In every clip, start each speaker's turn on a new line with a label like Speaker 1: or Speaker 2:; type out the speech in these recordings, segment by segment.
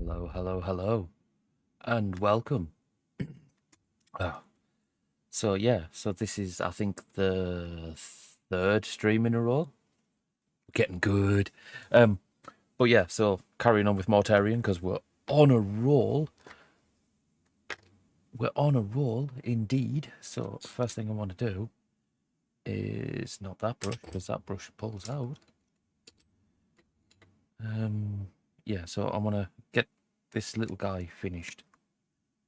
Speaker 1: Hello, hello, hello, and welcome. Oh, so this is, I think, the third stream in a row. Getting good. But yeah, so carrying on with Mortarian because we're on a roll. We're on a roll indeed. So first thing I want to do is not that brush because that brush pulls out. Yeah, so I want to get this little guy finished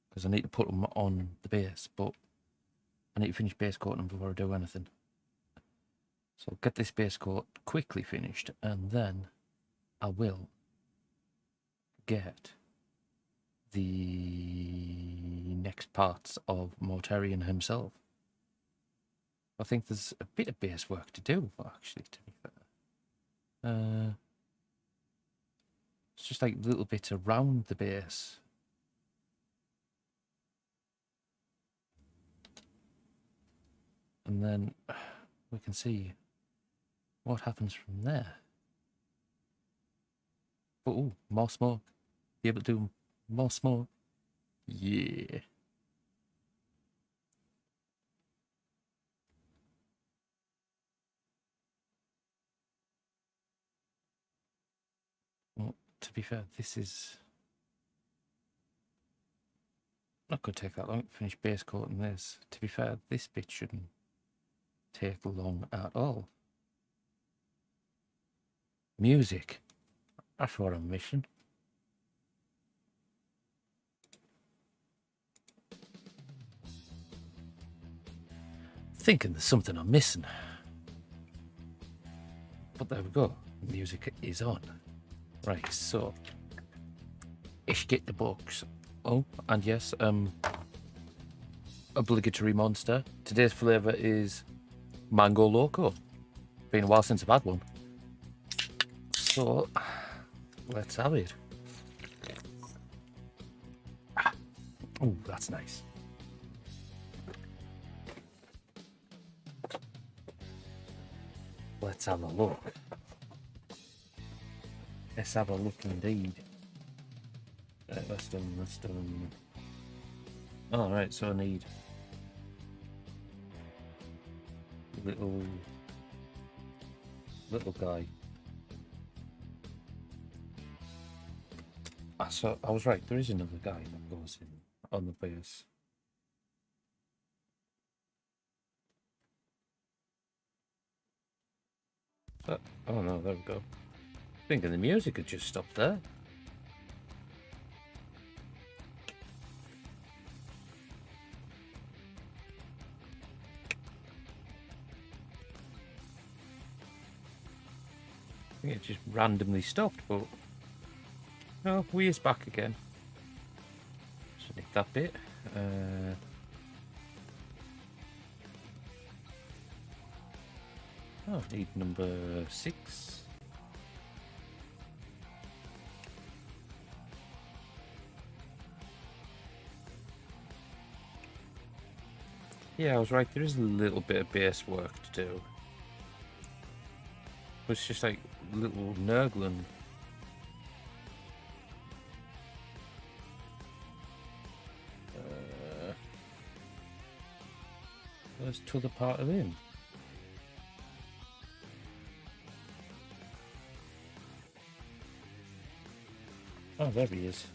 Speaker 1: because I need to put him on the base, but I need to finish base coating him before I do anything. So I'll get this base coat quickly finished, and then I will get the next parts of Mortarian himself. I think there's a bit of base work to do, actually, to be fair. It's just like little bits around the base. And then we can see what happens from there. But, ooh, more smoke. Be able to do more smoke. Yeah. Well, to be fair, this is not going to take that long to finish base coating this. To be fair, this bit shouldn't take long at all. Music. That's what I'm missing. Thinking there's something I'm missing. But there we go. Music is on. Right, so ish get the books. Oh, and yes, obligatory monster. Today's flavour is Mango Loco. Been a while since I've had one. So let's have it. Oh, that's nice. Let's have a look. Let's have a look indeed. Right, that's done. Alright, so I need little guy. So I was right, there is another guy that goes in on the base. Oh no, there we go. Thinking the music had just stopped there. I think it just randomly stopped, but no, we is back again. So nick that bit. Oh, need number 6. Yeah, I was right. There is a little bit of base work to do. But it's just like little nurgling. Where's the other part of him? Oh, there he is.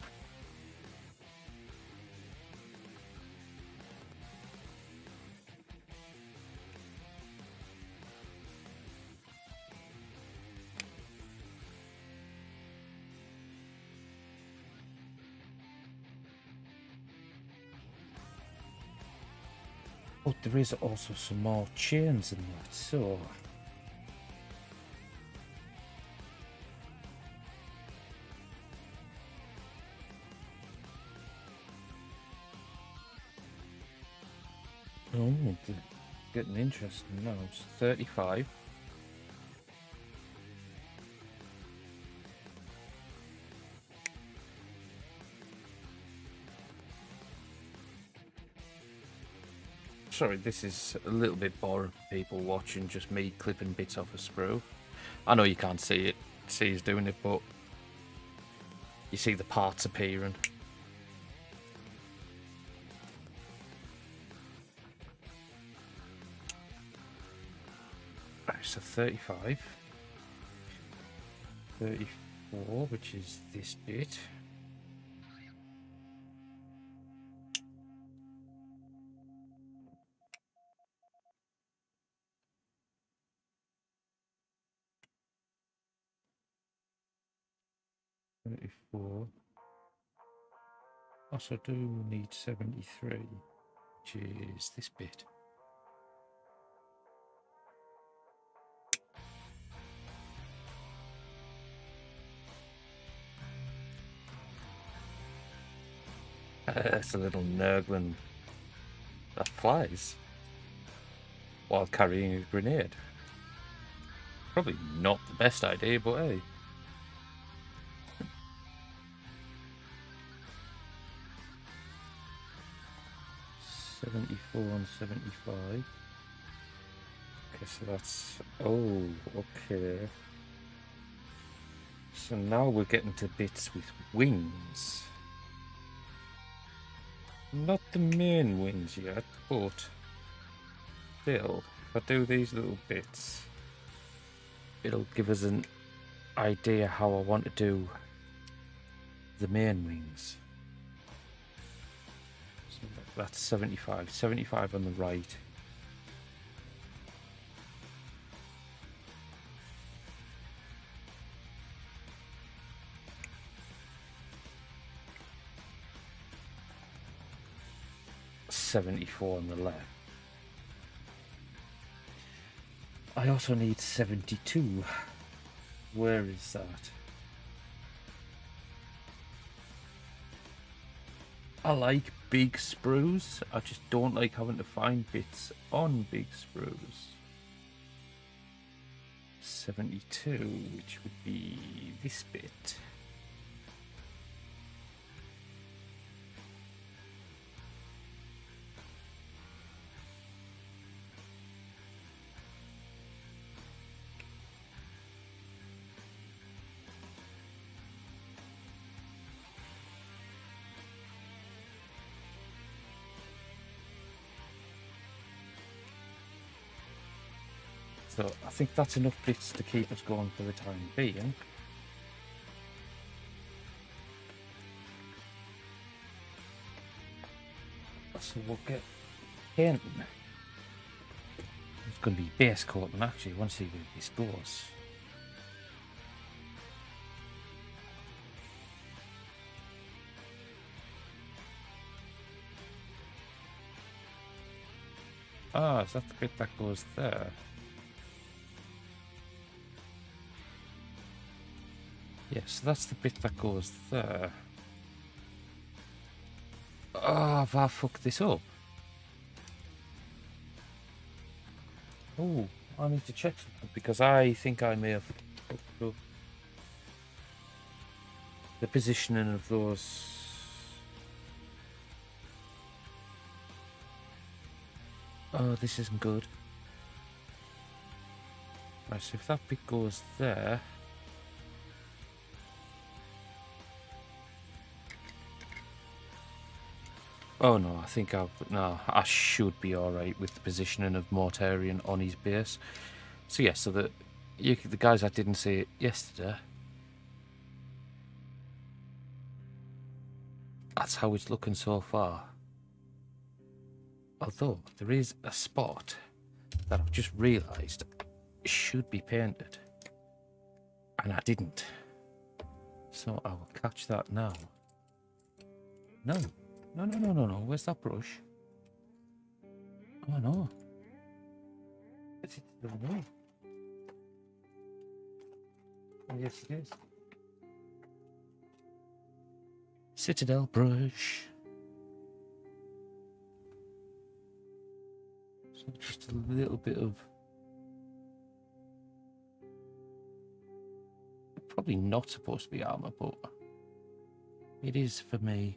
Speaker 1: But there is also some more chains in that, so... Oh, getting interesting now. It's 35. Sorry, this is a little bit boring for people watching, just me clipping bits off a sprue. I know you can't see us doing it, but you see the parts appearing. Right, so 35. 34, which is this bit. Also do need 73, which is this bit. It's a little Nurglen that flies while carrying a grenade. Probably not the best idea, but hey. $74 and 75. Okay, so that's... Oh, okay. So now we're getting to bits with wings. Not the main wings yet, but still, if I do these little bits, it'll give us an idea how I want to do the main wings. So that's 75. 75 on the right. $74 on the left. I also need 72. Where is that? I like big sprues. I just don't like having to find bits on big sprues. 72, which would be this bit. So I think that's enough bits to keep us going for the time being. So we'll get painting. It's going to be base coating actually. I want to see where this goes. Ah, is that the bit that goes there? Yes, that's the bit that goes there. Oh, have I fucked this up? Oh, I need to check something because I think I may have fucked up the positioning of those. Oh, this isn't good. Right, so if that bit goes there. Oh no, I think I should be alright with the positioning of Mortarion on his base. So yeah, so the guys that didn't see it yesterday, that's how it's looking so far. Although there is a spot that I've just realised should be painted, and I didn't. So I will catch that now. No. No. Where's that brush? Oh no. It's the way. Oh, yes, it is. Citadel brush. So just a little bit of. Probably not supposed to be armor, but it is for me.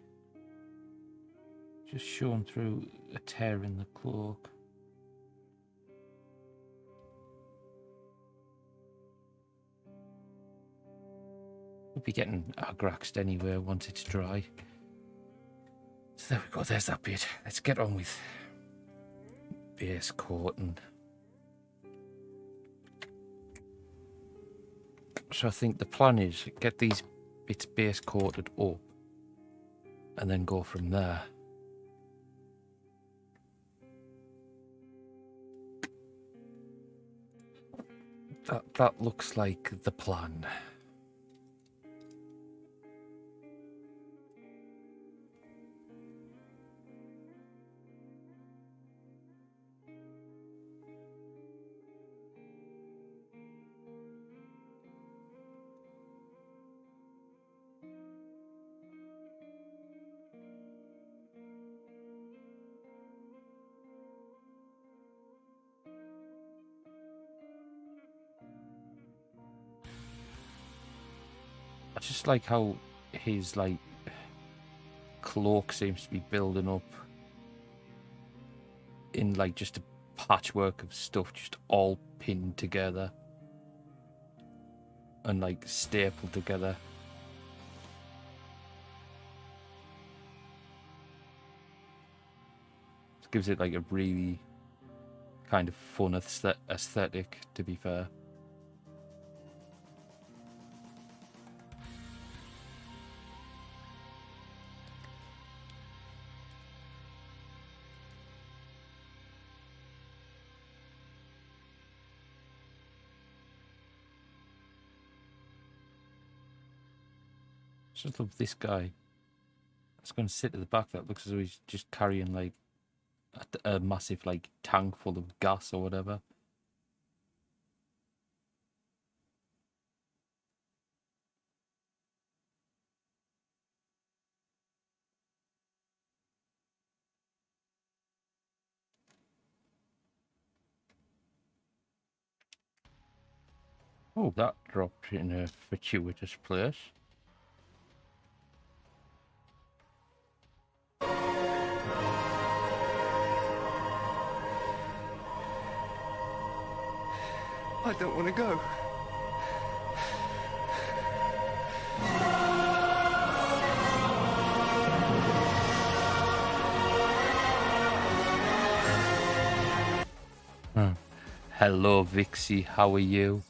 Speaker 1: Just showing through a tear in the cloak. We'll be getting agraxed anyway once it's dry. So there we go, there's that bit. Let's get on with base coating. So I think the plan is get these bits base coated up and then go from there. That looks like the plan. I just like how his like cloak seems to be building up in like just a patchwork of stuff just all pinned together and like stapled together. It gives it like a really kind of fun aesthetic, to be fair. Just love this guy. It's going to sit at the back. That looks as though he's just carrying like a massive like tank full of gas or whatever. Oh, that dropped in a fortuitous place.
Speaker 2: I don't want to go.
Speaker 1: Hello, Vixie. How are you?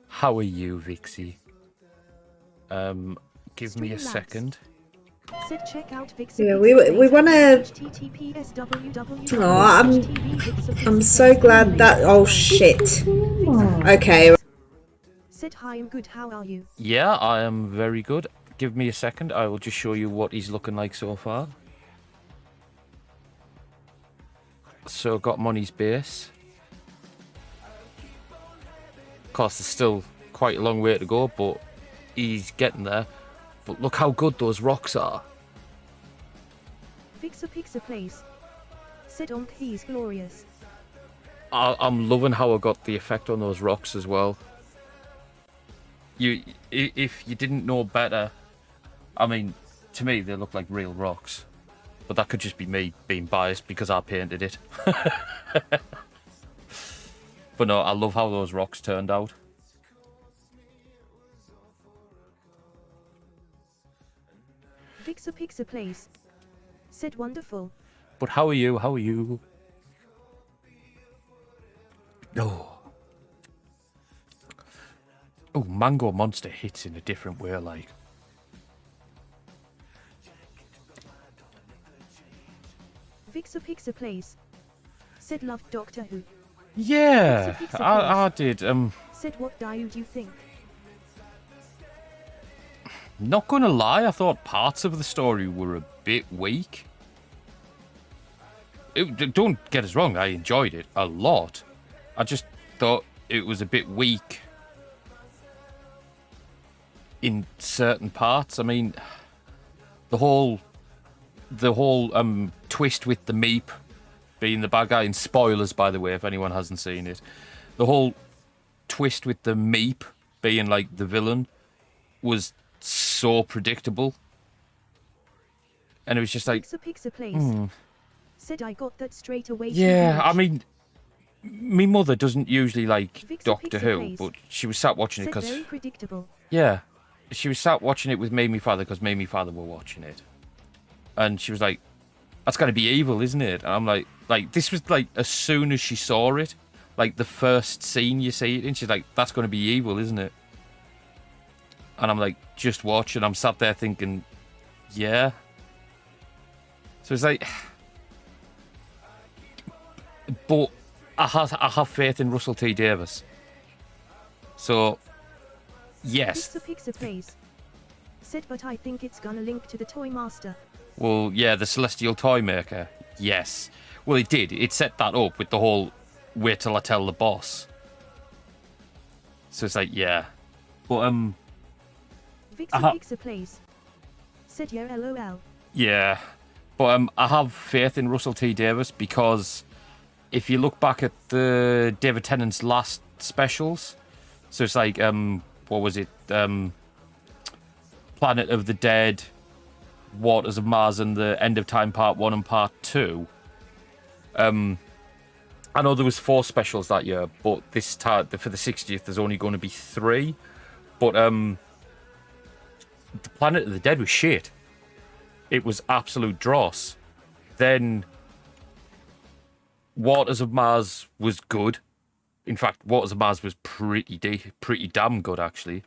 Speaker 1: How are you, Vixie? Give me a second.
Speaker 3: Yeah, we want to. Oh, I'm so glad that. Oh shit. Okay.
Speaker 4: Sid, hi, I'm good. How are you?
Speaker 1: Yeah, I am very good. Give me a second. I will just show you what he's looking like so far. So got him on his base. Of course, there's still quite a long way to go, but he's getting there. But look how good those rocks are.
Speaker 4: Pizza place. Sid, he's glorious.
Speaker 1: I'm loving how I got the effect on those rocks as well. If you didn't know better, I mean, to me they look like real rocks. But that could just be me being biased because I painted it. But no, I love how those rocks turned out.
Speaker 4: Pizza place. Sid, wonderful.
Speaker 1: But how are you? How are you? Oh. Oh, Mango Monster hits in a different way, like.
Speaker 4: Pizza place. Sid loved Doctor Who.
Speaker 1: Yeah, I did.
Speaker 4: Sid, what do you think?
Speaker 1: Not gonna lie, I thought parts of the story were a bit weak. Don't get us wrong, I enjoyed it a lot. I just thought it was a bit weak in certain parts. I mean, the whole twist with the Meep being the bad guy, and spoilers by the way if anyone hasn't seen it, the whole twist with the Meep being like the villain was so predictable, and it was just like
Speaker 4: Pizza place. Sid, I got that straight away.
Speaker 1: Yeah, I mean, my mother doesn't usually like
Speaker 4: Vixer
Speaker 1: Doctor
Speaker 4: Pixer
Speaker 1: Who,
Speaker 4: plays.
Speaker 1: but she was sat watching it
Speaker 4: Said
Speaker 1: because,
Speaker 4: very predictable.
Speaker 1: yeah, she was sat watching it with me and my father because me and my father were watching it. And she was like, that's got to be evil, isn't it? And I'm like, this was like as soon as she saw it, like the first scene you see it in, she's like, that's going to be evil, isn't it? And I'm like, just watch, and I'm sat there thinking, yeah. So it's like, but I have faith in Russell T Davies. So, yes.
Speaker 4: Vixer Pixer plays. Said, but I think it's gonna link to the Toy Master.
Speaker 1: Well, yeah, the Celestial Toy Maker. Yes. Well, it did. It set that up with the whole wait till I tell the boss. So it's like, yeah. But,
Speaker 4: Vixer
Speaker 1: Uh-huh.
Speaker 4: Pixer plays. Said, yeah, lol.
Speaker 1: yeah. But I have faith in Russell T Davies because if you look back at the David Tennant's last specials, so it's like, what was it? Planet of the Dead, Waters of Mars, and the End of Time Part 1 and Part 2. I know there was 4 specials that year, but this time, for the 60th, there's only going to be 3. But the Planet of the Dead was shit. It was absolute dross. Then Waters of Mars was good. In fact, Waters of Mars was pretty damn good, actually.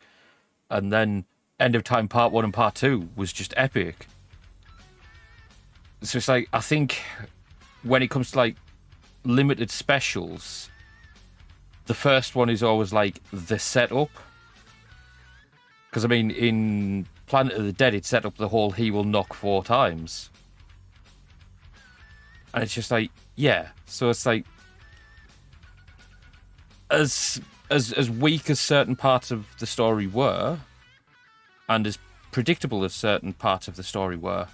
Speaker 1: And then End of Time Part 1 and Part 2 was just epic. So it's like, I think when it comes to like limited specials, the first one is always like the setup. Because I mean, in Planet of the Dead, it set up the whole he will knock 4 times. And it's just like, yeah. So it's like, as weak as certain parts of the story were, and as predictable as certain parts of the story were,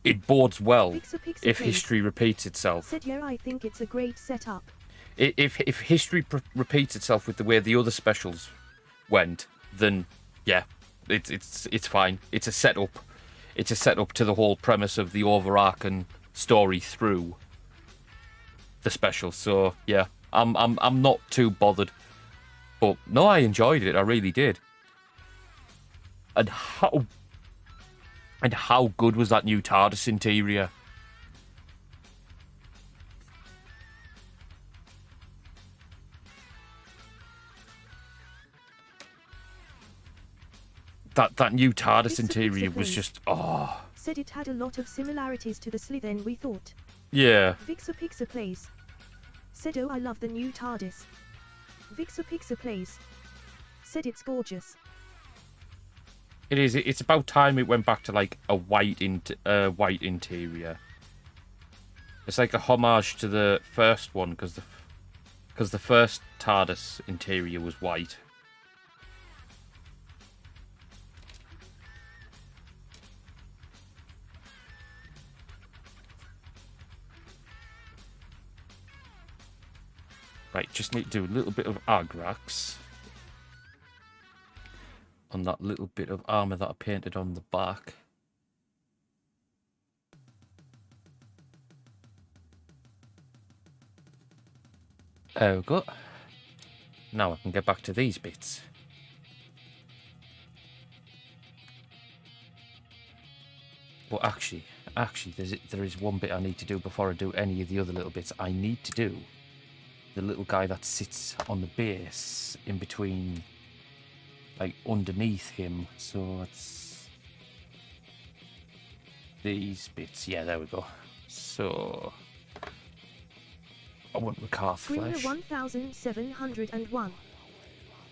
Speaker 1: it bodes well
Speaker 4: Pixer Pixer
Speaker 1: if
Speaker 4: plays.
Speaker 1: history repeats itself.
Speaker 4: Said, yeah, I think it's a great setup.
Speaker 1: If history repeats itself with the way the other specials went, then yeah, it's fine. It's a setup. It's a setup to the whole premise of the overarching story through the special. So yeah, I'm not too bothered. But no, I enjoyed it. I really did. And how good was that new TARDIS interior? That new TARDIS
Speaker 4: Pixer
Speaker 1: interior
Speaker 4: Pixer
Speaker 1: was
Speaker 4: plays.
Speaker 1: just, oh,
Speaker 4: Said it had a lot of similarities to the Sly than we thought.
Speaker 1: yeah.
Speaker 4: Vixer Pixer plays. Said, oh, I love the new TARDIS. Vixer Pixer plays. Said it's gorgeous.
Speaker 1: It is. It's about time it went back to like a white interior. It's like a homage to the first one because the first TARDIS interior was white. Right, just need to do a little bit of Agrax on that little bit of armour that I painted on the back. There we go. Now I can get back to these bits. Well, actually, there is one bit I need to do before I do any of the other little bits. I need to do the little guy that sits on the base in between, like underneath him. So it's these bits. Yeah, there we go. So I want the calf
Speaker 4: Grimmer
Speaker 1: flesh.
Speaker 4: 1701.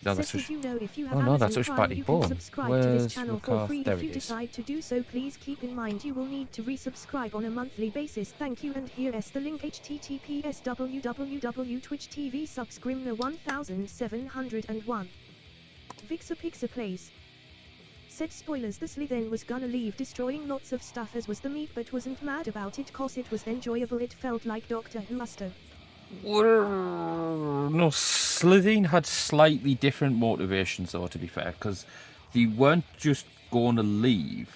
Speaker 1: No, that's
Speaker 4: Said, did you know if you have
Speaker 1: Oh, no,
Speaker 4: Amazon
Speaker 1: that's
Speaker 4: Prime,
Speaker 1: Ushbati
Speaker 4: you can
Speaker 1: Bone.
Speaker 4: subscribe to
Speaker 1: Where's
Speaker 4: this channel
Speaker 1: the
Speaker 4: for
Speaker 1: calf?
Speaker 4: free.
Speaker 1: There
Speaker 4: If you
Speaker 1: it is.
Speaker 4: decide to do so, please keep in mind you will need to resubscribe on a monthly basis. Thank you, and here is the link: https www.twitch.tv subscribner 1701. Vixer Pixer plays. Said, spoilers, the Sly then was gonna leave destroying lots of stuff as was the meat, but wasn't mad about it cause it was enjoyable. It felt like Doctor Who Master.
Speaker 1: No, Slitheen had slightly different motivations, though, to be fair, because they weren't just going to leave.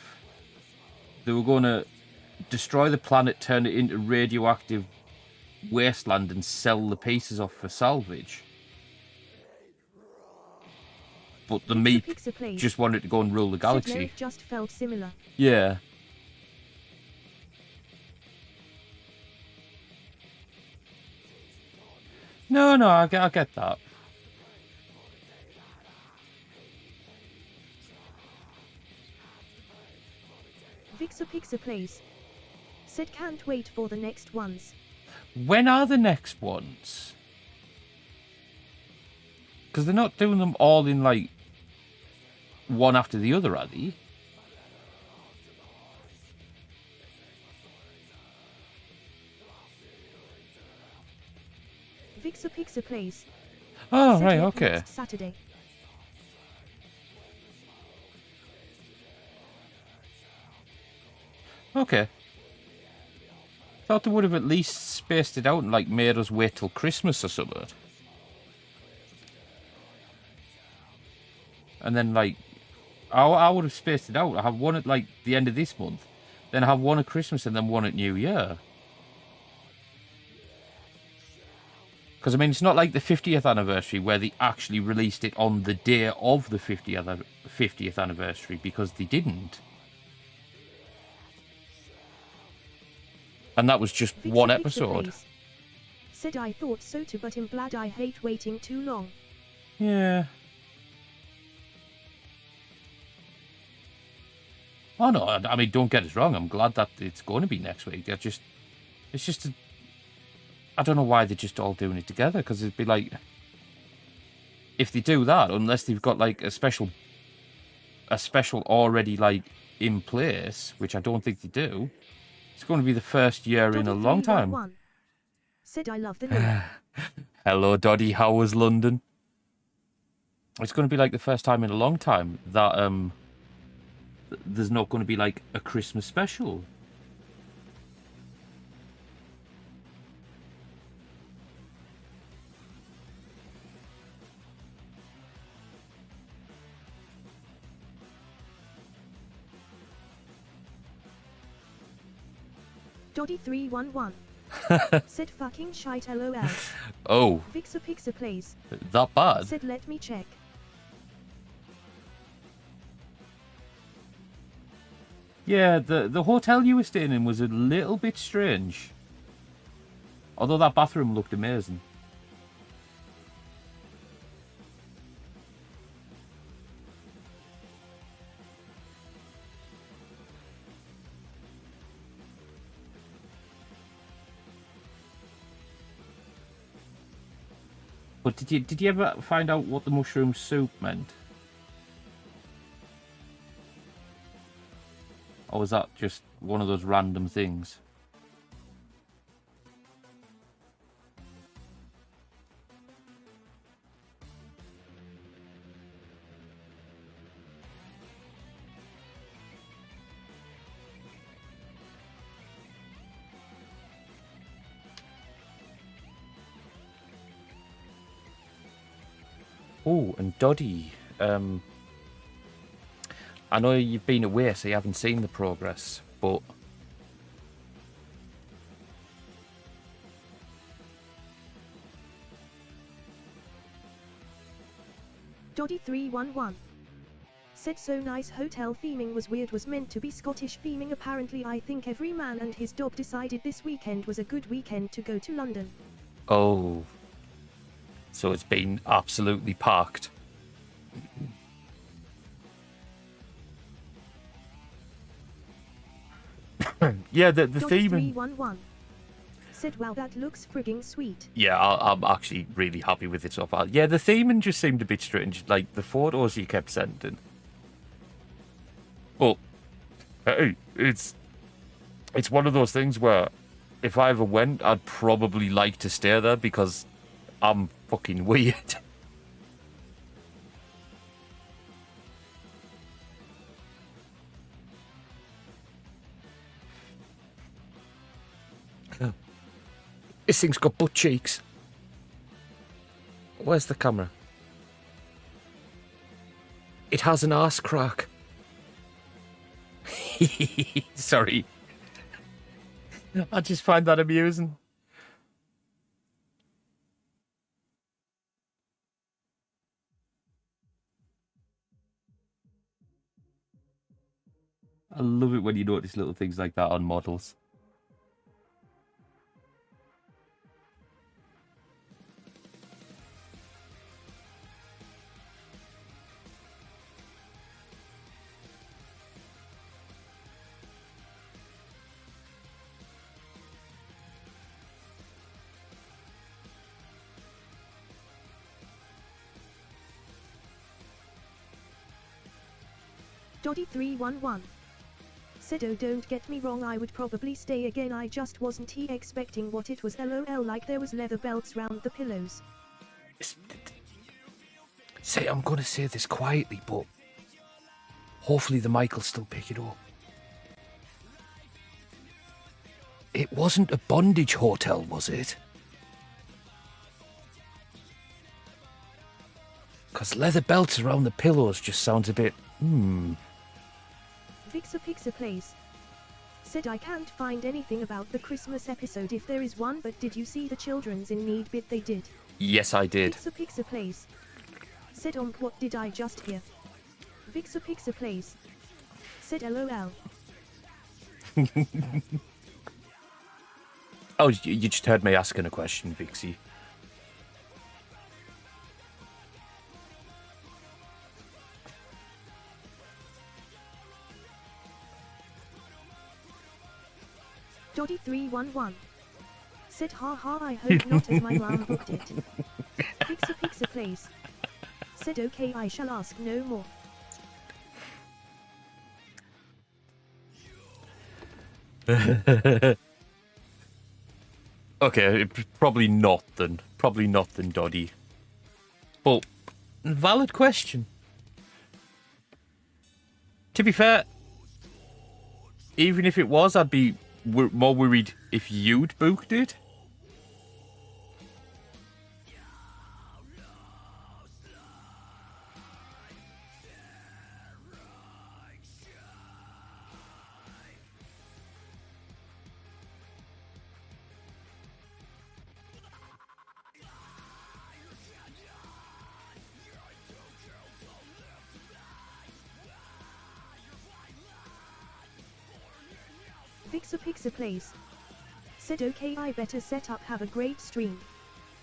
Speaker 1: They were going to destroy the planet, turn it into radioactive wasteland and sell the pieces off for salvage. But the meat just wanted to go and rule the galaxy.
Speaker 4: Just felt similar.
Speaker 1: Yeah. No, I get that.
Speaker 4: Vixapixa plays. Said can't wait for the next ones.
Speaker 1: When are the next ones? Because they're not doing them all in, like, one after the other, are they?
Speaker 4: Vixapixa plays.
Speaker 1: Oh,
Speaker 4: Said
Speaker 1: right,
Speaker 4: yet
Speaker 1: okay.
Speaker 4: next Saturday.
Speaker 1: Okay. Thought they would have at least spaced it out and, like, made us wait till Christmas or something. And then, like, I would have spaced it out. I have one at, like, the end of this month. Then I have one at Christmas and then one at New Year. Because, I mean, it's not like the 50th anniversary where they actually released it on the day of the 50th anniversary, because they didn't. And that was just one episode.
Speaker 4: Said I thought so too, but I'm glad. I hate waiting too long.
Speaker 1: Yeah. Oh, no, I mean, don't get us wrong. I'm glad that it's going to be next week. I don't know why they're just all doing it together, because it'd be like, if they do that, unless they've got, like, a special already, like, in place, which I don't think they do, it's going to be the first year in a long time.
Speaker 4: Said I love the name.
Speaker 1: Hello, Doddy. How was London? It's going to be like the first time in a long time that there's not going to be like a Christmas special.
Speaker 4: Doddy 311 said fucking shite lol.
Speaker 1: Oh.
Speaker 4: Vixapixa plays.
Speaker 1: That bad?
Speaker 4: Said let me check.
Speaker 1: Yeah, the hotel you were staying in was a little bit strange. Although that bathroom looked amazing. But did you ever find out what the mushroom soup meant? Or was that just one of those random things? Oh, and Doddy, I know you've been away, so you haven't seen the progress, but
Speaker 4: Doddy 311 said so nice. Hotel theming was weird, was meant to be Scottish theming apparently. I think every man and his dog decided this weekend was a good weekend to go to London.
Speaker 1: oh, so it's been absolutely packed. Yeah, the theme.
Speaker 4: 311 said, wow, that looks frigging sweet.
Speaker 1: Yeah, I'm actually really happy with it so far. Yeah, the theming just seemed a bit strange, like the photos you kept sending. But hey, it's one of those things where if I ever went, I'd probably like to stay there because I'm fucking weird. This thing's got butt cheeks. Where's the camera? It has an arse crack. Sorry. I just find that amusing. I love it when you notice little things like that on models.
Speaker 4: Doddy311 said, oh, don't get me wrong, I would probably stay again, I just wasn't expecting what it was, lol, like there was leather belts round the pillows.
Speaker 1: Say, I'm gonna say this quietly, but hopefully the mic will still pick it up. It wasn't a bondage hotel, was it? Because leather belts around the pillows just sounds a bit,
Speaker 4: Vixapixa Plays said, I can't find anything about the Christmas episode if there is one, but did you see the Children's in Need bit they did?
Speaker 1: Yes, I did.
Speaker 4: Vixapixa Plays said, what did I just hear? Vixapixa Plays said, lol.
Speaker 1: Oh, you just heard me asking a question, Vixie.
Speaker 4: Doddy311 said, haha, I hope not as my mom booked it. Vixapixa Plays said, okay, I shall ask no more.
Speaker 1: Okay, probably not then. Probably not then, Doddy. But, valid question. To be fair, even if it was, I'd be more worried if you'd booked it.
Speaker 4: Vixapixa Plays said, okay, I better set up, have a great stream.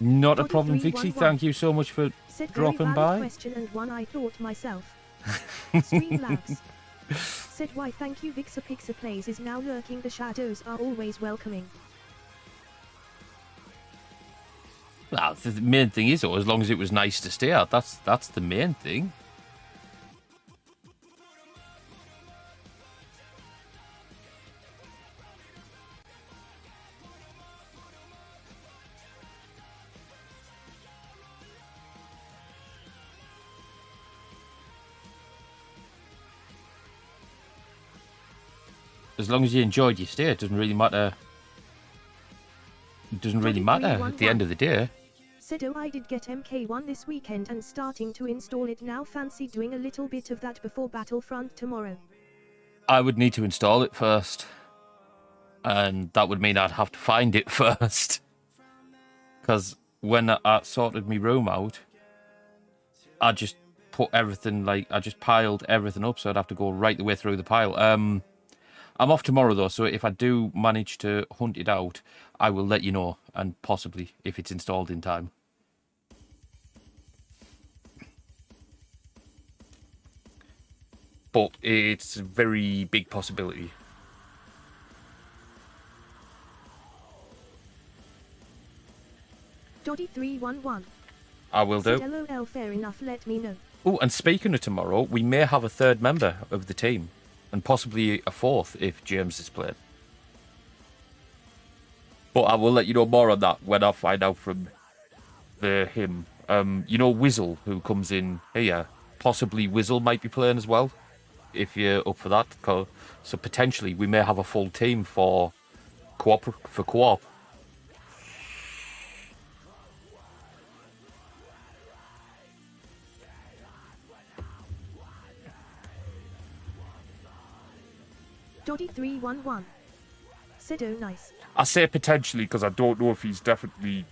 Speaker 1: Not a problem, Vixie. Thank you so much for
Speaker 4: said,
Speaker 1: dropping
Speaker 4: very valid
Speaker 1: by.
Speaker 4: Question and one I thought myself. Streamlabs said, why thank you, Vixapixa Plays is now lurking, the shadows are always welcoming.
Speaker 1: Well, the main thing is, though, as long as it was nice to stay at, that's the main thing. As long as you enjoyed your stay, it doesn't really matter. It doesn't really matter at the end of the day.
Speaker 4: Said, oh, I did get MK1 this weekend and starting to install it now, fancy doing a little bit of that before Battlefront tomorrow.
Speaker 1: I would need to install it first. And that would mean I'd have to find it first. Because when I sorted my room out, I just put everything, I just piled everything up, so I'd have to go right the way through the pile. I'm off tomorrow, though, so if I do manage to hunt it out, I will let you know, and possibly if it's installed in time. But it's a very big possibility.
Speaker 4: Doddy311
Speaker 1: I will do.
Speaker 4: said, lol, fair enough, let me know.
Speaker 1: Oh, and speaking of tomorrow, we may have a third member of the team. And possibly a fourth if James is played. But I will let you know more on that when I find out from him. You know Wizzle, who comes in here. Possibly Wizzle might be playing as well, if you're up for that. So potentially we may have a full team for co-op.
Speaker 4: Doddy311 said, oh, nice.
Speaker 1: I say potentially because I don't know if he's definitely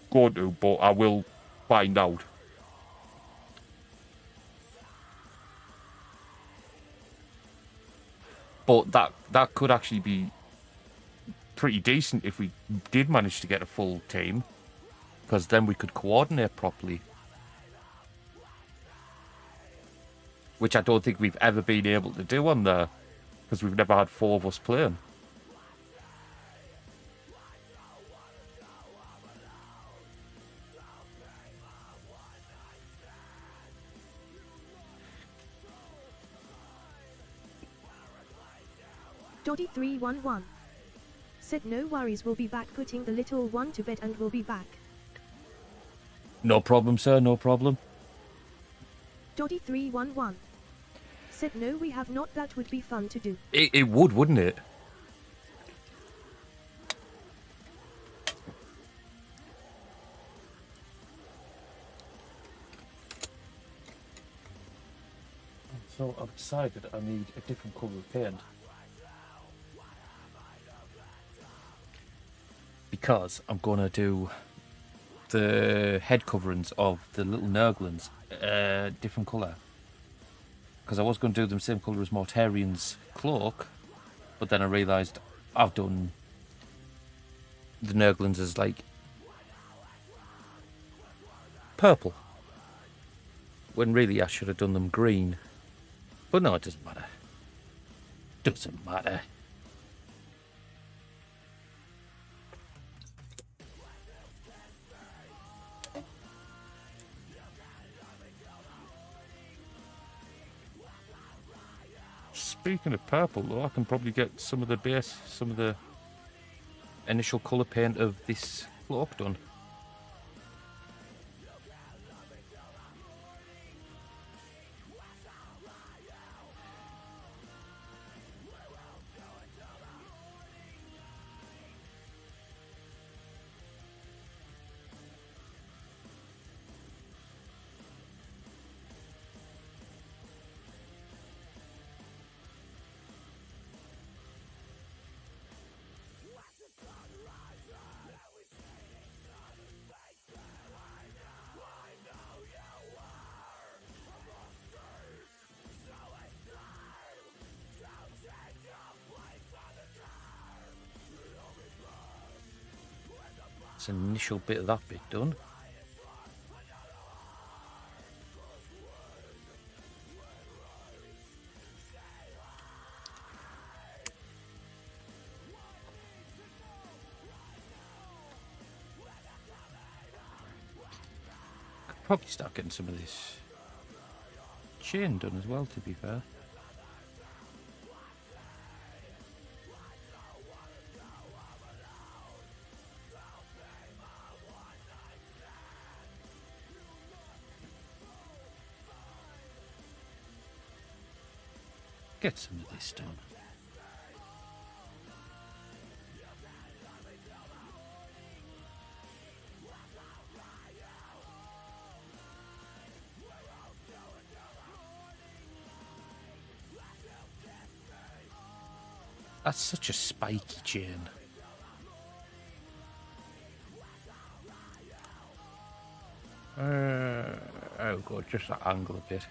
Speaker 1: going to, but I will find out. But that could actually be pretty decent if we did manage to get a full team, because then we could coordinate properly. Which I don't think we've ever been able to do on there, because we've never had 4 of us playing.
Speaker 4: Doddy311 said no worries, we'll be back putting the little one to bed and we'll be back.
Speaker 1: No problem, sir, no problem.
Speaker 4: Doddy311 said no, we have not, that would be fun to do.
Speaker 1: It would, wouldn't it? So I've decided I need a different colour of paint. Because I'm going to do the head coverings of the little Nurglings different colour. Because I was going to do them same colour as Mortarian's cloak, but then I realised I've done the Nurglings as like purple. When really I should have done them green. But no, it doesn't matter. Doesn't matter. Speaking of purple, though, I can probably get some of the initial colour paint of this cloak done. An initial bit of that bit done. Could probably start getting some of this chain done as well, to be fair. Get some of this done. That's such a spiky chain. Oh god, just that angle a bit.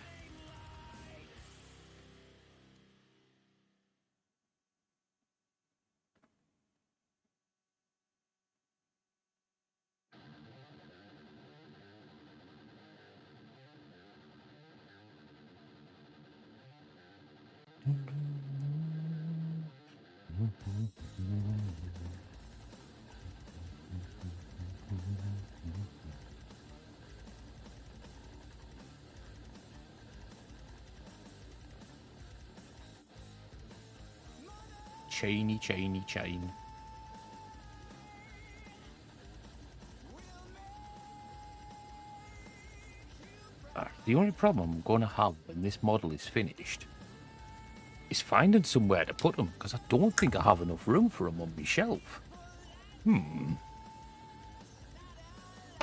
Speaker 1: Chainy, chainy, chain. The only problem I'm going to have when this model is finished is finding somewhere to put them, because I don't think I have enough room for them on my shelf.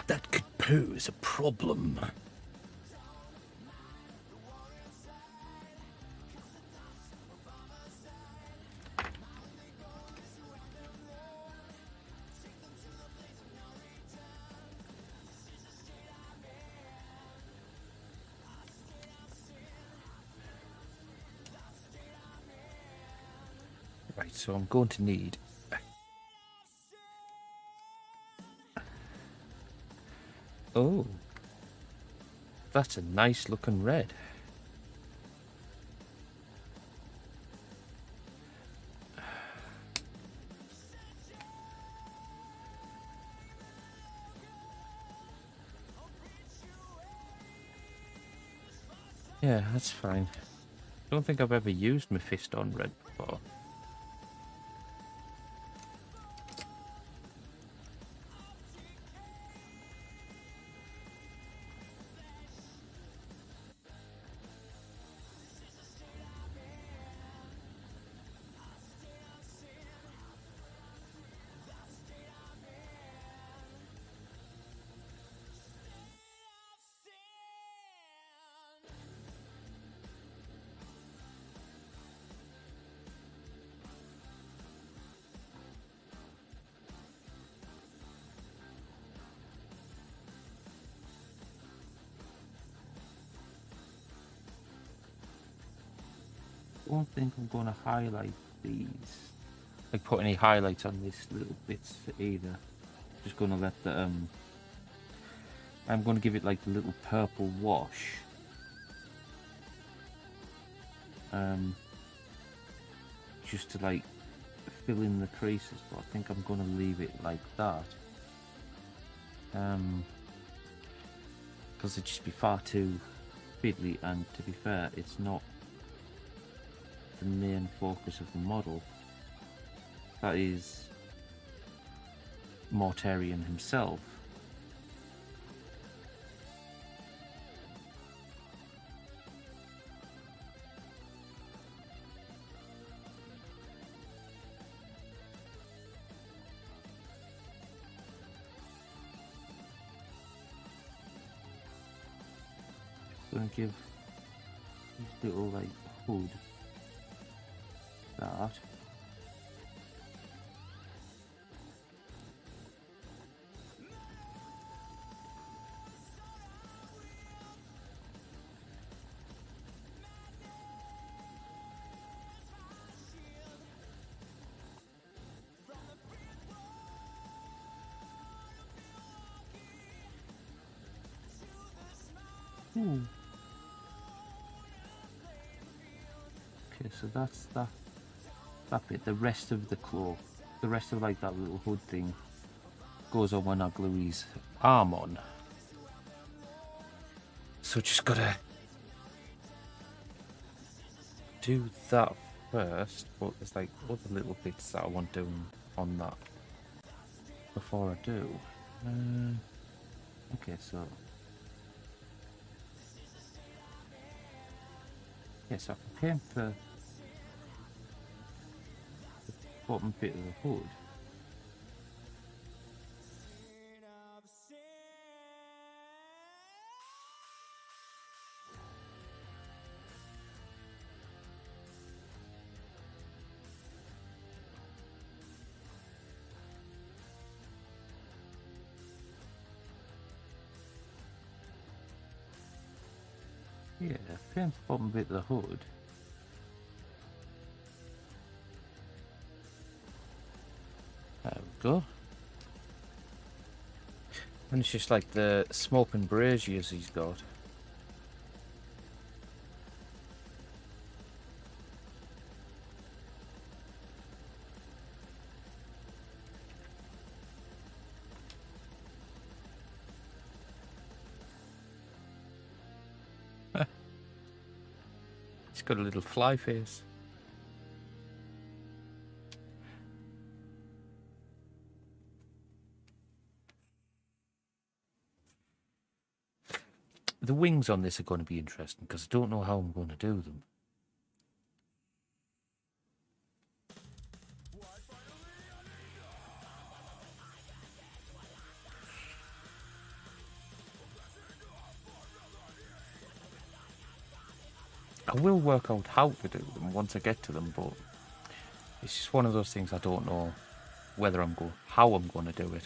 Speaker 1: That could pose a problem. Right, so I'm going to need... Oh. That's a nice looking red. Yeah, that's fine. Don't think I've ever used my fist on red before. I don't think I'm going to highlight these. Like put any highlights on these little bits either. Just going to let the I'm going to give it like a little purple wash. Just to like fill in the creases, but I think I'm going to leave it like that. Because it'd just be far too fiddly, and to be fair, it's not the main focus of the model. That is Mortarion himself. Gonna give this little like hood that. Ooh. Okay, so that's that bit. The rest of the claw, the rest of like that little hood thing, goes on when I glue his arm on. So just gotta do that first, but there's like other little bits that I want doing on that before I do. Okay, so yes, I can paint the bottom bit of the hood. Yeah, paint the bottom bit of the hood. There we go. And it's just like the smoking braziers he's got. He's got a little fly face. The wings on this are going to be interesting because I don't know how I'm going to do them. I will work out how to do them once I get to them, but it's just one of those things I don't know whether how I'm going to do it.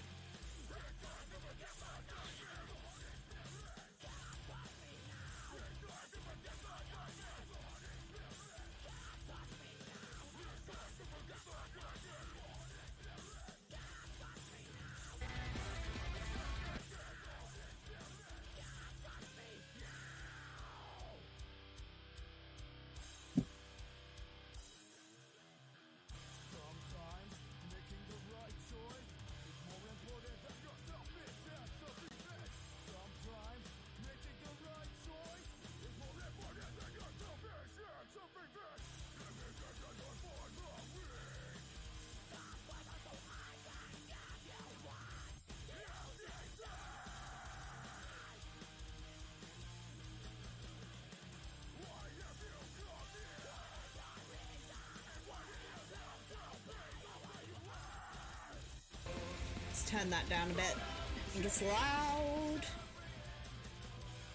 Speaker 3: Let's turn that down a bit. I think it's loud.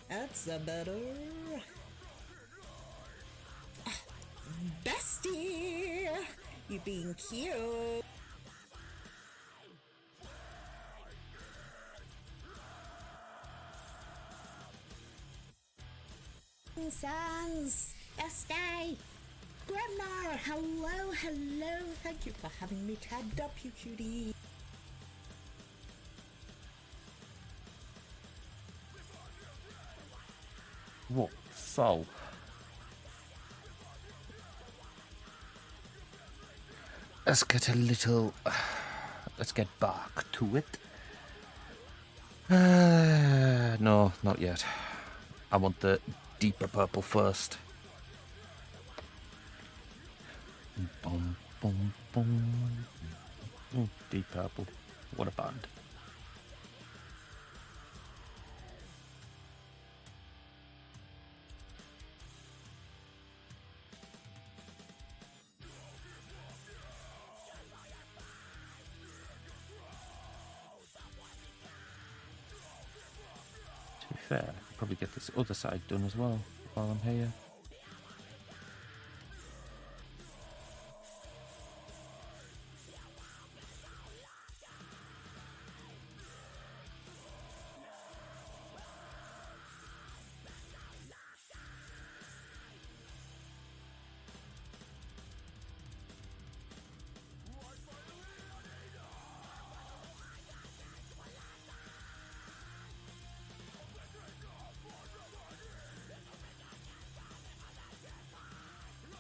Speaker 3: That's a better. Bestie! You being cute. Sans, Bestie! Grandma! Hello, hello! Thank you for having me tagged up, you cutie!
Speaker 1: What? So, let's get a little. Let's get back to it. No, not yet. I want the deeper purple first. Boom, boom, boom. Deep purple. What a band. To be fair, I could probably get this other side done as well while I'm here.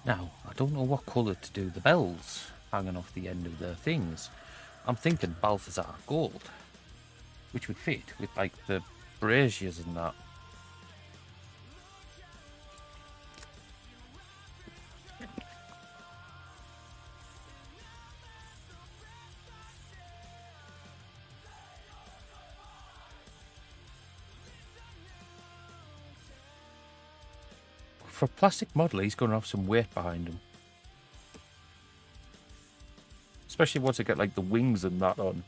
Speaker 1: Now, I don't know what colour to do the bells hanging off the end of the things. I'm thinking Balthazar gold, which would fit with like the braziers and that. For a plastic model, he's going to have some weight behind him. Especially once I get like the wings and that on.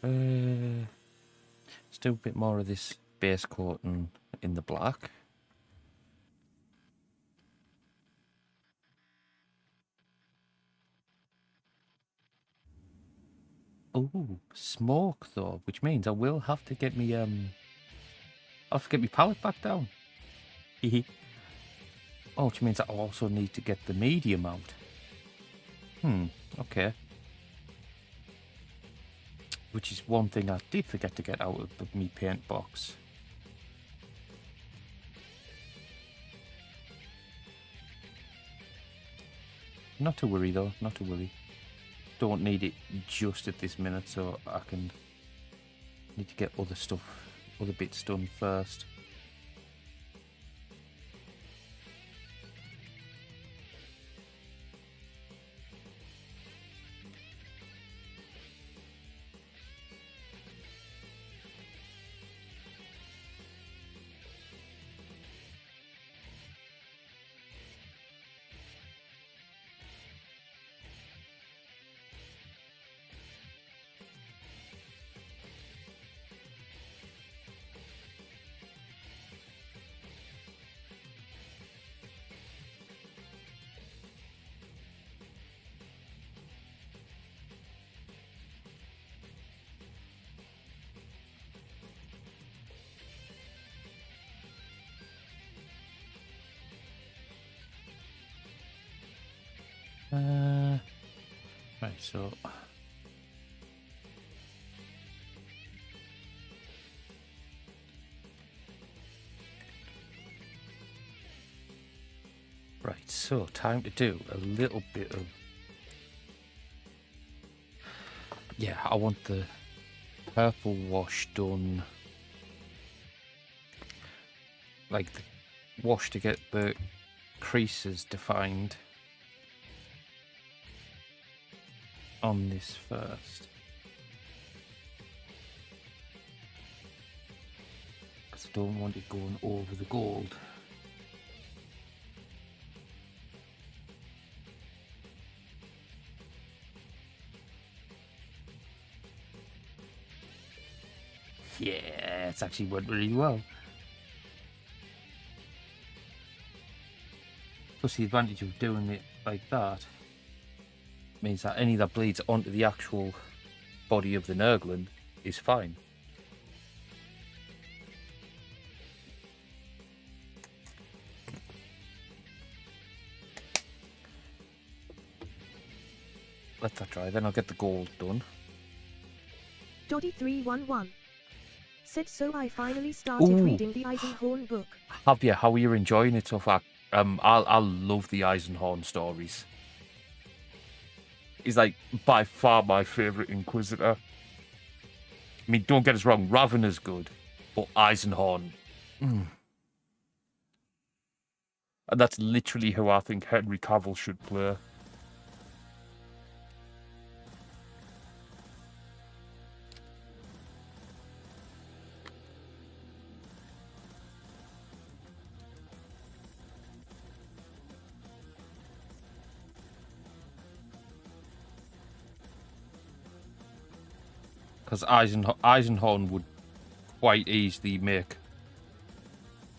Speaker 1: Let's do a bit more of this base coat in the black. Oh, smoke though, which means I will have to get me I'll have to get my palette back down. Oh, which means I also need to get the medium out. Okay. Which is one thing I did forget to get out of me paint box. Not to worry though, not to worry. Don't need it just at this minute, so I can need to get other stuff, other bits done first. Right, so right, so time to do a little bit of I want the purple wash done, like the wash to get the creases defined on this first. Because I don't want it going over the gold. Yeah, it's actually went really well. Plus the advantage of doing it like that means that any that bleeds onto the actual body of the Nurglen is fine. Let that dry, then I'll get the gold done.
Speaker 4: Doddy311 said, so I finally started
Speaker 1: Ooh.
Speaker 4: reading the Eisenhorn book.
Speaker 1: Have you? How are you enjoying it so far? I love the Eisenhorn stories. He's like by far my favourite Inquisitor. I mean, don't get us wrong, Ravenor's good, but Eisenhorn. And that's literally who I think Henry Cavill should play. Because Eisenhorn would quite easily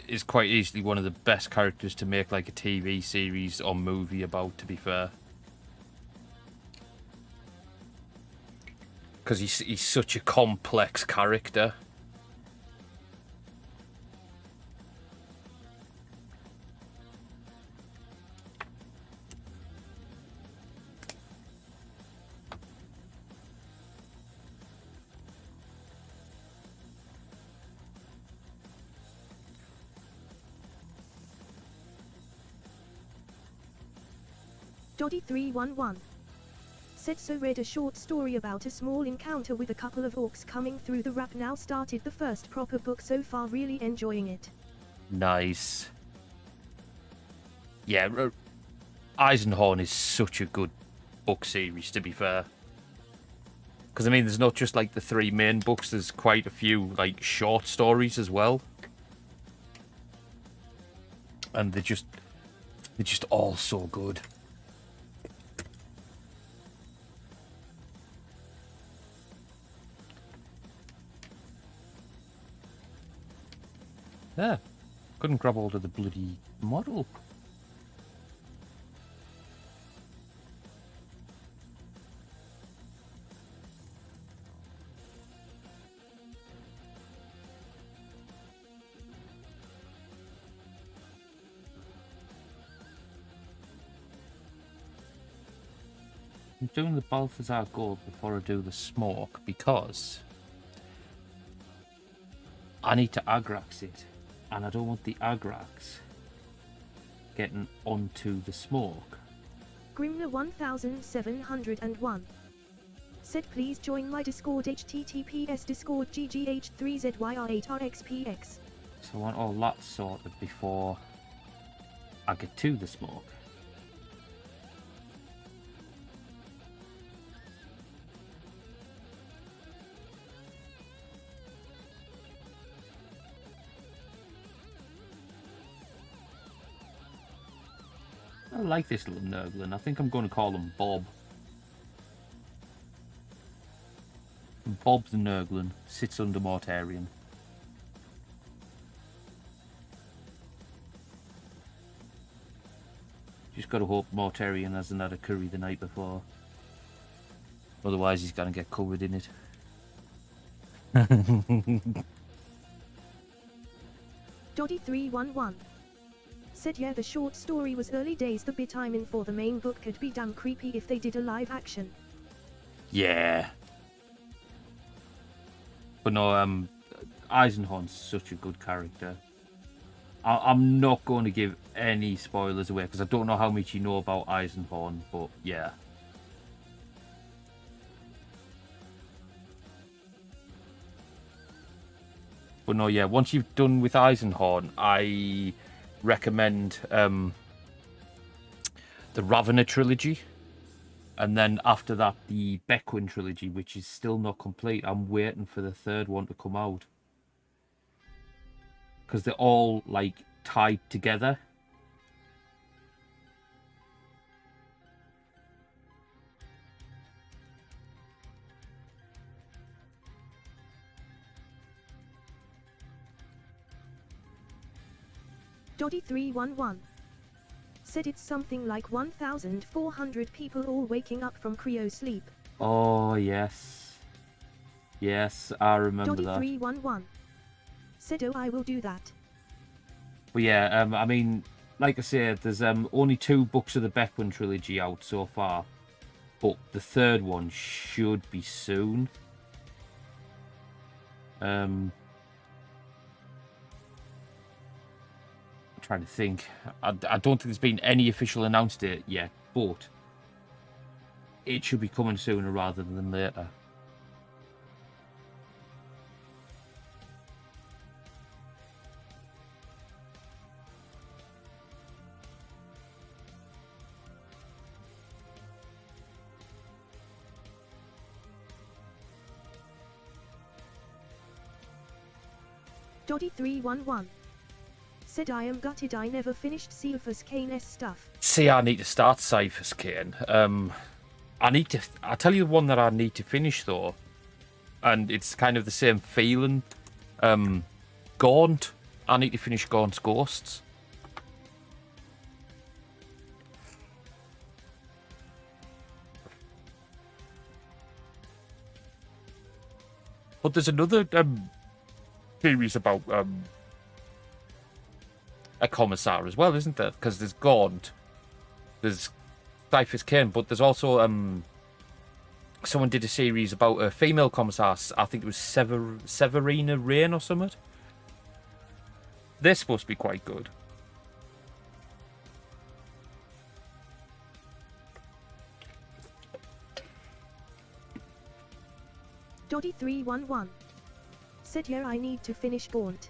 Speaker 1: is quite easily one of the best characters to make like a TV series or movie about, to be fair. Because he's such a complex character.
Speaker 4: Doddy311 said, so read a short story about a small encounter with a couple of orcs coming through the wrap. Now started the first proper book so far, really enjoying it.
Speaker 1: Nice. Yeah, Eisenhorn is such a good book series, to be fair. Because, I mean, there's not just, like, the 3 main books. There's quite a few, like, short stories as well. And they're just all so good. Yeah, couldn't grab hold of the bloody model. I'm doing the Balthazar Gold before I do the Smoke because I need to Agrax it. And I don't want the Agrax getting onto the Smoke.
Speaker 4: Grimner 1701 said, please join my Discord, https discord ggh3zyr8rxpx.
Speaker 1: So I want all that sorted before I get to the Smoke. I like this little Nurglen. I think I'm going to call him Bob. Bob the Nurglen sits under Mortarion. Just got to hope Mortarion hasn't had a curry the night before. Otherwise he's going to get covered in it.
Speaker 4: Doddy311 said, yeah, the short story was early days. The bit I'm in for the main book could be damn creepy if they did a live action.
Speaker 1: Yeah. But no, Eisenhorn's such a good character. I'm not going to give any spoilers away because I don't know how much you know about Eisenhorn, but yeah. But no, yeah, once you've done with Eisenhorn, I recommend the Ravener trilogy. And then after that, the Beckwin trilogy, which is still not complete. I'm waiting for the third one to come out. Because they're all, like, tied together.
Speaker 4: Doddy311 said it's something like 1,400 people all waking up from cryo sleep.
Speaker 1: Oh, yes. Yes, I remember that.
Speaker 4: Doddy311 said, oh, I will do that.
Speaker 1: But yeah, I mean, like I said, there's only 2 books of the Beckman trilogy out so far. But the 3rd one should be soon. I'm trying to think. I don't think there's been any official announced date yet, but it should be coming sooner rather than later.
Speaker 4: Doddy311 said, I am gutted I never finished Cephas Kane's stuff.
Speaker 1: See, I need to start Cephas Kane. I'll tell you the one that I need to finish though, and it's kind of the same feeling. Gaunt. I need to finish Gaunt's Ghosts. But there's another series about a commissar as well, isn't there? Because there's Gaunt, there's Cephas Kane, but there's also someone did a series about a female commissar. I think it was Severina Rain or something. They're supposed to be quite good.
Speaker 4: Doddy311 said, yeah, I need to finish Gaunt.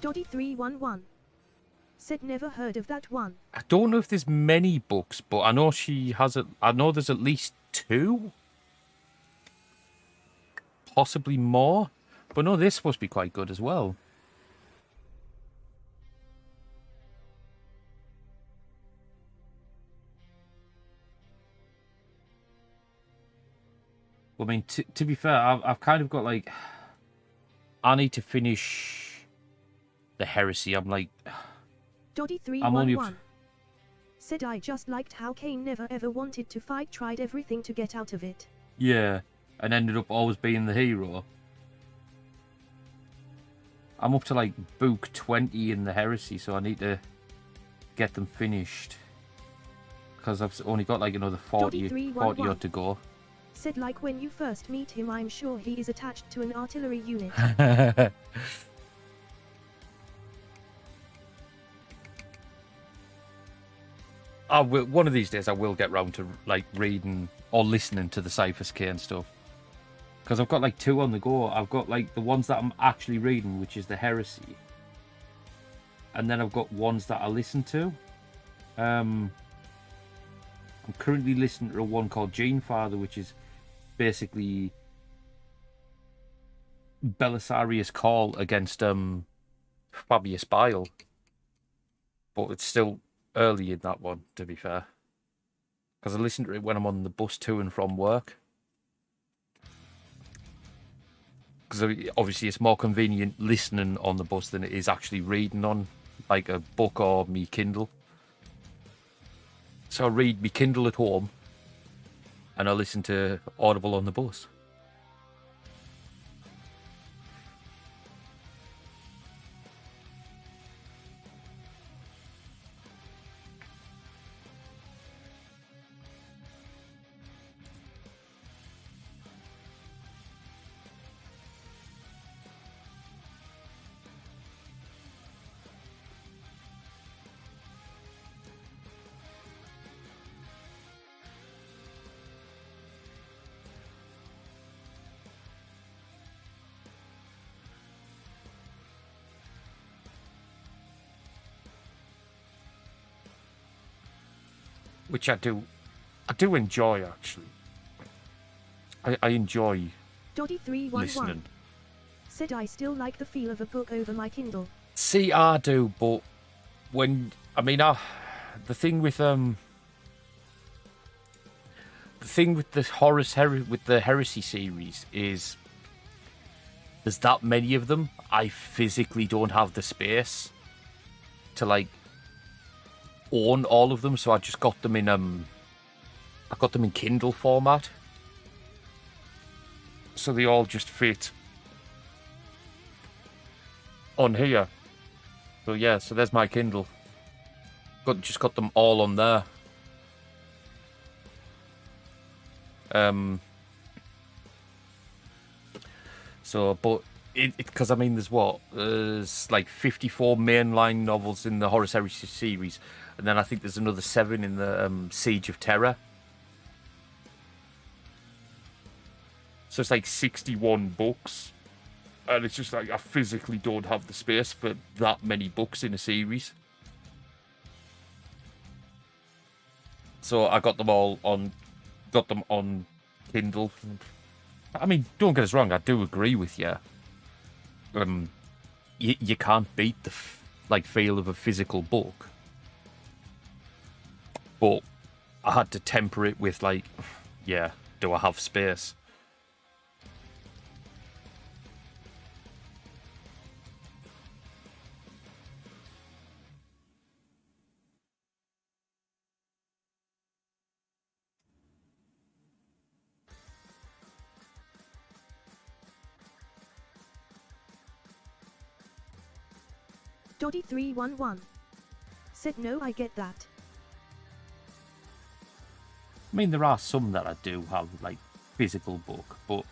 Speaker 4: Doddy311 said, never heard of that one.
Speaker 1: I don't know if there's many books, but I know she has it. I know there's at least 2, possibly more. But no, they're supposed to be quite good as well. I mean, to be fair, I've kind of got like, I need to finish the Heresy. I'm like,
Speaker 4: Doddy311 said, I just liked how Kane never ever wanted to fight, tried everything to get out of it.
Speaker 1: Yeah, and ended up always being the hero. I'm up to like book 20 in the Heresy, so I need to get them finished. Because I've only got like another 40 odd to go.
Speaker 4: Said, like when you first meet him, I'm sure he is attached to an artillery unit.
Speaker 1: I will, one of these days I will get round to like reading or listening to the Cephas Kane stuff. Because I've got like 2 on the go. I've got like the ones that I'm actually reading, which is the Heresy. And then I've got ones that I listen to. I'm currently listening to one called Gene Father, which is basically Belisarius' call against Fabius Bile. But it's still early in that one, to be fair. Because I listen to it when I'm on the bus to and from work. Because obviously it's more convenient listening on the bus than it is actually reading on like a book or me Kindle. So I read me Kindle at home and I listen to Audible on the bus. Which I do enjoy, actually. I enjoy
Speaker 4: Doddy311
Speaker 1: listening.
Speaker 4: said, I still like the feel of a book over my Kindle.
Speaker 1: See, I do, but when the thing with the Heresy series is there's that many of them. I physically don't have the space to like own all of them, so I just got them in I got them in Kindle format, so they all just fit on here. So yeah, so there's my Kindle. Just got them all on there. So, but because I mean, there's like 54 mainline novels in the Horus Heresy series, and then I think there's another 7 in the Siege of Terror. So it's like 61 books, and it's just like I physically don't have the space for that many books in a series. So I got them on Kindle. I mean, don't get us wrong, I do agree with you. You can't beat the feel of a physical book, but I had to temper it with like, yeah, do I have space?
Speaker 4: Doddy311 said no, I get that.
Speaker 1: I mean, there are some that I do have like physical book, but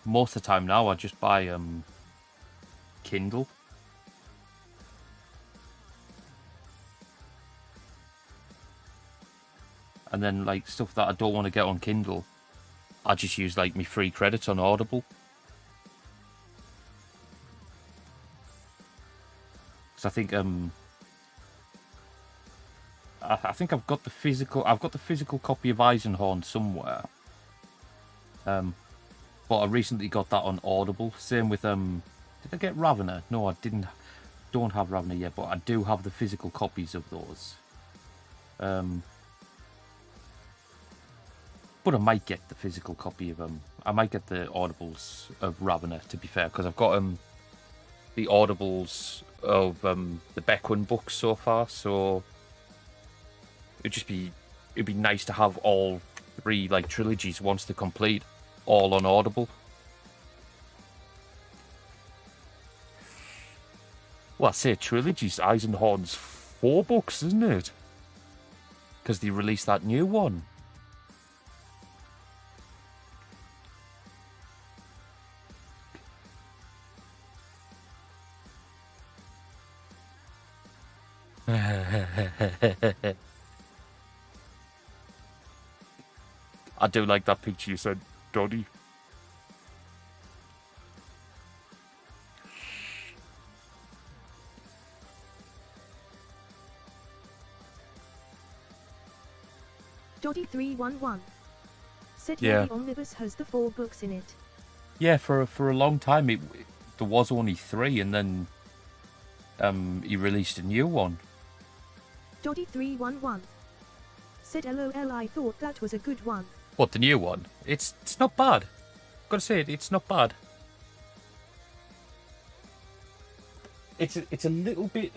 Speaker 1: most of the time now I just buy Kindle. And then like stuff that I don't want to get on Kindle, I just use like my free credits on Audible. I think I think I've got the physical copy of Eisenhorn somewhere. But I recently got that on Audible. Same with did I get Ravener? No, I don't have Ravener yet, but I do have the physical copies of those. But I might get the physical copy of I might get the Audibles of Ravener, to be fair, because I've got the Audibles of the Beckwin books so far, so it'd be nice to have all 3 like trilogies once they're complete, all on Audible. Well, I say trilogies, Eisenhorn's 4 books, isn't it? Because they released that new one. I do like that picture you said, Doddy.
Speaker 4: Doddy311 said
Speaker 1: Yeah.
Speaker 4: the omnibus has the 4 books in it.
Speaker 1: Yeah, for a long time there was only 3, and then he released a new one.
Speaker 4: Doddy311 said LOL, I thought that was a good one.
Speaker 1: What, the new one? It's not bad. Gotta say it's not bad. It's a little bit.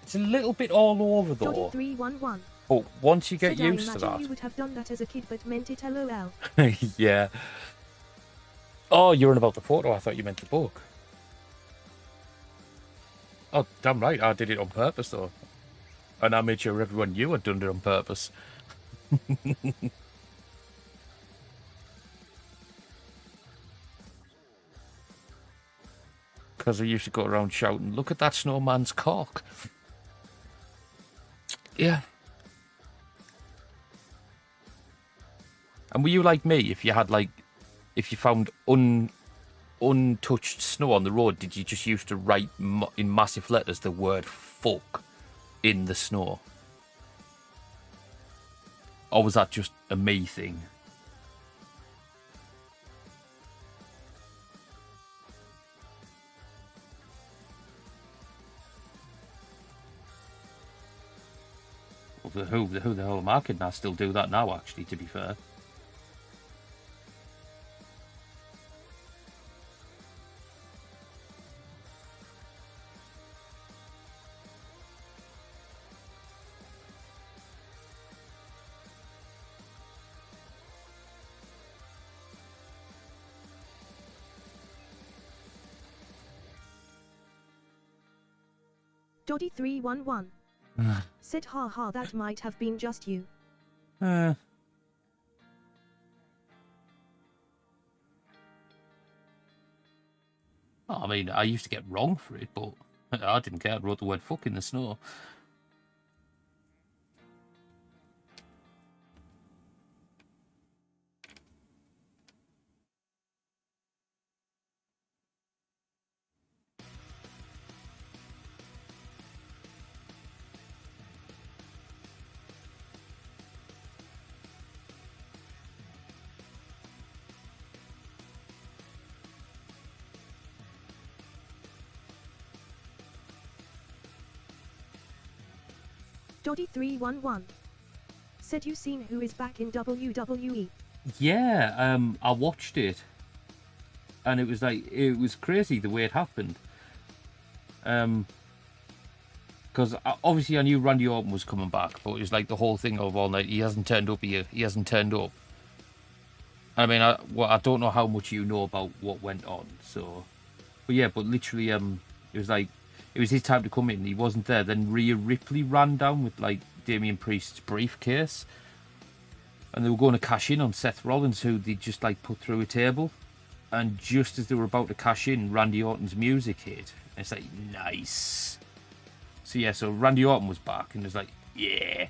Speaker 1: It's a little bit all over though.
Speaker 4: Doddy311
Speaker 1: But once you get
Speaker 4: said
Speaker 1: used
Speaker 4: I
Speaker 1: to
Speaker 4: imagine
Speaker 1: that,
Speaker 4: you would have done that as a kid but meant it LOL.
Speaker 1: yeah. Oh, you're on about the photo. I thought you meant the book. Oh, damn right. I did it on purpose, though. And I made sure everyone knew I'd done it on purpose. Because I used to go around shouting, look at that snowman's cock. Yeah. And were you like me? If you found untouched snow on the road, did you just used to write in massive letters the word fuck in the snow? Or was that just a me thing? Well, who the hell am I kidding? I still do that now, actually, to be fair.
Speaker 4: Doddy311 said, haha, that might have been just you.
Speaker 1: I mean, I used to get wrong for it, but I didn't care. I wrote the word fuck in the snow.
Speaker 4: Doddy311 said, you seen who is back in WWE?
Speaker 1: Yeah, I watched it, and it was like, it was crazy the way it happened. Because obviously I knew Randy Orton was coming back, but it was like the whole thing of all night. He hasn't turned up here. He hasn't turned up. I mean, I don't know how much you know about what went on. So, but yeah, but literally, it was like it was his time to come in. He wasn't there. Then Rhea Ripley ran down with like Damian Priest's briefcase, and they were going to cash in on Seth Rollins, who they just like put through a table. And just as they were about to cash in, Randy Orton's music hit. And it's like, nice. So yeah, so Randy Orton was back, and it was like, yeah.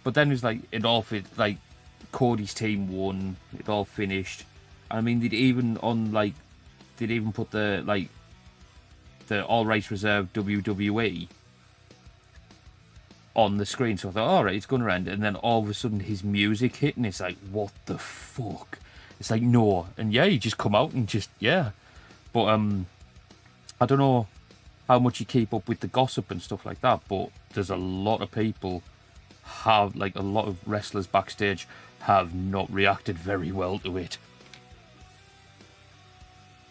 Speaker 1: But then it was like, it all fit, like, Cody's team won, it all finished. I mean, they'd even put the, like, the All Rights Reserved WWE on the screen. So I thought, alright, it's going to end. And then all of a sudden his music hit, and it's like, what the fuck? It's like, no. And yeah, you just come out and just, yeah. But, I don't know how much you keep up with the gossip and stuff like that, but there's a lot of people have, like, a lot of wrestlers backstage have not reacted very well to it.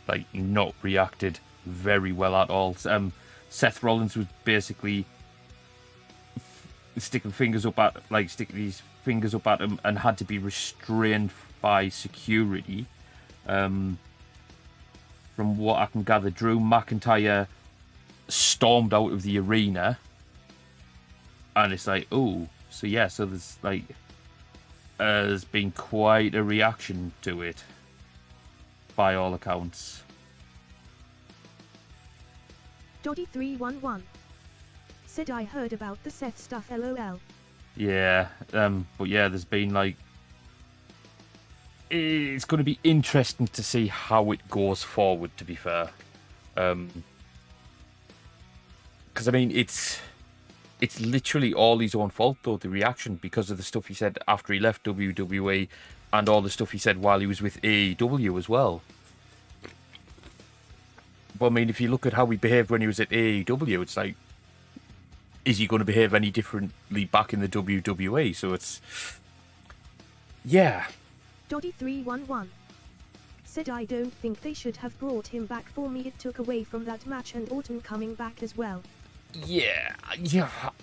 Speaker 1: Like, not reacted very well at all. Seth Rollins was basically sticking his fingers up at him and had to be restrained by security. From what I can gather, Drew McIntyre stormed out of the arena, and it's like, oh, so yeah, so there's like there's been quite a reaction to it by all accounts.
Speaker 4: Doddy311 said, I heard about the Seth stuff, lol.
Speaker 1: Yeah, but yeah, there's been like, it's going to be interesting to see how it goes forward, to be fair. Because I mean, it's literally all his own fault, though, the reaction, because of the stuff he said after he left WWE and all the stuff he said while he was with AEW as well. But I mean, if you look at how he behaved when he was at AEW, it's like, is he going to behave any differently back in the WWE? So it's, yeah.
Speaker 4: Doddy311 said, I don't think they should have brought him back. For me, it took away from that match and Orton coming back as well.
Speaker 1: Yeah,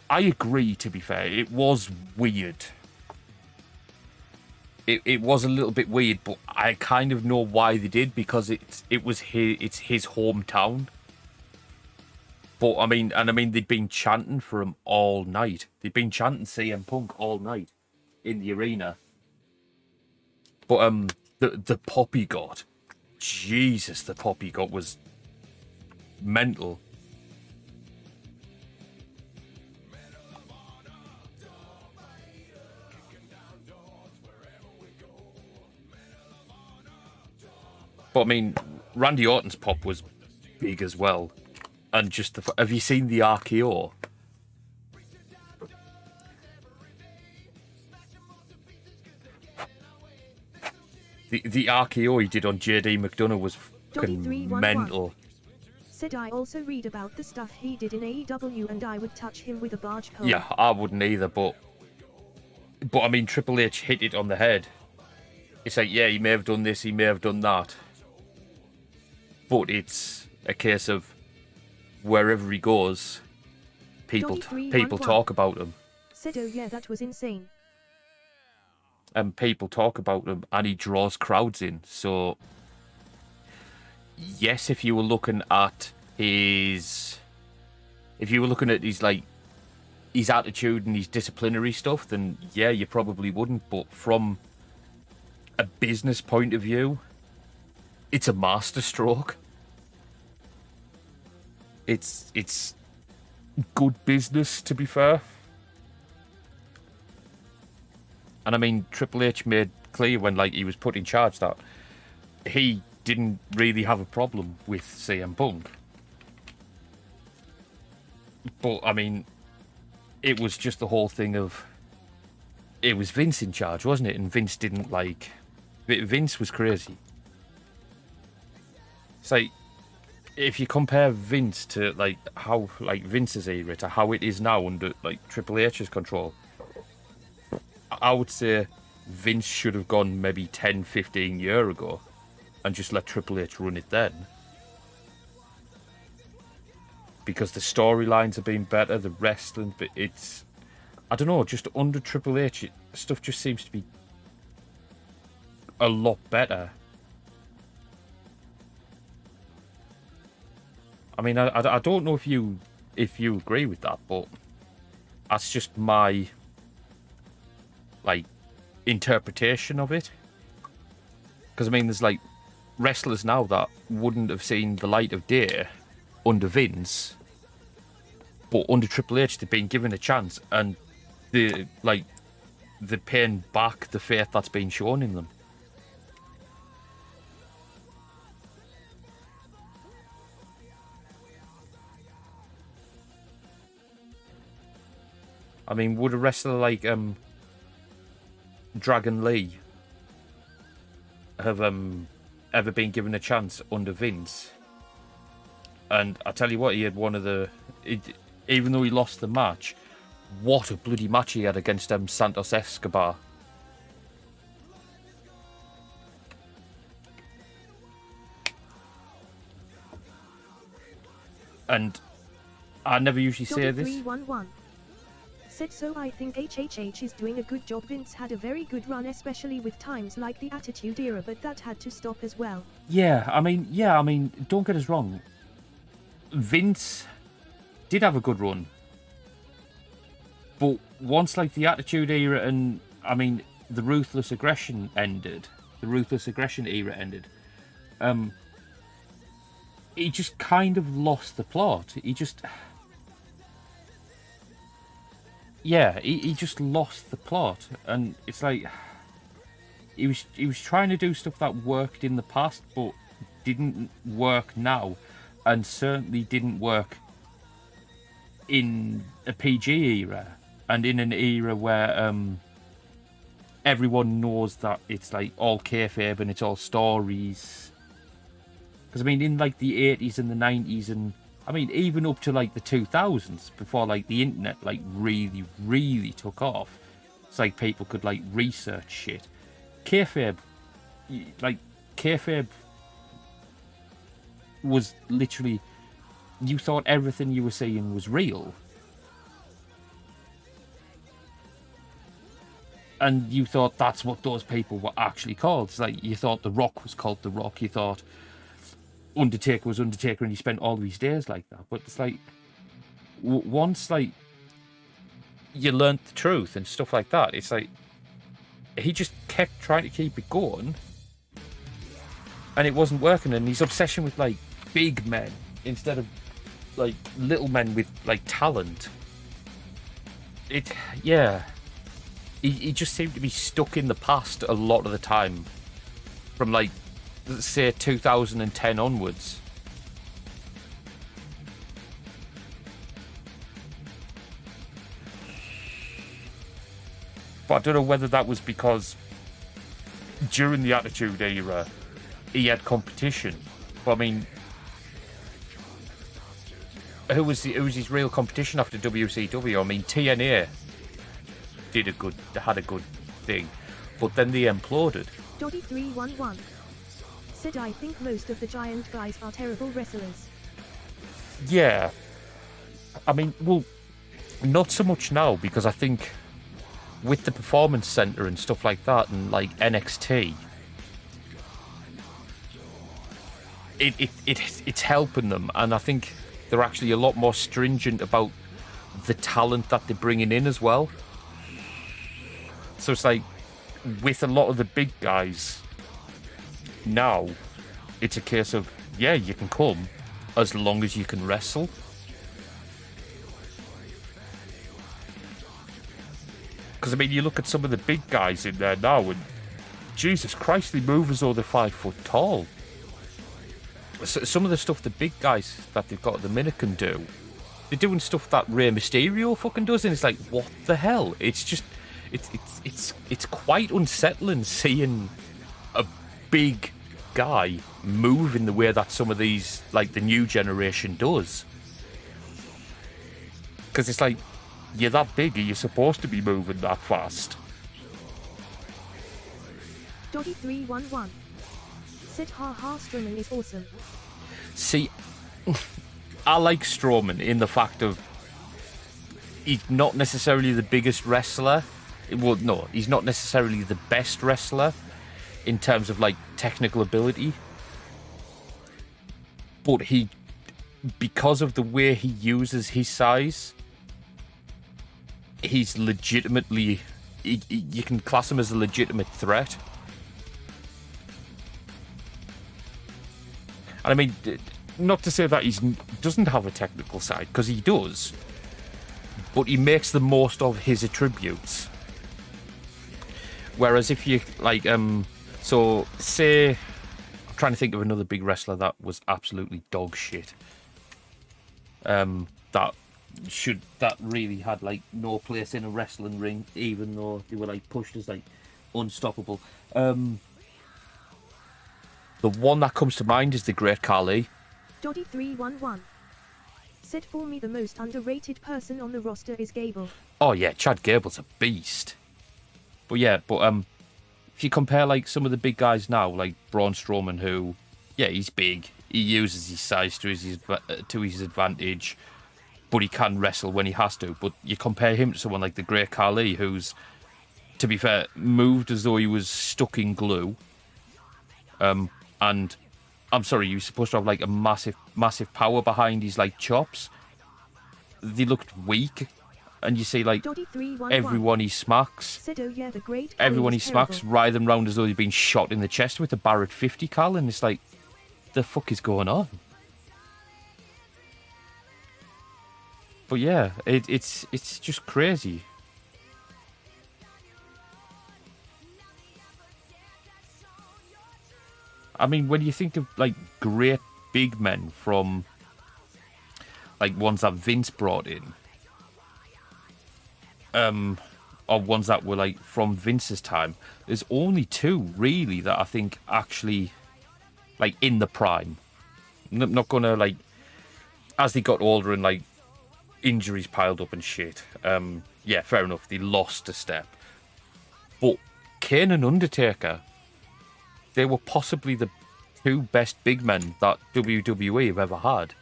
Speaker 1: I agree, to be fair. It was weird. It was a little bit weird, but I kind of know why they did, because it's his hometown. But I mean they'd been chanting for him all night. They'd been chanting CM Punk all night in the arena. But the pop he got, Jesus, the pop he got was mental. But I mean, Randy Orton's pop was big as well, and just have you seen the RKO? The RKO he did on JD McDonough was fucking mental.
Speaker 4: Said, I also read about the stuff he did in AEW and I would touch him with a barge pole.
Speaker 1: Yeah, I wouldn't either, but I mean, Triple H hit it on the head. It's like, yeah, he may have done this, he may have done that, but it's a case of wherever he goes, people talk about him.
Speaker 4: Said, oh yeah, that was insane.
Speaker 1: And people talk about him, and he draws crowds in. So, yes, if you were looking at his if you were looking at his like his attitude and his disciplinary stuff, then yeah, you probably wouldn't. But from a business point of view, it's a masterstroke. It's good business, to be fair. And I mean, Triple H made clear when like he was put in charge that he didn't really have a problem with CM Punk. But I mean, it was just the whole thing of it was Vince in charge, wasn't it? And Vince didn't like. Vince was crazy. It's like if you compare Vince to like how like Vince's era to how it is now under like Triple H's control, I would say Vince should have gone maybe 10, 15 years ago and just let Triple H run it then. Because the storylines have been better, the wrestling, but it's, I don't know, just under Triple H, stuff just seems to be a lot better. I mean, I don't know if you agree with that, but that's just my like interpretation of it. Because I mean, there's like wrestlers now that wouldn't have seen the light of day under Vince, but under Triple H they've been given a chance, and they're paying back the faith that's been shown in them. I mean, would a wrestler like Dragon Lee have ever been given a chance under Vince? And I tell you what, he had one of the... even though he lost the match, what a bloody match he had against Santos Escobar. And I never usually say this.
Speaker 4: 311 said, so I think HHH is doing a good job. Vince had a very good run, especially with times like the Attitude Era, but that had to stop as well.
Speaker 1: Yeah, I mean, don't get us wrong. Vince did have a good run. But once like the Attitude Era and, I mean, the Ruthless Aggression ended, the Ruthless Aggression era ended, he just kind of lost the plot. He just... Yeah, he just lost the plot, and it's like he was trying to do stuff that worked in the past, but didn't work now, and certainly didn't work in a PG era, and in an era where everyone knows that it's like all kayfabe and it's all stories. Because I mean, in like the 80s and the 90s and I mean, even up to like the 2000s, before like the internet like really, really took off, it's like people could like research shit. Kayfabe was literally, you thought everything you were seeing was real. And you thought that's what those people were actually called. It's like you thought The Rock was called The Rock. You thought Undertaker was Undertaker, and he spent all these days like that. But it's like once like you learnt the truth and stuff like that, it's like he just kept trying to keep it going, and it wasn't working. And his obsession with like big men instead of like little men with like talent, he just seemed to be stuck in the past a lot of the time, from like, let's say 2010 onwards. But I don't know whether that was because during the Attitude Era he had competition. But I mean, who was his real competition after WCW? I mean, TNA had a good thing, but then they imploded.
Speaker 4: Dotty 311 said, I think most of the giant guys are terrible wrestlers.
Speaker 1: Yeah, I mean, well, not so much now, because I think with the Performance Center and stuff like that, and like NXT, it's helping them. And I think they're actually a lot more stringent about the talent that they're bringing in as well. So it's like, with a lot of the big guys now, it's a case of, yeah, you can come as long as you can wrestle. Because, I mean, you look at some of the big guys in there now, and Jesus Christ, they move as though they're 5 foot tall. So, some of the stuff the big guys that they've got at the minute can do, they're doing stuff that Rey Mysterio fucking does, and it's like, what the hell? It's just, it's quite unsettling seeing a big guy move in the way that some of these, like, the new generation does. Because it's like, you're that big, are you supposed to be moving that fast?
Speaker 4: Doggy 311 said, "Ha ha, Strowman is awesome."
Speaker 1: See, I like Strowman in the fact of he's not necessarily the biggest wrestler. Well, no, he's not necessarily the best wrestler in terms of, like, technical ability. But he, because of the way he uses his size, he's legitimately, you can class him as a legitimate threat. And I mean, not to say that he doesn't have a technical side, because he does, but he makes the most of his attributes. Whereas if you, like, so say, I'm trying to think of another big wrestler that was absolutely dog shit. That really had, like, no place in a wrestling ring, even though they were, like, pushed as, like, unstoppable. The one that comes to mind is the Great Khali.
Speaker 4: Doddy 311 said, "For me, the most underrated person on the roster is Gable."
Speaker 1: Oh yeah, Chad Gable's a beast. But yeah, if you compare, like, some of the big guys now, like Braun Strowman, who, yeah, he's big, he uses his size to his advantage, but he can wrestle when he has to. But you compare him to someone like the Great Khali, who's, to be fair, moved as though he was stuck in glue. And I'm sorry, he was supposed to have, like, a massive power behind his, like, chops. They looked weak, and you see, like, everyone he smacks,
Speaker 4: said, "Oh yeah, the Great
Speaker 1: everyone he
Speaker 4: Khali's
Speaker 1: smacks,
Speaker 4: terrible."
Speaker 1: writhe them round as though they've been shot in the chest with a Barrett 50 cal, and it's like, the fuck is going on? But yeah, it's just crazy. I mean, when you think of, like, great big men from, like, ones that Vince brought in, or ones that were, like, from Vince's time, there's only two really that I think actually, like, in the prime. Not gonna, like, as they got older and, like, injuries piled up and shit. Yeah, fair enough, they lost a step. But Kane and Undertaker, they were possibly the two best big men that WWE have ever had.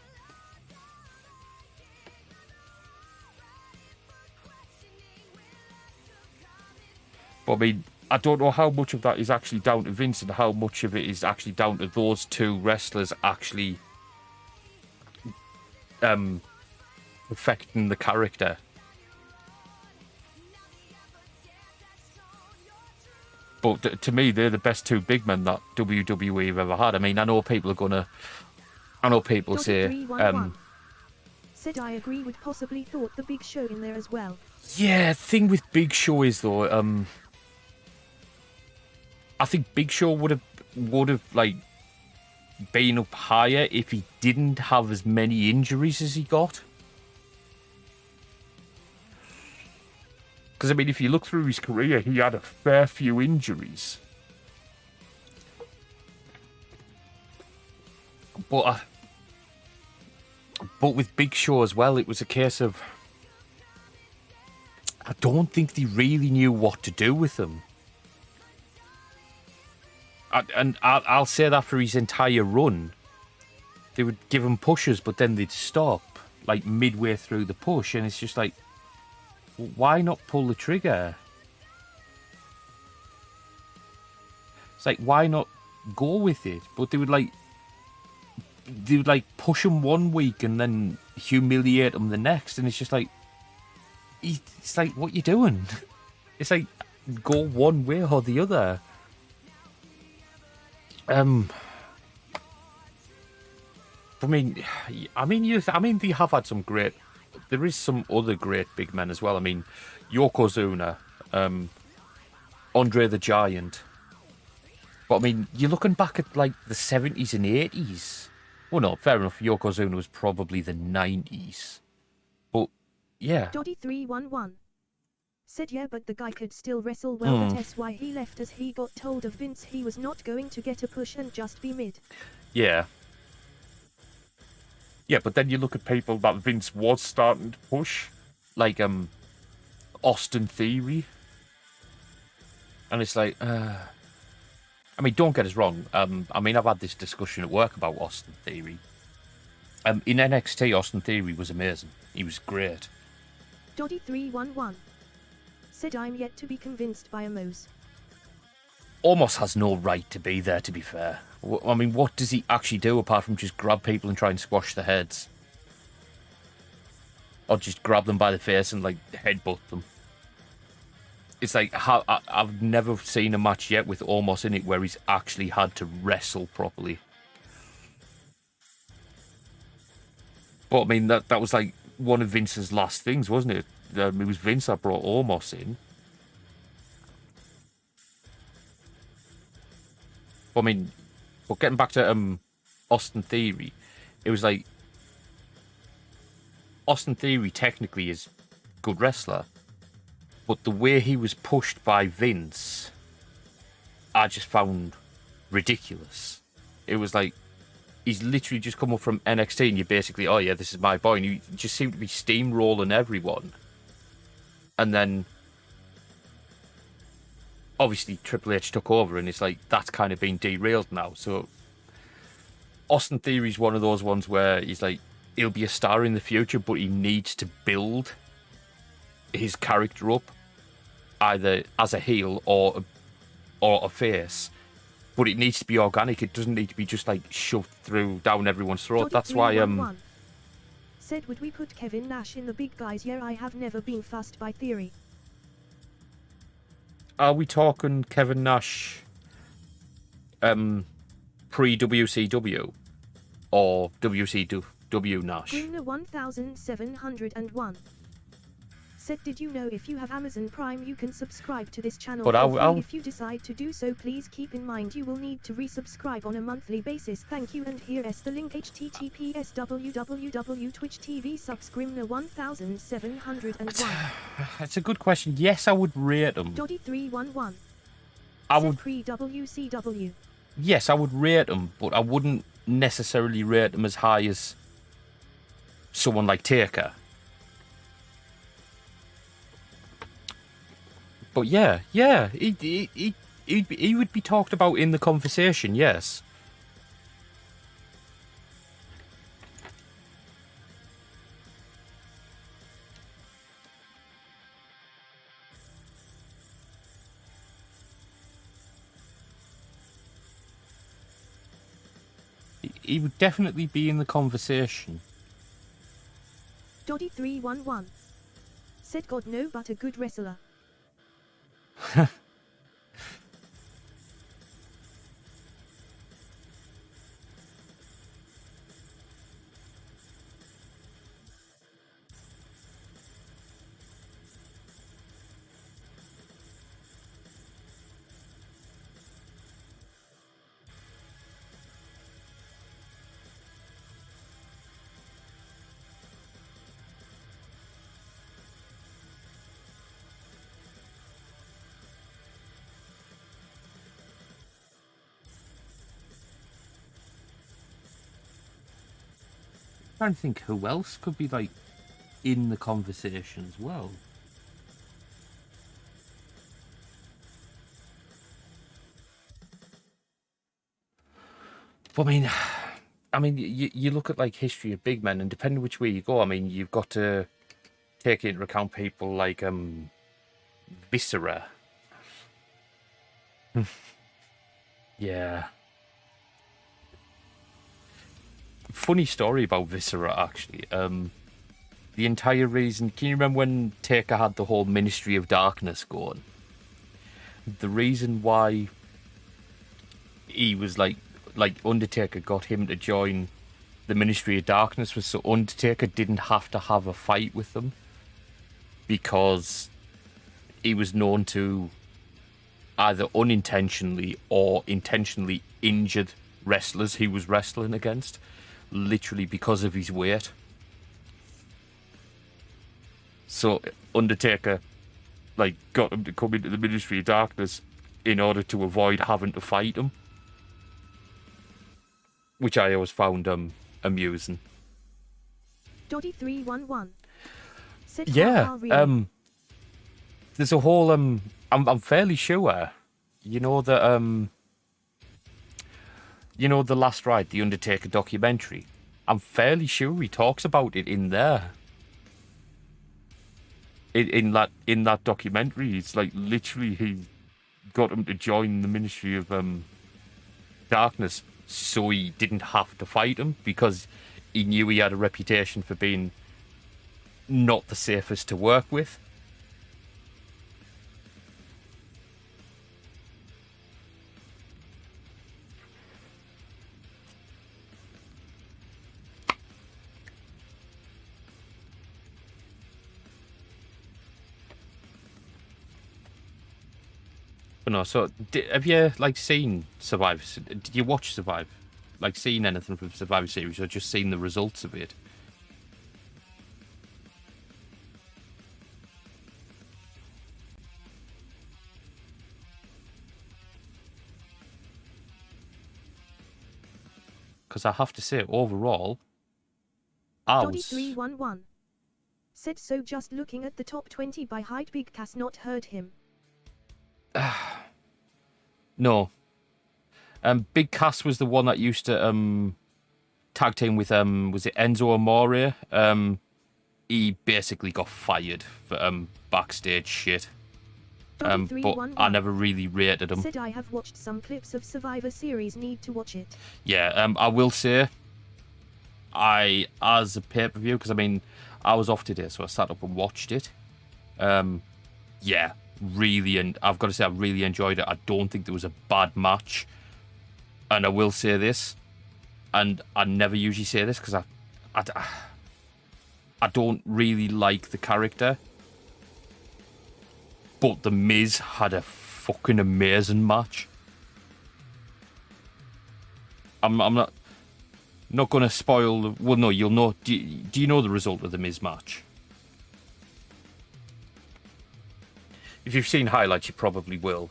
Speaker 1: But I mean, I don't know how much of that is actually down to Vince and how much of it is actually down to those two wrestlers actually affecting the character. But to me, they're the best two big men that WWE have ever had. I mean, I know people say,
Speaker 4: said, "I agree with possibly thought the Big Show in there as well."
Speaker 1: yeah, the thing with Big Show is, though, I think Big Show would have like been up higher if he didn't have as many injuries as he got. Because, I mean, if you look through his career, he had a fair few injuries. But with Big Show as well, it was a case of, I don't think they really knew what to do with him. And I'll say that for his entire run. They would give him pushes, but then they'd stop, like, midway through the push, and it's just like, why not pull the trigger? It's like, why not go with it? But they would, like, they would like push him one week and then humiliate him the next, and it's just like, it's like, what you doing? It's like, go one way or the other. I mean, they have had some great. There is some other great big men as well. I mean, Yokozuna, Andre the Giant. But I mean, you're looking back at like the 70s and 80s. Well, no, fair enough. Yokozuna was probably the 90s. But yeah.
Speaker 4: Doddy311 said yeah, but the guy could still wrestle well, but that's why he left, as he got told of Vince he was not going to get a push and just be mid.
Speaker 1: Yeah. Yeah, but then you look at people that Vince was starting to push, like Austin Theory. And it's like, I mean, don't get us wrong. I mean, I've had this discussion at work about Austin Theory. In NXT, Austin Theory was amazing. He was great.
Speaker 4: Doddy311 said I'm yet to be convinced by Amos.
Speaker 1: Almost has no right to be there, to be fair. I mean, what does he actually do apart from just grab people and try and squash their heads? Or just grab them by the face and, like, headbutt them? It's like, I've never seen a match yet with Omos in it where he's actually had to wrestle properly. But, I mean, that was, like, one of Vince's last things, wasn't it? It was Vince that brought Omos in. But, I mean, but getting back to Austin Theory, it was like, Austin Theory technically is a good wrestler, but the way he was pushed by Vince, I just found ridiculous. It was like, he's literally just come up from NXT and you're basically, oh yeah, this is my boy. And you just seem to be steamrolling everyone. And then, obviously, Triple H took over and it's like, that's kind of been derailed now. So, Austin Theory's one of those ones where he's like, he'll be a star in the future, but he needs to build his character up, either as a heel or a face. But it needs to be organic. It doesn't need to be just like shoved through down everyone's throat. That's why
Speaker 4: said, would we put Kevin Nash in the big guys? Yeah, I have never been fussed by Theory.
Speaker 1: Are we talking Kevin Nash pre-WCW or WCW Nash?
Speaker 4: Greener 1701 said, did you know if you have Amazon Prime you can subscribe to this channel for free? If you decide to do so, please keep in mind you will need to resubscribe on a monthly basis. Thank you, and here is the link: https www.twitch.tv/Grimner 1701.
Speaker 1: That's a good question. Yes, I would rate them.
Speaker 4: Doddy311
Speaker 1: I would
Speaker 4: pre-WCW.
Speaker 1: Yes, I would rate them, but I wouldn't necessarily rate them as high as someone like Taker. But yeah, he would be talked about in the conversation, yes. He would definitely be in the conversation.
Speaker 4: Doddy311 said, God no, but a good wrestler.
Speaker 1: I'm trying to think who else could be like in the conversation as well. But I mean, you look at like history of big men, and depending which way you go, I mean, you've got to take into account people like Viscera. Yeah. funny story about Viscera, actually. The entire reason... Can you remember when Taker had the whole Ministry of Darkness going? The reason why he was like Undertaker got him to join the Ministry of Darkness was so Undertaker didn't have to have a fight with them, because he was known to either unintentionally or intentionally injured wrestlers he was wrestling against, literally because of his weight. So Undertaker got him to come into the Ministry of Darkness in order to avoid having to fight him, which I always found amusing.
Speaker 4: Doddy311 said,
Speaker 1: Yeah, there's a whole I'm fairly sure, you know the Last Ride, the Undertaker documentary. I'm fairly sure he talks about it in there. In that documentary, it's like literally he got him to join the Ministry of Darkness so he didn't have to fight him, because he knew he had a reputation for being not the safest to work with. But no, so have you seen Survivor? Did you watch Survivor? Seen anything from Survivor Series, or just seen the results of it? Because I have to say, overall,
Speaker 4: Doddy311 said, so just looking at the top 20 by height, Big Cass not heard him.
Speaker 1: No. Big Cass was the one that used to tag team with was it Enzo Amore? He basically got fired for backstage shit. But I never really rated him.
Speaker 4: Said, I have watched some clips of Survivor Series, need to watch it.
Speaker 1: Yeah, I will say, as a pay-per-view, because I was off today, so I sat up and watched it. Yeah, really, and I've got to say, I really enjoyed it. I don't think there was a bad match. And I will say this, and I never usually say this because I don't really like the character, but The Miz had a fucking amazing match. I'm not going to spoil. Well, no, you'll know. Do you know the result of the Miz match? If you've seen highlights, you probably will.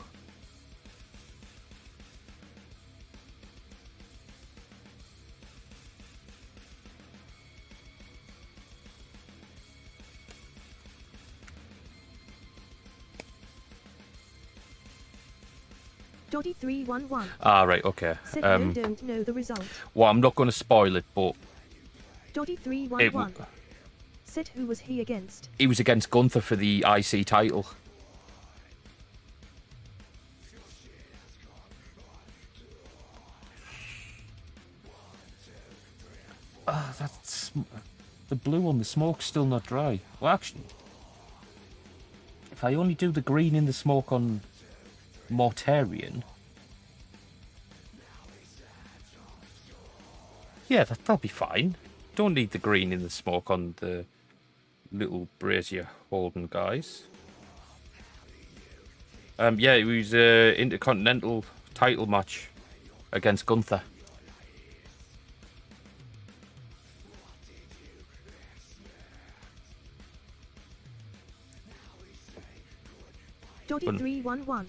Speaker 4: Doddy311
Speaker 1: Right, okay.
Speaker 4: said, no, don't know the result.
Speaker 1: Well, I'm not going to spoil it, but
Speaker 4: Doddy311 said, who was he against?
Speaker 1: He was against Gunther for the IC title. That's the blue on the smoke's still not dry. Well, actually, if I only do the green in the smoke on Mortarian, yeah, that'll be fine. Don't need the green in the smoke on the little brazier holding guys. Yeah, it was Intercontinental title match against Gunther.
Speaker 4: Doddy311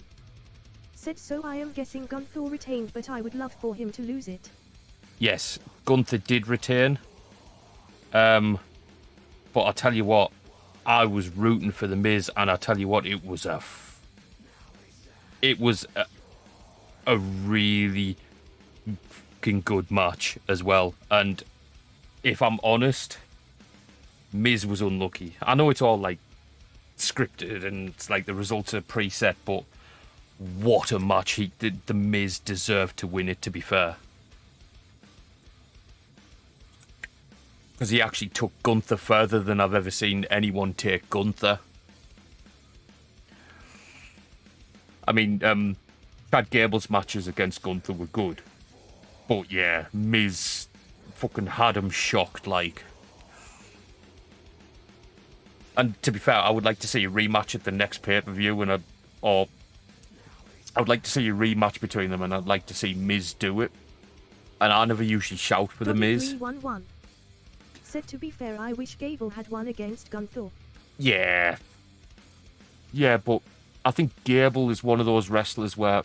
Speaker 4: said, so I am guessing Gunther retained, but I would love for him to lose it.
Speaker 1: Yes, Gunther did retain. But I tell you what, I was rooting for The Miz, and I tell you what, it was a really fucking good match as well. And if I'm honest, Miz was unlucky. I know it's all scripted and it's the results are preset, but what a match! The Miz deserved to win it, to be fair. Because he actually took Gunther further than I've ever seen anyone take Gunther. I mean, Chad Gable's matches against Gunther were good. But yeah, Miz fucking had him shocked, like. And to be fair, I would like to see a rematch at the next pay-per-view, or I would like to see a rematch between them, and I'd like to see Miz do it. And I never usually shout for the Miz.
Speaker 4: 311. Said to be fair, I wish Gable had won against Gunther.
Speaker 1: Yeah. Yeah, but I think Gable is one of those wrestlers where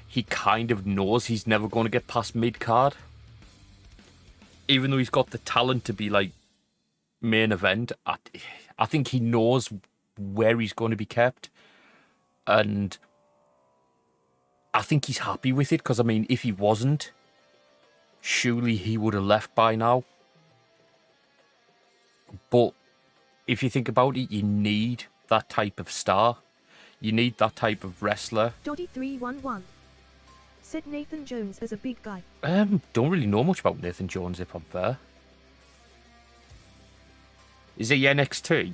Speaker 1: he kind of knows he's never going to get past mid-card. Even though he's got the talent to be, like, main event, I think he knows where he's going to be kept. And I think he's happy with it, because, I mean, if he wasn't, surely he would have left by now. But if you think about it, you need that type of star. You need that type of wrestler.
Speaker 4: Doddy 311. Said Nathan Jones as a big guy.
Speaker 1: Don't really know much about Nathan Jones, if I'm fair. Is he NXT?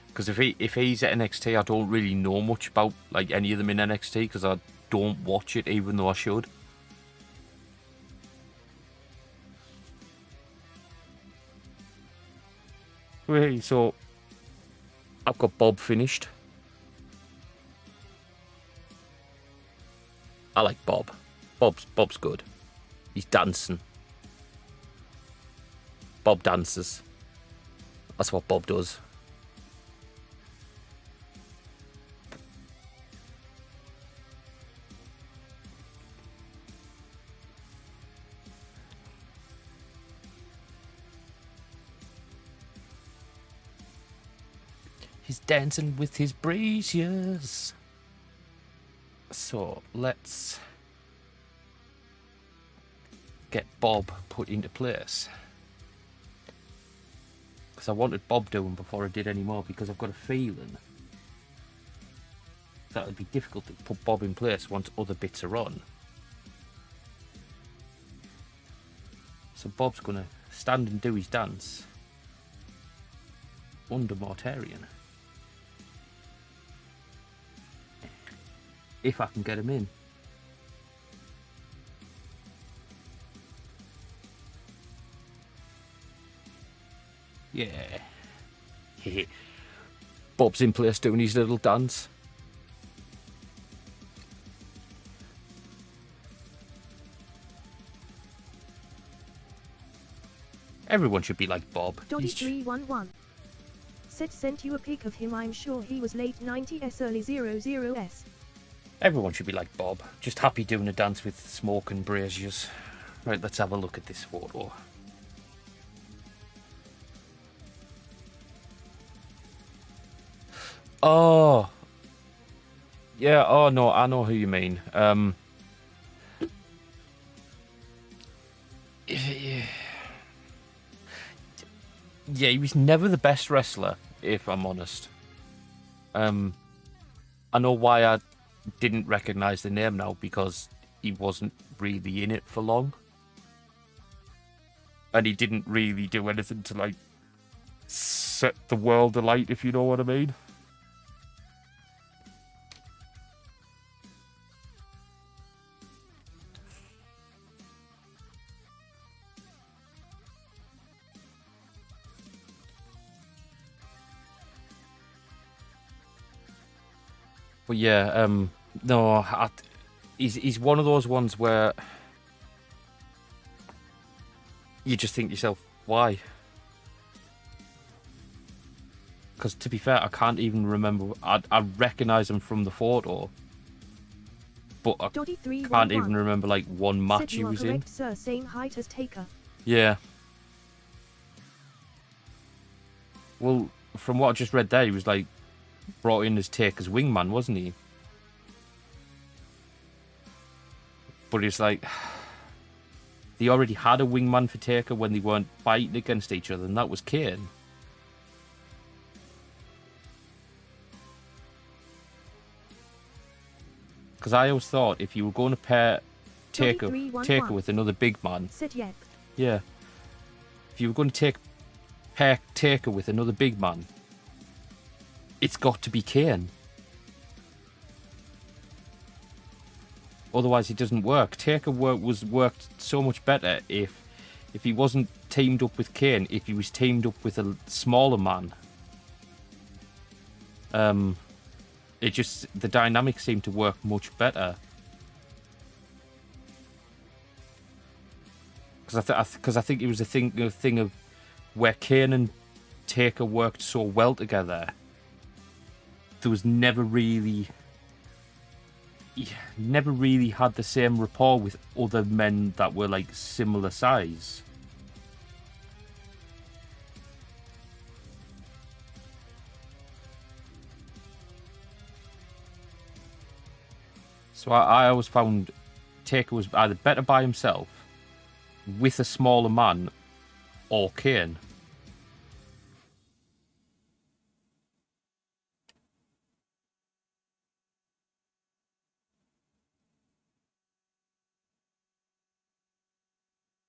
Speaker 1: Because if he's at NXT, I don't really know much about like any of them in NXT because I don't watch it, even though I should. Wait, so I've got Bob finished. I like Bob. Bob's good. He's dancing. Bob dances. That's what Bob does. He's dancing with his braziers. So let's get Bob put into place. Because I wanted Bob doing before I did any more, because I've got a feeling that it would be difficult to put Bob in place once other bits are on. So Bob's going to stand and do his dance under Mortarian. If I can get him in. Yeah. Bob's in place doing his little dance. Everyone should be like Bob.
Speaker 4: Doddy 311. Said sent you a pic of him, I'm sure he was late 90s early 00s.
Speaker 1: Everyone should be like Bob. Just happy doing a dance with smoke and braziers. Right, let's have a look at this photo. Oh. Yeah, oh no, I know who you mean. Yeah, he was never the best wrestler, if I'm honest. I know why I didn't recognise the name now, because he wasn't really in it for long. And he didn't really do anything to, like, set the world alight, if you know what I mean. But yeah, no, he's one of those ones where you just think to yourself, why? Because to be fair, I can't even remember. I recognise him from the photo, but I can't even remember like one match he was in.
Speaker 4: Sir, same height as Taker.
Speaker 1: Yeah. Well, from what I just read there, he was like brought in as Taker's wingman, wasn't he? But it's like they already had a wingman for Taker when they weren't fighting against each other, and that was Kane. Because I always thought if you were going to pair Taker
Speaker 4: 311
Speaker 1: with another big man,
Speaker 4: Said yep.
Speaker 1: yeah. If you were going to pair Taker with another big man, it's got to be Kane. Otherwise, it doesn't work. Taker worked so much better if he wasn't teamed up with Kane. If he was teamed up with a smaller man, it just the dynamics seemed to work much better. Because I think it was a thing of where Kane and Taker worked so well together. There was never really had the same rapport with other men that were like similar size. So I always found Taker was either better by himself, with a smaller man, or Kane.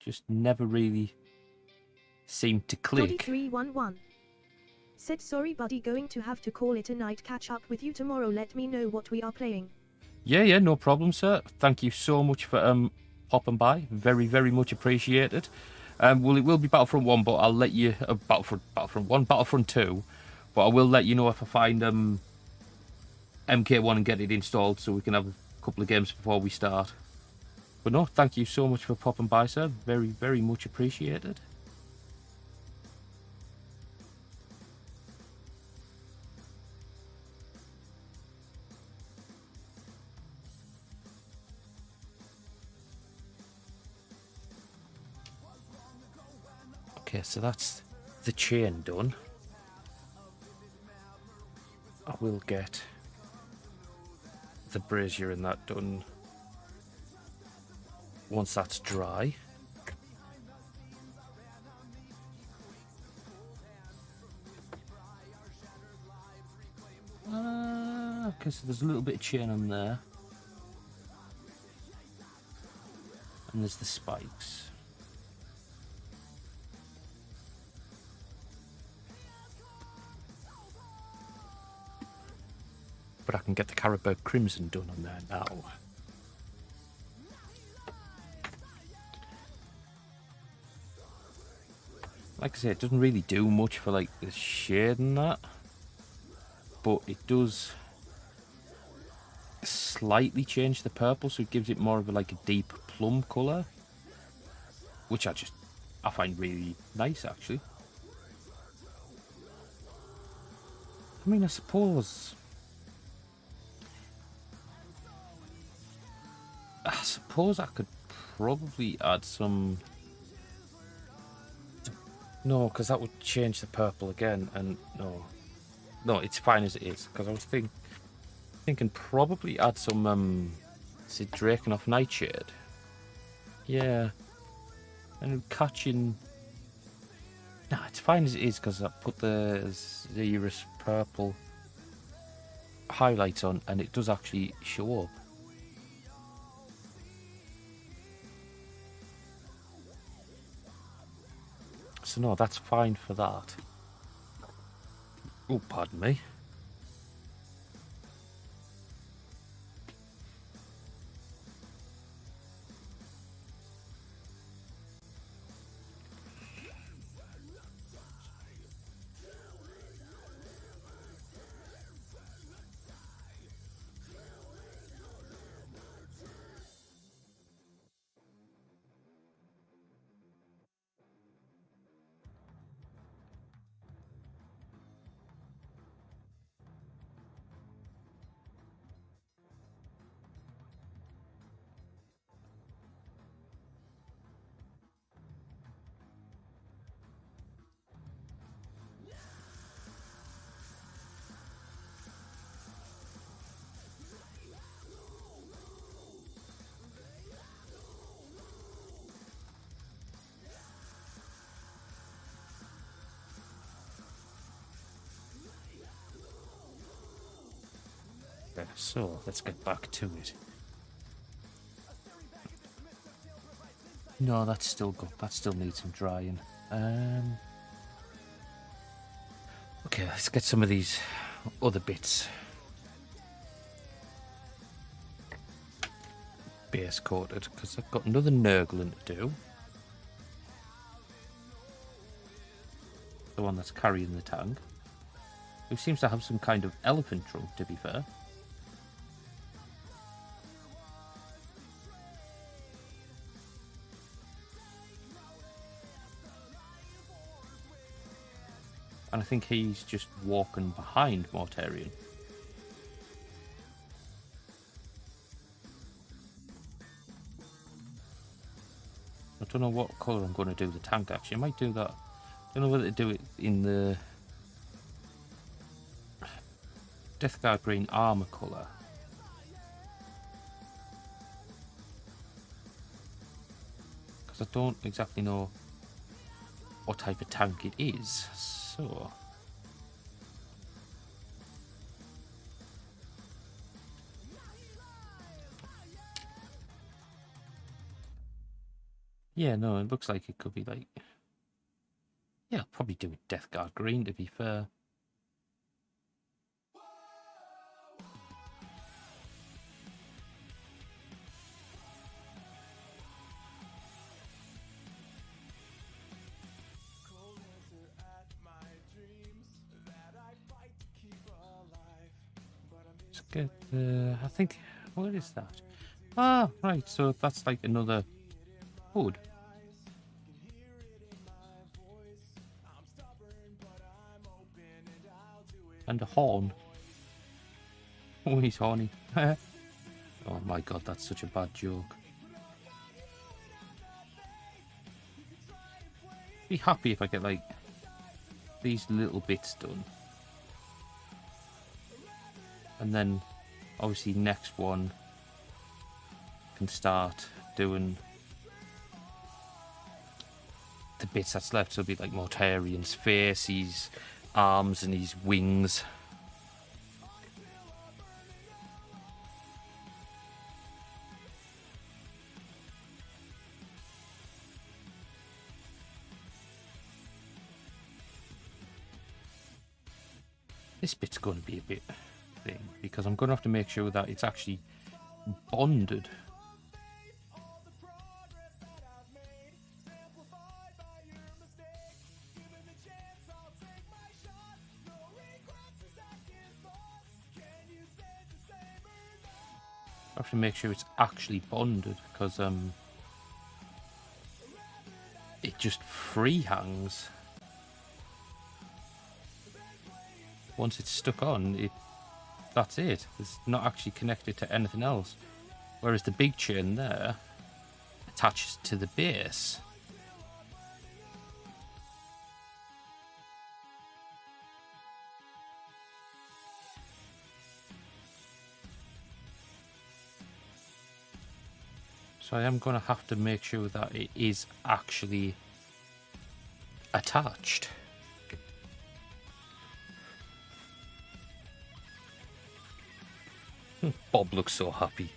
Speaker 1: Just never really seemed to click.
Speaker 4: 311 Said sorry buddy, going to have to call it a night. Catch up with you tomorrow. Let me know what we are playing.
Speaker 1: Yeah, no problem, sir. Thank you so much for popping by. Very, very much appreciated. Well, it will be Battlefront 1, but I'll let you... Battlefront 1, Battlefront 2, but I will let you know if I find MK1 and get it installed so we can have a couple of games before we start. But no, thank you so much for popping by, sir. Very, very much appreciated. Okay, so that's the chain done. I will get the brazier and that done once that's dry. Okay, so there's a little bit of chain on there. And there's the spikes. But I can get the Caribou Crimson done on there now. Like I say, it doesn't really do much for like the shade and that, but it does slightly change the purple, so it gives it more of like a deep plum colour, which I find really nice actually. I mean, I suppose I could probably add some... No, because that would change the purple again, and no, it's fine as it is. Because I was thinking probably add some Drakenhof Nightshade. Yeah, and catching... Nah, it's fine as it is because I put the Xerus purple highlights on, and it does actually show up. So no, that's fine for that. Oh, pardon me. Okay, so let's get back to it. No, that's still good. That still needs some drying. Okay, let's get some of these other bits base coated, because I've got another Nurgling to do. The one that's carrying the tank, who seems to have some kind of elephant trunk, to be fair. And I think he's just walking behind Mortarion. I don't know what colour I'm going to do the tank, actually. I might do that. I don't know whether to do it in the Death Guard green armour colour. Because I don't exactly know what type of tank it is. So... yeah, no, it looks like it could be like... yeah, I'll probably do it Death Guard green, to be fair. Let's get the... I think... what is that? Ah, right, so that's like another hood. And a horn. Oh, he's horny. Oh my god, that's such a bad joke. Be happy if I get like these little bits done. And then obviously next one can start doing the bits that's left. So it'll be like Mortarion's face, his arms and his wings. This bit's going to be a bit thing because I'm going to have to make sure that it's actually bonded. I have to make sure it's actually bonded because it just free hangs. Once it's stuck on, that's it. It's not actually connected to anything else. Whereas the big chain there attaches to the base. So I am going to have to make sure that it is actually attached. Bob looks so happy.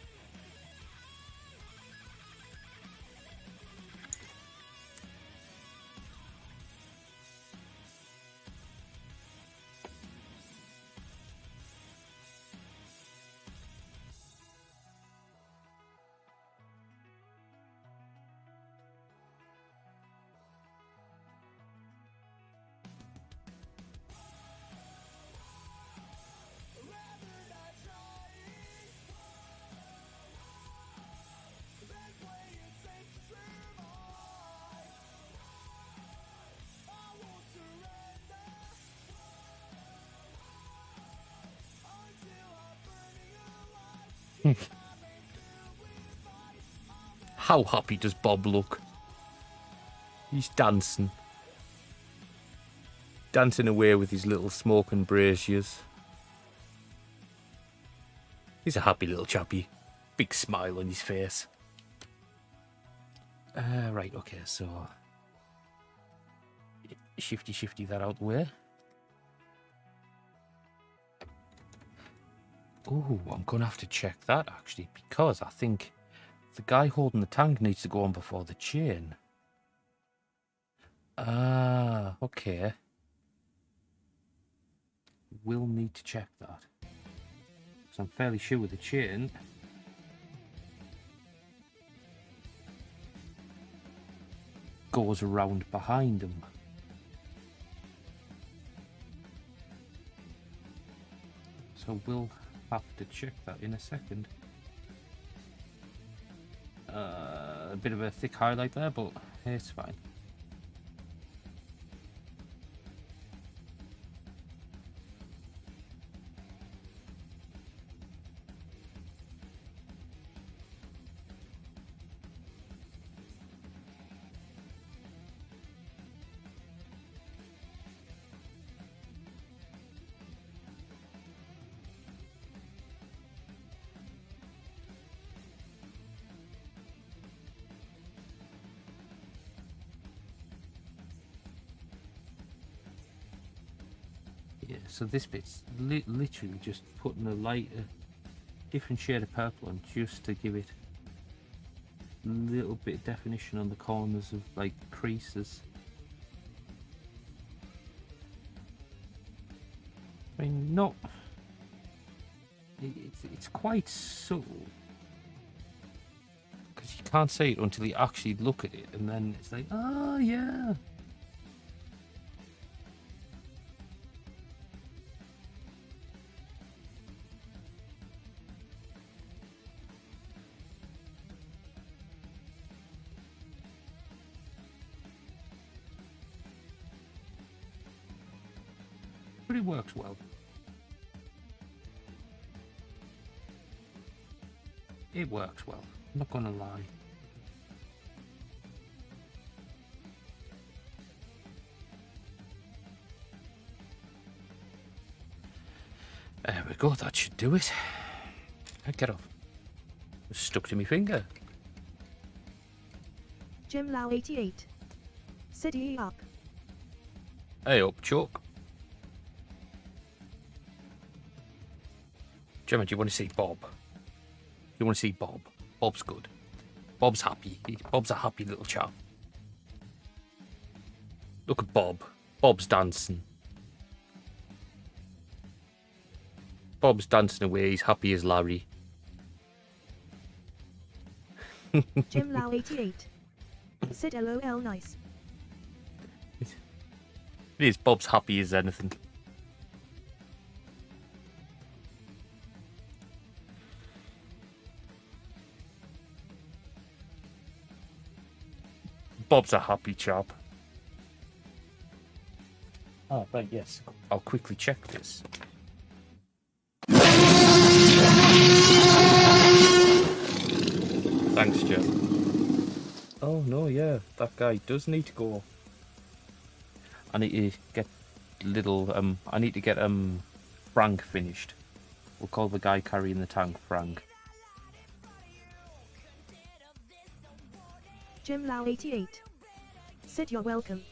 Speaker 1: How happy does Bob look? He's dancing. Dancing away with his little smoking braziers. He's a happy little chappy. Big smile on his face. Right, okay, so... shifty that out the way. Oh, I'm going to have to check that, actually, because I think the guy holding the tank needs to go on before the chain. Ah, okay. We'll need to check that. So I'm fairly sure with the chain... goes around behind him. So we'll have to check that in a second. A bit of a thick highlight there, but it's fine. Yeah, so this bit's literally just putting a lighter, different shade of purple on just to give it a little bit of definition on the corners of like creases. I mean, not. It's quite subtle because you can't see it until you actually look at it, and then it's like, oh yeah. But it works well. It works well, I'm not gonna lie. There we go, that should do it. Get off. It's stuck to my finger.
Speaker 4: Gemlau88 said ye up.
Speaker 1: Hey up, Chuck. Gemma, do you want to see Bob? You want to see Bob? Bob's good. Bob's happy. Bob's a happy little chap. Look at Bob. Bob's dancing. Bob's dancing away. He's happy as Larry.
Speaker 4: Gemlau88 said LOL nice.
Speaker 1: It is. Bob's happy as anything. Bob's a happy chap. Oh, right, yes. I'll quickly check this. Thanks, Joe. Oh, no, yeah. That guy does need to go. I need to get I need to get, Frank finished. We'll call the guy carrying the tank Frank.
Speaker 4: Gemlau88 said you're welcome.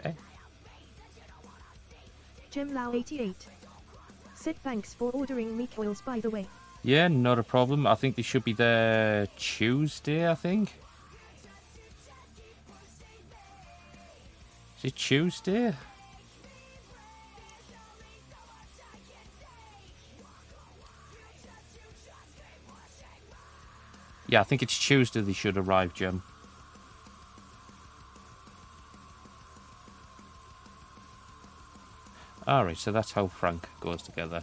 Speaker 1: Eh?
Speaker 4: Gemlau88 said thanks for ordering me coils by the way.
Speaker 1: Yeah, not a problem. I think they should be there Tuesday, I think. Is it Tuesday? Yeah, I think it's Tuesday they should arrive, Jim. Alright, so that's how Frank goes together.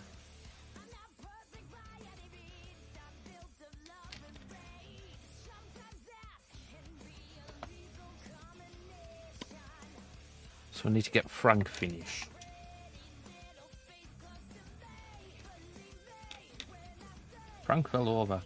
Speaker 1: So I need to get Frank finished. Frank fell over.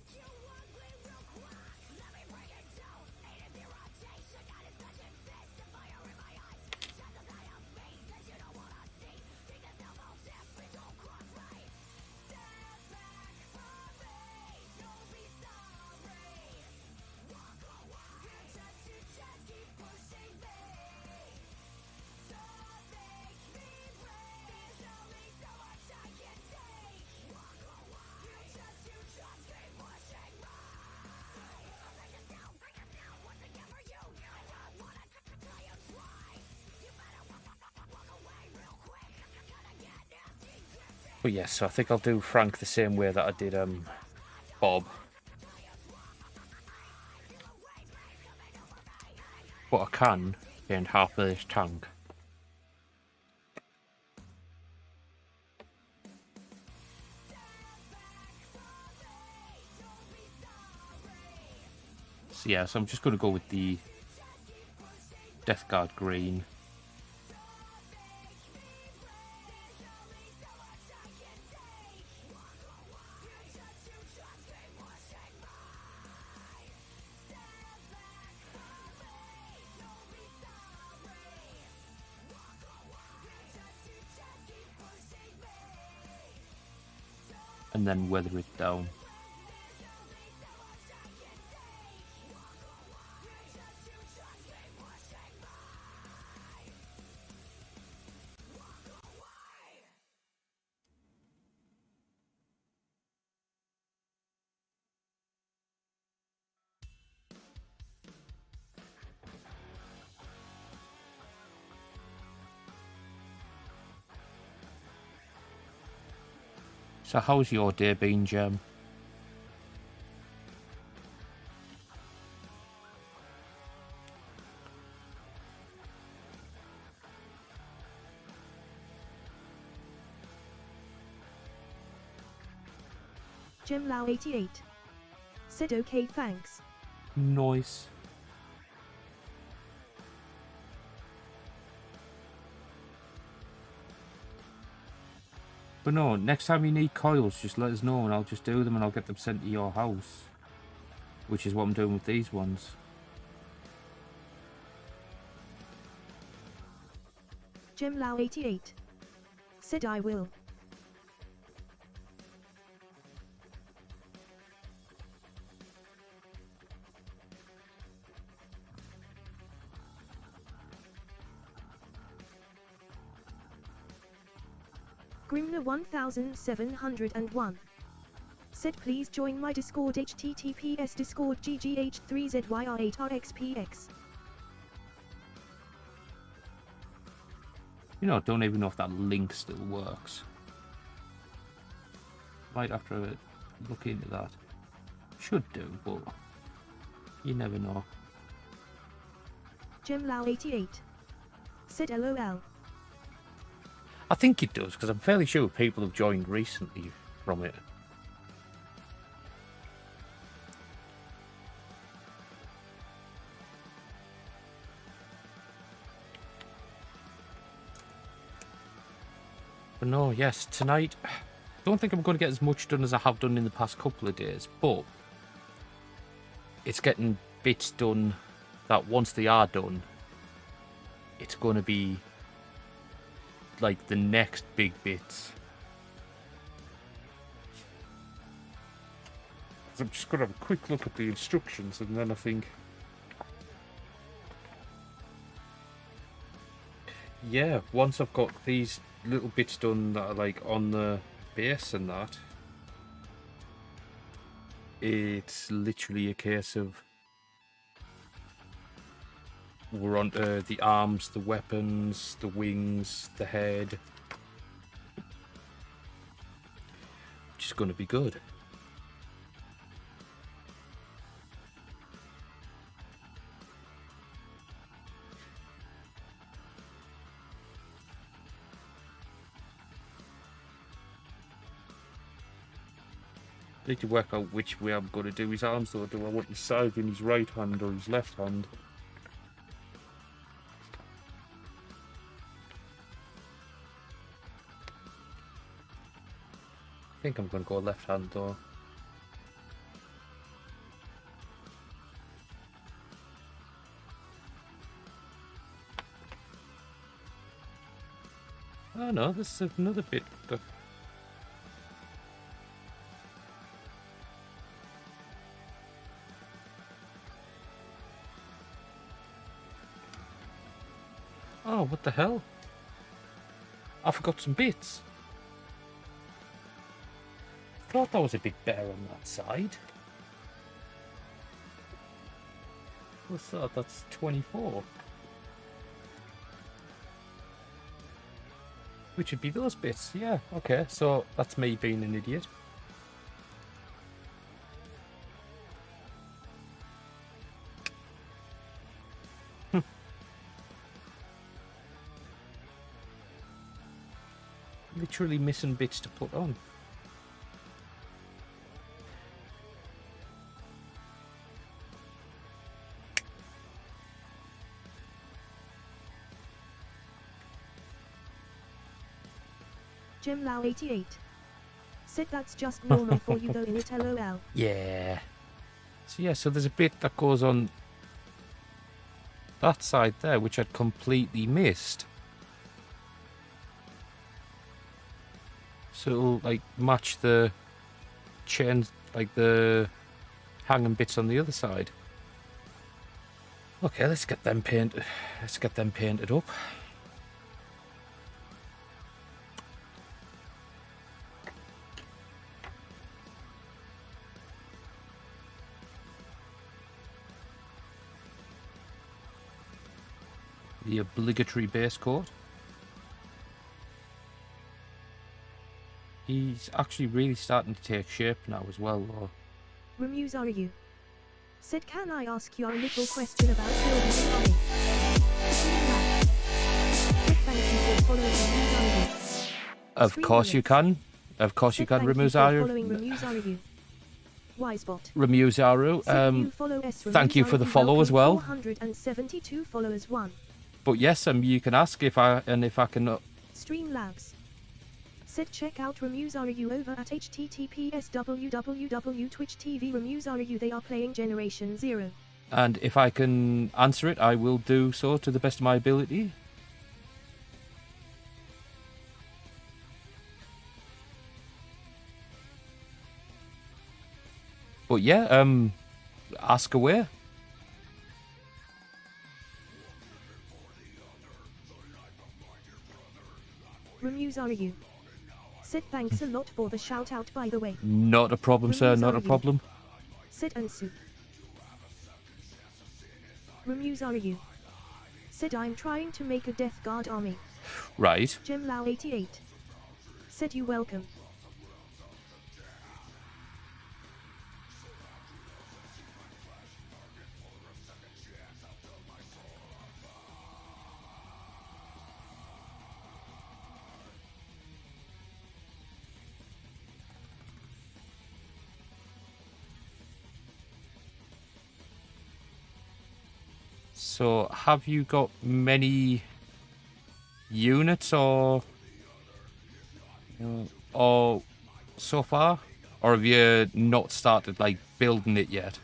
Speaker 1: But yes, so I think I'll do Frank the same way that I did Bob. But I can gain half of this tank. So yeah, so I'm just going to go with the Death Guard green. And then weather it down. So how's your day been, Gem?
Speaker 4: Gemlau88 said okay thanks.
Speaker 1: Nice. But no, next time you need coils, just let us know and I'll just do them and I'll get them sent to your house. Which is what I'm doing with these ones.
Speaker 4: Gemlau88 said I will. Grimner 1701 said please join my Discord https discord ggh3zyr8rxpx.
Speaker 1: You know, I don't even know if that link still works. Might have to look into that. Should do, but you never know.
Speaker 4: Gemlau88 said LOL.
Speaker 1: I think it does, because I'm fairly sure people have joined recently from it. But no, yes, tonight, don't think I'm going to get as much done as I have done in the past couple of days, but it's getting bits done that once they are done, it's going to be like the next big bits. So I'm just going to have a quick look at the instructions and then I think, yeah, once I've got these little bits done that are like on the base and that, it's literally a case of we're on the arms, the weapons, the wings, the head, which is going to be good. I need to work out which way I'm going to do his arms though. Do I want his side in his right hand or his left hand? I think I'm going to go left hand though. Oh no, this is another bit. Oh, what the hell? I forgot some bits. Thought that was a bit better on that side. What's that? That's 24. Which would be those bits. Yeah, okay. So that's me being an idiot. Literally missing bits to put on.
Speaker 4: Gemlau88 said that's just normal for you though in it, lol.
Speaker 1: Yeah. So yeah, so there's a bit that goes on that side there, which I'd completely missed. So it'll like match the chain, like the hanging bits on the other side. Okay, let's get them painted. Let's get them painted up. The obligatory base coat. He's actually really starting to take shape now as well, though.
Speaker 4: Remuse are you? Said can I ask you a little question about building an army? Said thank you for following Remuse are you?
Speaker 1: Of course you can. Of course you can, Remuzaru.
Speaker 4: Following Remuse are you? Wisebot.
Speaker 1: Remuzaru. Thank you for the follow as well.
Speaker 4: 472 followers 1.
Speaker 1: But yes, you can ask if I can.
Speaker 4: Streamlabs. Said check out Remuzaru over at https www.twitch TV Remuzaru. They are playing Generation 0.
Speaker 1: And if I can answer it, I will do so to the best of my ability. But yeah, ask away.
Speaker 4: Remuzaru said thanks a lot for the shout out by the way.
Speaker 1: Not a problem, sir, not a problem.
Speaker 4: Said Ansu. Remuzaru said I'm trying to make a Death Guard army.
Speaker 1: Right.
Speaker 4: Gemlau88 said you welcome.
Speaker 1: So, have you got many units or so far? Or have you not started, like, building it yet?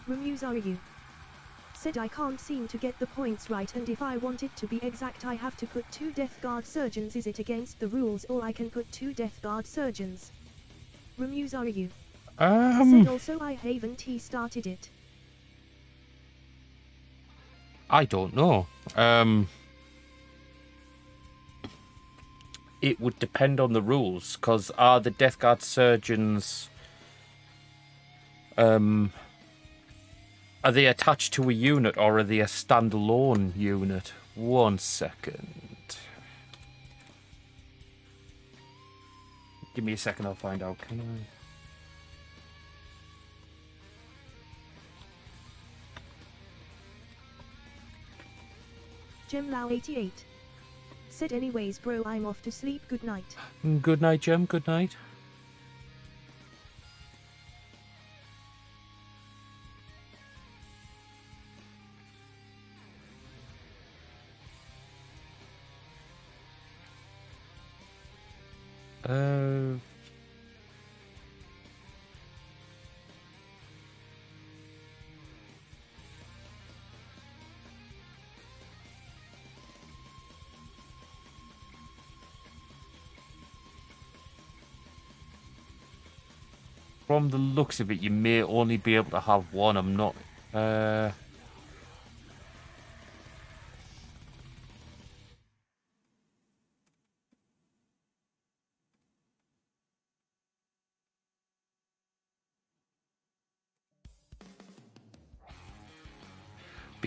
Speaker 4: Remuzaru said I can't seem to get the points right, and if I want it to be exact I have to put 2 Death Guard surgeons. Is it against the rules, or I can put 2 Death Guard surgeons? Remuzaru said also I haven't started it.
Speaker 1: I don't know. It would depend on the rules, because are the Death Guard surgeons are they attached to a unit, or are they a standalone unit? 1 second. Give me a second, I'll find out. Can I?
Speaker 4: Gemlau88 said anyways bro, I'm off to sleep, good night.
Speaker 1: Good night, Gem, good night. From the looks of it, you may only be able to have 1. I'm not.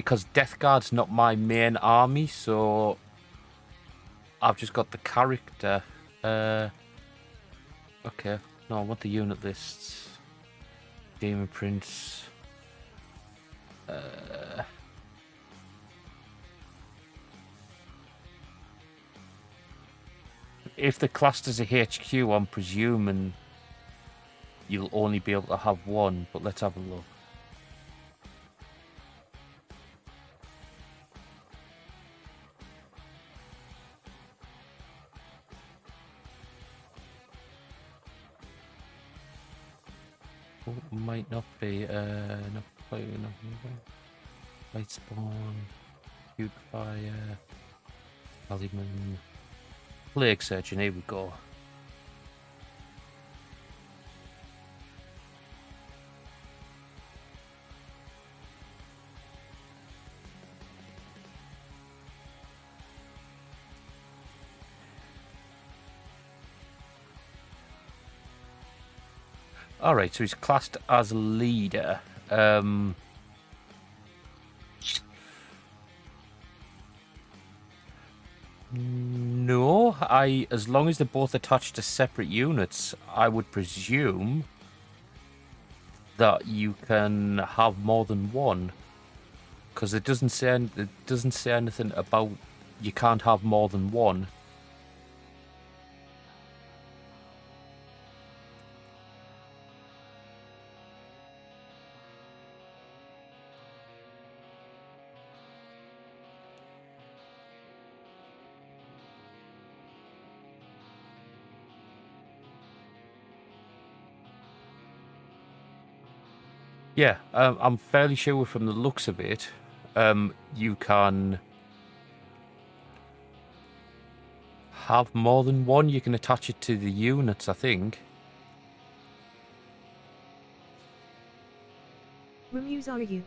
Speaker 1: because Death Guard's not my main army, so I've just got the character. Okay, no, I want the unit lists. Demon Prince. If they're classed as a HQ, I'm presuming you'll only be able to have one, but let's have a look. Oh, might not be, not quite enough. Light Spawn, Cute Fire, Aliman, Plague Surgeon, here we go. Alright, so he's classed as leader. No, as long as they're both attached to separate units, I would presume that you can have more than one. Because it doesn't say anything about you can't have more than one. Yeah, I'm fairly sure from the looks of it, you can have more than one. You can attach it to the units, I think.
Speaker 4: Remusaru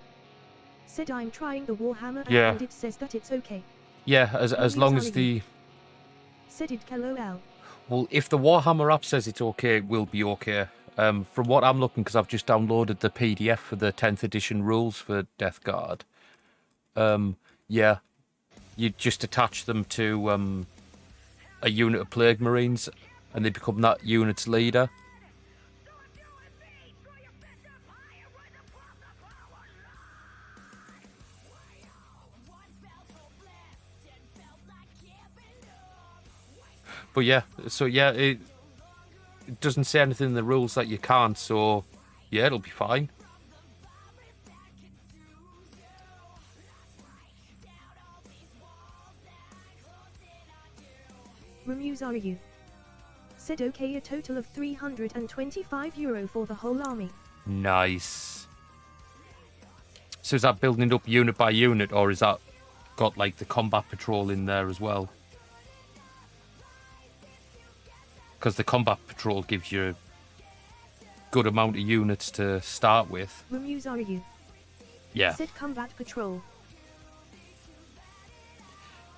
Speaker 4: said I'm trying the Warhammer
Speaker 1: Yeah.
Speaker 4: and it says that it's okay.
Speaker 1: Yeah, as long as the...
Speaker 4: Said it LOL.
Speaker 1: Well, if the Warhammer app says it's okay, it will be okay. From what I'm looking, because I've just downloaded the PDF for the 10th edition rules for Death Guard. Yeah, you just attach them to a unit of Plague Marines, and they become that unit's leader. But yeah, so yeah, it doesn't say anything in the rules that you can't, so yeah, it'll be fine.
Speaker 4: Remusaru said okay, a total of €325 for the whole army.
Speaker 1: Nice. So is that building up unit by unit, or is that got like the combat patrol in there as well? Because the combat patrol gives you a good amount of units to start with.
Speaker 4: Remusaru
Speaker 1: Yeah.
Speaker 4: said combat patrol.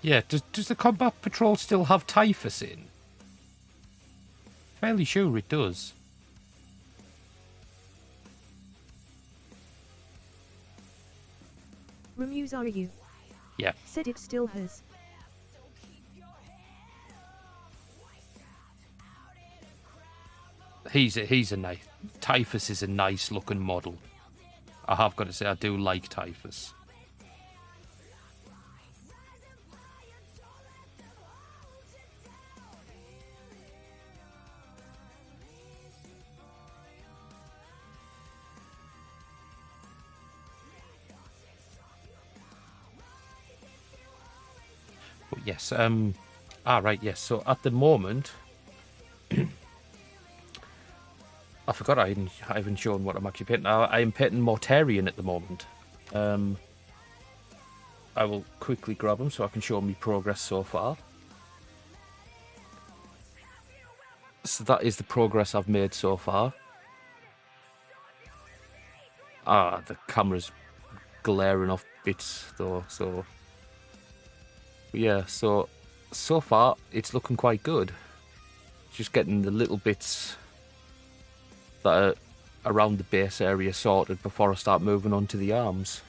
Speaker 1: Yeah, does the combat patrol still have typhus in? Fairly sure it does.
Speaker 4: Remusaru
Speaker 1: Yeah.
Speaker 4: said it still has.
Speaker 1: He's a nice... Typhus is a nice looking model. I have got to say, I do like Typhus. But yes, right, yes, so at the moment... I forgot I haven't shown what I'm actually painting. I am painting Mortarion at the moment. I will quickly grab them so I can show me progress so far. So that is the progress I've made so far. The camera's glaring off bits though, so... But yeah, so far it's looking quite good. Just getting the little bits that are around the base area sorted before I start moving on to the arms.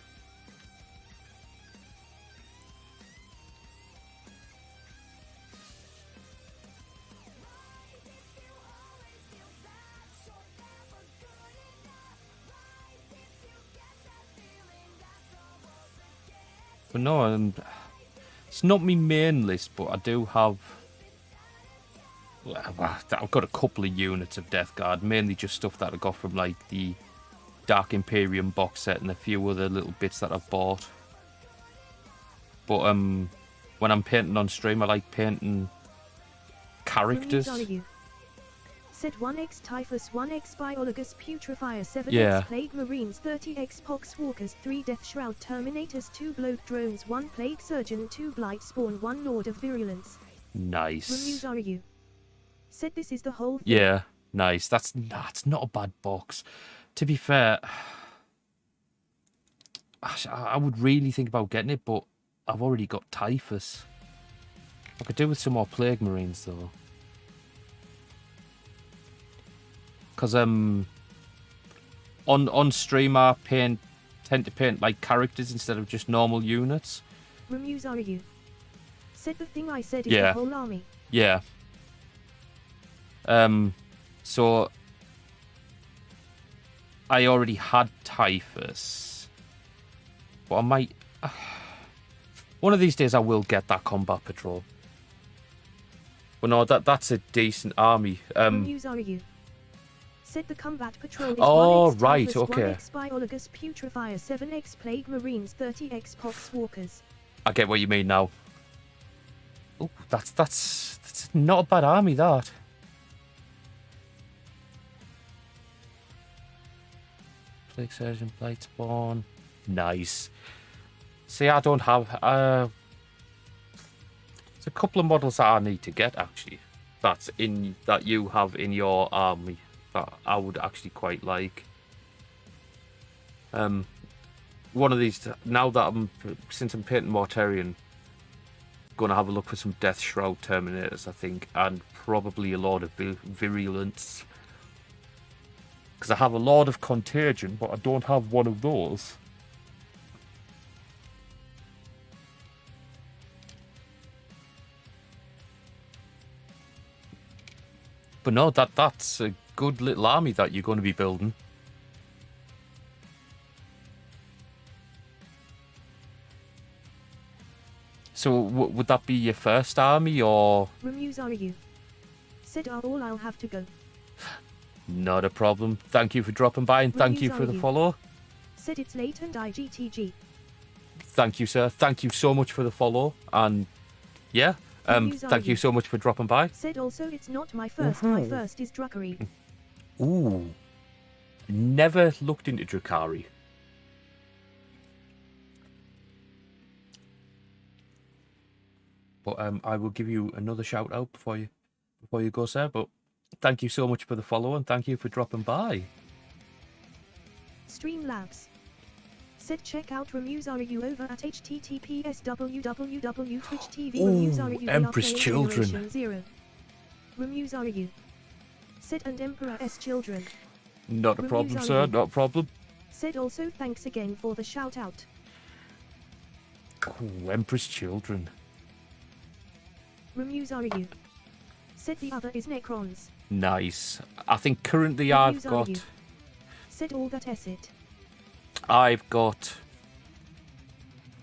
Speaker 1: But no, it's not my main list, but I do have... I've got a couple of units of Death Guard, mainly just stuff that I got from like the Dark Imperium box set and a few other little bits that I've bought. But when I'm painting on stream, I like painting characters.
Speaker 4: Set 1x Typhus, 1x Biologus Putrefier, 7x
Speaker 1: Yeah.
Speaker 4: Plague Marines, 30x Pox Walkers, 3 Death Shroud Terminators, 2 Bloat Drones, 1 Plague Surgeon, 2 Blight Spawn, 1 Lord of Virulence.
Speaker 1: Nice.
Speaker 4: Remusaru. Said this is the whole thing.
Speaker 1: Yeah, nice. That's not a bad box. To be fair, I would really think about getting it, but I've already got Typhus. I could do with some more Plague Marines though. Because on stream I tend to paint like characters instead of just normal units.
Speaker 4: Remusaru. Said the thing I said is
Speaker 1: Yeah.
Speaker 4: the whole army.
Speaker 1: Yeah. So I already had Typhus, but I might. One of these days I will get that combat patrol. But no, that's a decent army.
Speaker 4: Remusaru. Said the combat patrol is
Speaker 1: Oh,
Speaker 4: 1x
Speaker 1: right,
Speaker 4: Typhus,
Speaker 1: okay.
Speaker 4: 1x Biologus Putrefier, 7x Plague Marines, 30x Pox Walkers.
Speaker 1: I get what you mean now. Oh, that's not a bad army, that. Plague Surgeon, Blight Spawn. Nice. See, I don't have... there's a couple of models that I need to get, actually. That you have in your army that I would actually quite like. One of these, now that since I'm painting Mortarion, going to have a look for some Death Shroud Terminators, I think, and probably a Lord of Virulence. Because I have a Lord of Contagion, but I don't have one of those. But no, that's a good little army that you're going to be building. So would that be your first army, or...?
Speaker 4: Remusaru. Said are all I'll have to go.
Speaker 1: Not a problem. Thank you for dropping by, and thank you for the follow.
Speaker 4: Said it's late and IGTG.
Speaker 1: Thank you, sir. Thank you so much for the follow, and yeah, thank you so much for dropping by.
Speaker 4: Said also it's not my first. My first is Druckery.
Speaker 1: Ooh, never looked into Drakari. But I will give you another shout out before you go, sir. But thank you so much for the follow, and thank you for dropping by.
Speaker 4: Streamlabs. Said check out Remusaru over at https www.twitch.tv Remusaru
Speaker 1: Empress Children.
Speaker 4: 0. Remusaru. Said and Emperor S Children.
Speaker 1: Not a problem, sir. Not a problem.
Speaker 4: Said also thanks again for the shout out.
Speaker 1: Ooh, Empress Children.
Speaker 4: Remusaru. Said the other is Necrons.
Speaker 1: Nice. I think currently I've got...
Speaker 4: Said all that is it.
Speaker 1: I've got...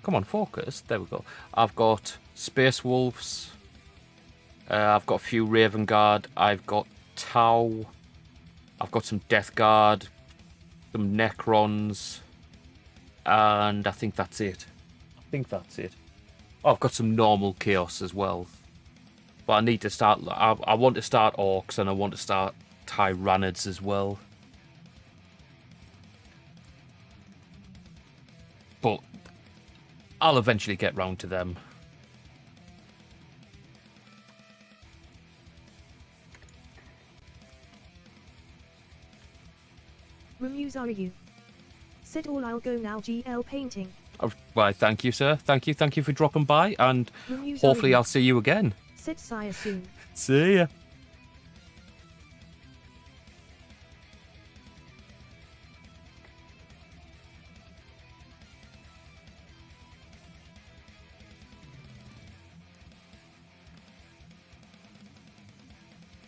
Speaker 1: Come on, focus. There we go. I've got Space Wolves. I've got a few Raven Guard. I've got Tau. I've got some Death Guard. Some Necrons. And I think that's it. Oh, I've got some normal Chaos as well. But I need to start... I want to start Orcs, and I want to start Tyranids as well. But I'll eventually get round to them.
Speaker 4: Remusaru. Said all I'll go now GL painting.
Speaker 1: Well, thank you, sir. Thank you for dropping by, and hopefully I'll see you again.
Speaker 4: Said sire soon.
Speaker 1: See ya.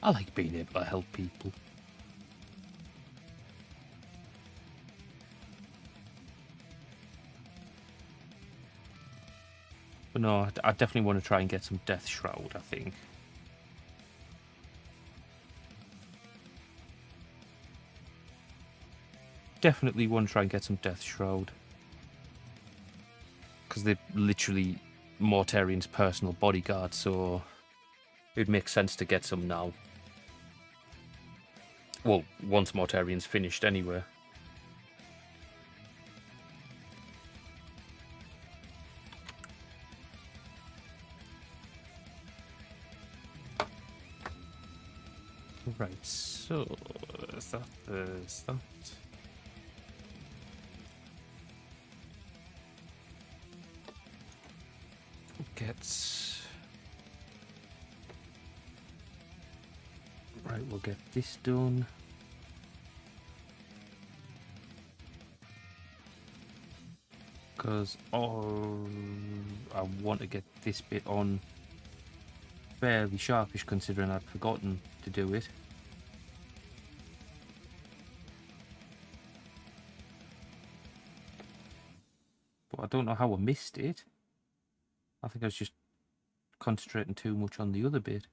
Speaker 1: I like being able to help people. But no, I definitely want to try and get some Death Shroud, I think. Definitely want to try and get some Death Shroud. Because they're literally Mortarian's personal bodyguard, so it would make sense to get some now. Well, once Mortarian's finished anyway. Right, so there's that. Right, we'll get this done. Because I want to get this bit on fairly sharpish, considering I'd forgotten to do it. But I don't know how I missed it. I think I was just concentrating too much on the other bit.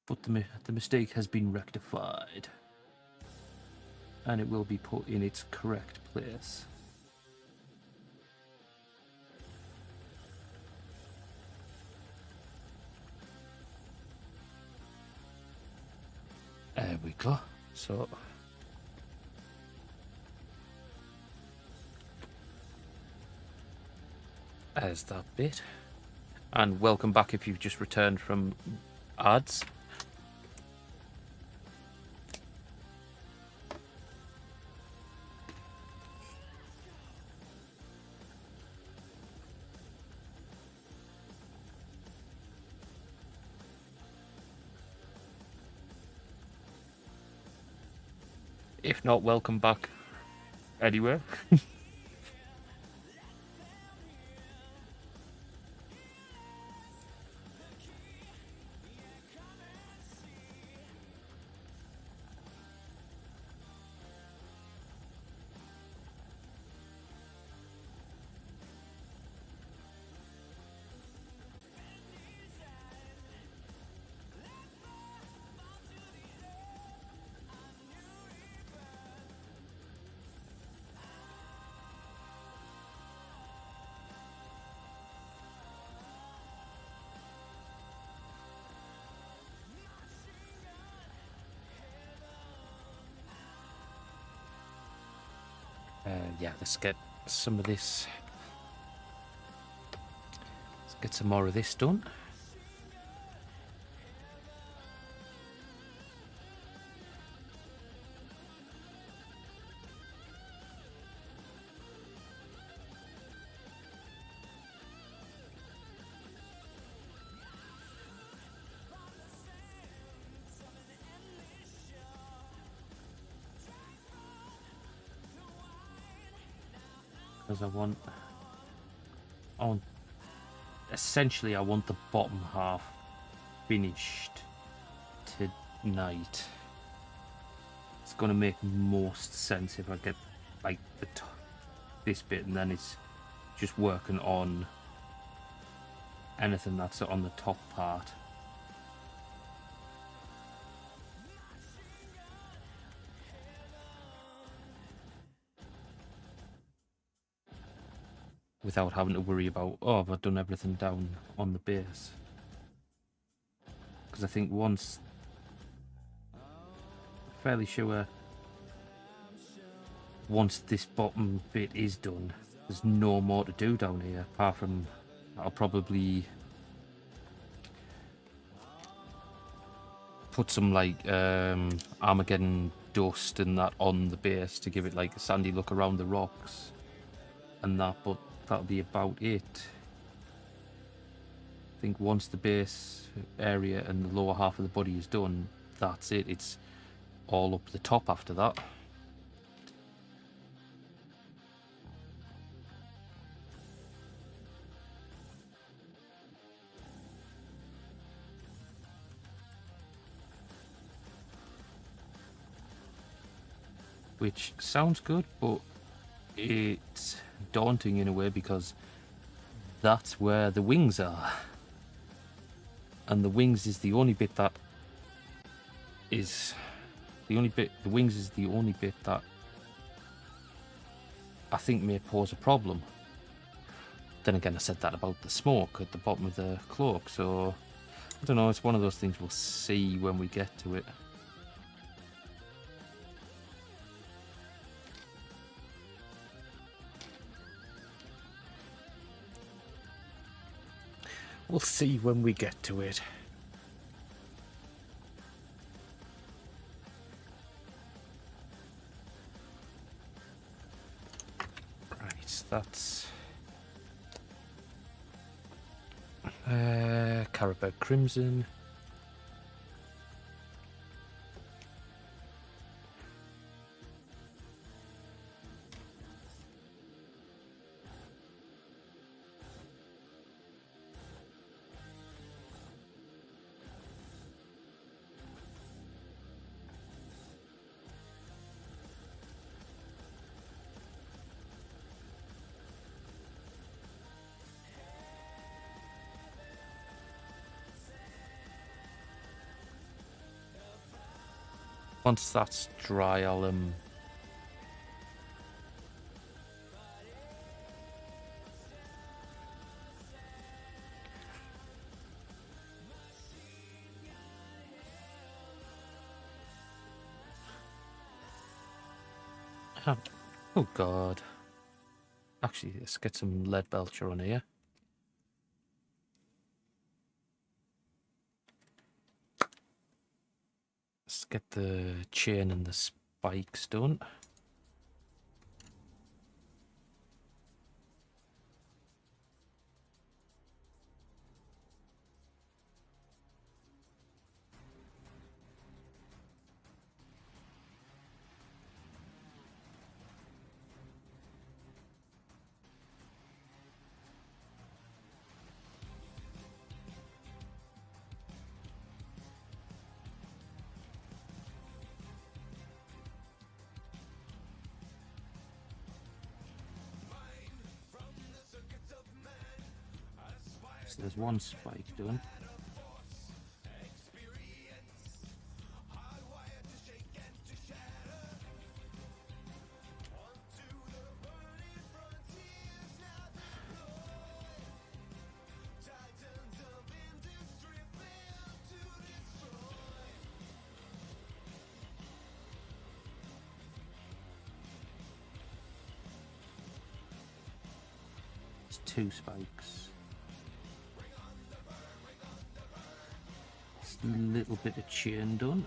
Speaker 1: But the mistake has been rectified. And it will be put in its correct place. There we go. So there's that bit. And welcome back if you've just returned from ads. If not, welcome back anyway. Yeah, let's get some of this. Let's get some more of this done. Because essentially I want the bottom half finished tonight. It's going to make most sense if I get like the this bit, and then it's just working on anything that's on the top part. Without having to worry about, oh, have I done everything down on the base? Because I think fairly sure, once this bottom bit is done, there's no more to do down here, apart from I'll probably put some like Armageddon dust and that on the base to give it like a sandy look around the rocks and that, but that'll be about it. I think once the base area and the lower half of the body is done, that's it. It's all up the top after that. Which sounds good, but it's daunting in a way because that's where the wings are. And the wings is the only bit that is the wings is the only bit that I think may pose a problem. Then again, I said that about the smoke at the bottom of the cloak, so I don't know, it's one of those things we'll see when we get to it. We'll see when we get to it. Right, that's Carabao Crimson. Once that's dry, I'll oh god. Actually, let's get some lead belcher on here. Let's get the chain and the spikes done. So there's one spike done. There's two spikes. Just a little bit of chain done.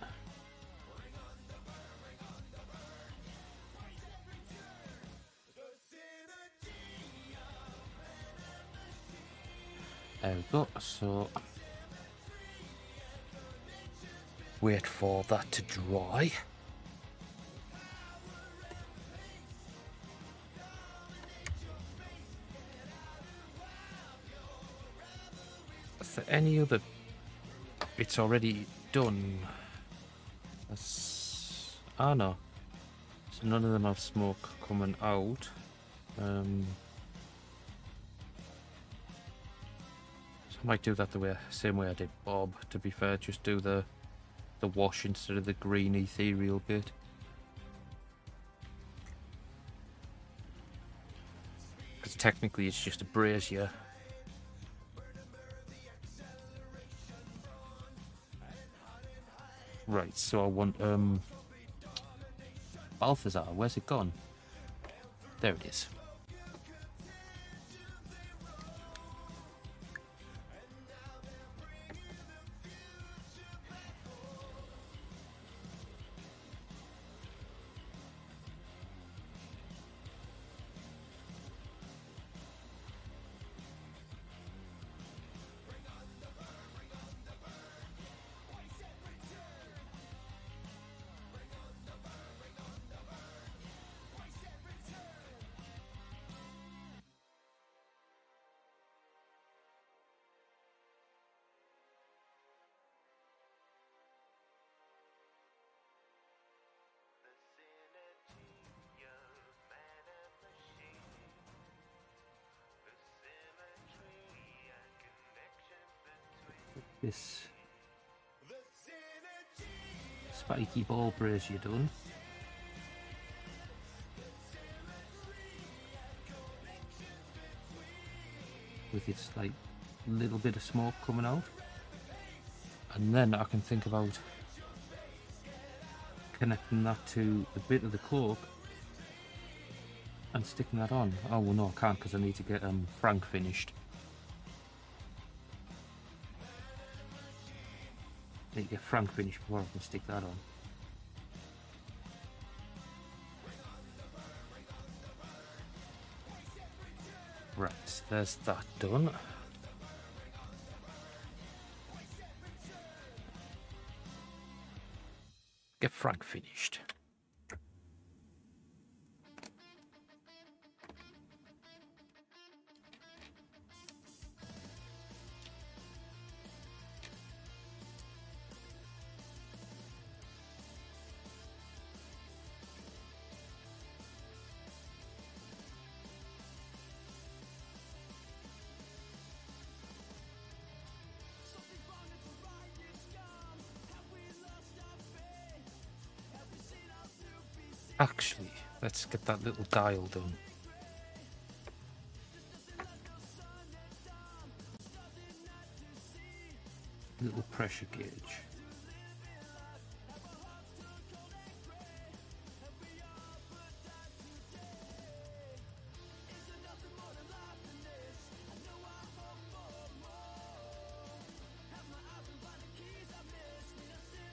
Speaker 1: There we go. So wait for that to dry. Is there any other bits already done? That's... Ah, no. So none of them have smoke coming out. So I might do that the same way I did Bob, to be fair. Just do the wash instead of the green ethereal bit. Because technically it's just a brazier. Right, so I want Balthazar, where's it gone? There it is. this spiky ball brace you're done. With its like little bit of smoke coming out. And then I can think about connecting that to the bit of the cork and sticking that on. Oh well, no, I can't because I need to get Frank finished. I need to get Frank finished before I can stick that on. Right, there's that done. Get Frank finished. Actually, let's get that little dial done. Little pressure gauge.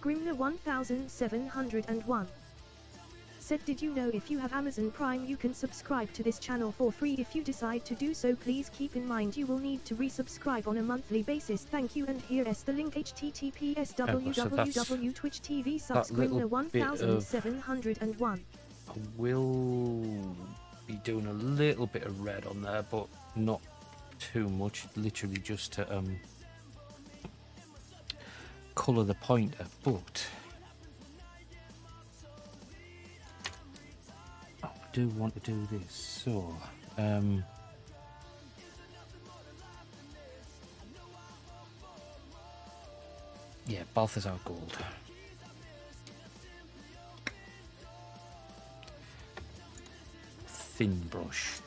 Speaker 4: Grimner 1701 said, did you know if you have Amazon Prime you can subscribe to this channel for free? If you decide to do so, please keep in mind you will need to resubscribe on a monthly basis. Thank you, and here is the link: https www.twitch TV subs Grimner 1701.
Speaker 1: I will be doing a little bit of red on there, but not too much, literally just to colour the pointer, but I do want to do this, so yeah, Balthazar Gold. Thin brush.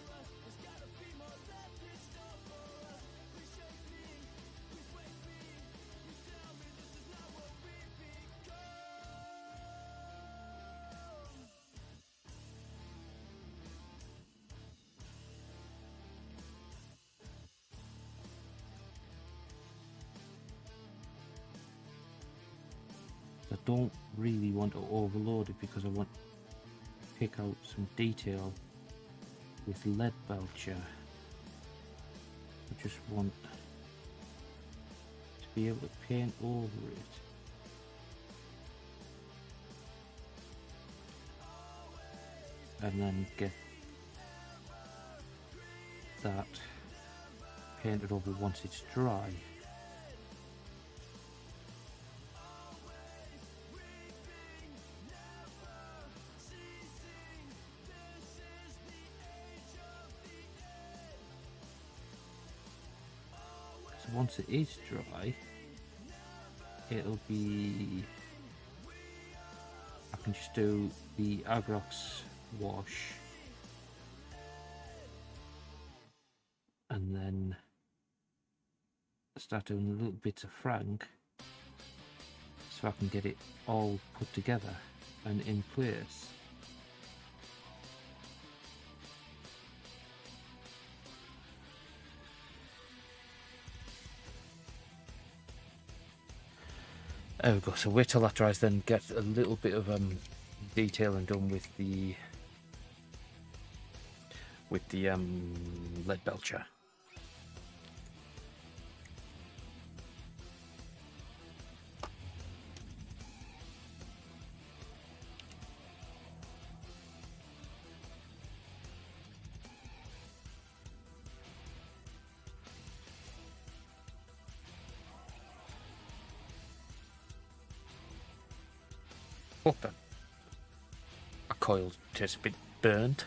Speaker 1: I don't really want to overload it because I want to pick out some detail with lead belcher. I just want to be able to paint over it. And then get that painted over once it's dry. Once it is dry, it'll be, I can just do the Agrox wash and then start doing little bits of Frank so I can get it all put together and in place. There we go, so wait till that dries, then get a little bit of detailing done with the lead belcher. Oh, that coil tastes a bit burnt.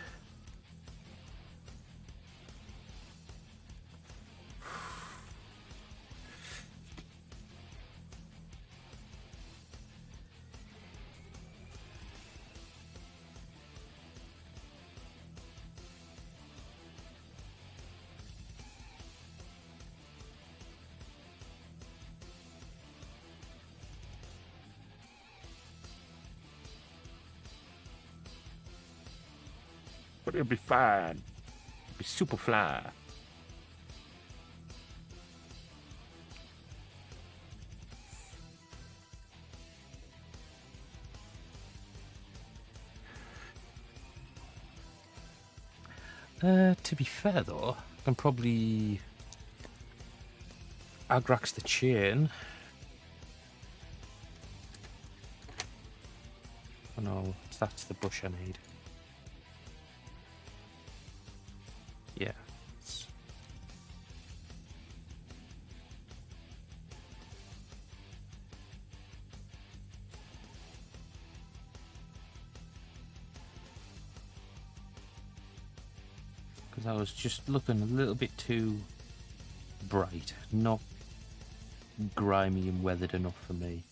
Speaker 1: But it'll be fine. It'll be super fly. To be fair though, I can probably Agrax the chain. Oh no, that's the bush I need. Yeah. Because I was just looking a little bit too bright, not grimy and weathered enough for me.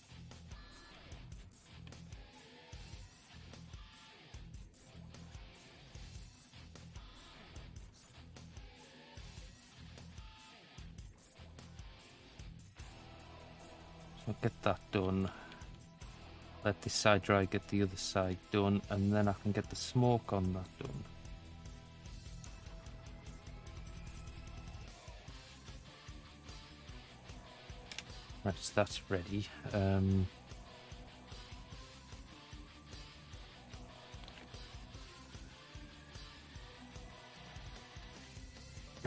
Speaker 1: So I'll get that done. Let this side dry, get the other side done, and then I can get the smoke on that done. Right, so that's ready. I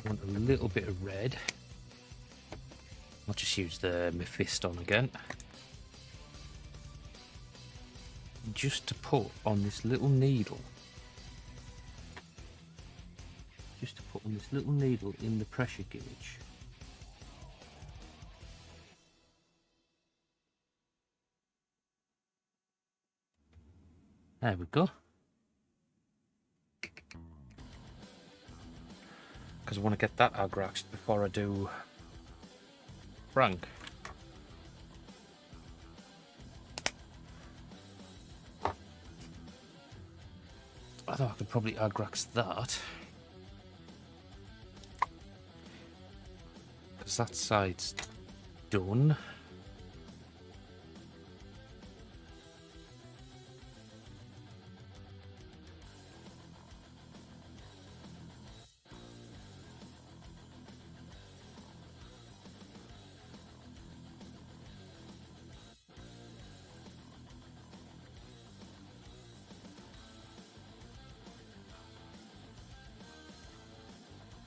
Speaker 1: want a little bit of red. I'll just use my fist on again. Just to put on this little needle. Just to put on this little needle in the pressure gauge. There we go. Because I want to get that agraxed before I do Frank. Although I could probably agrax that. Because that side's done.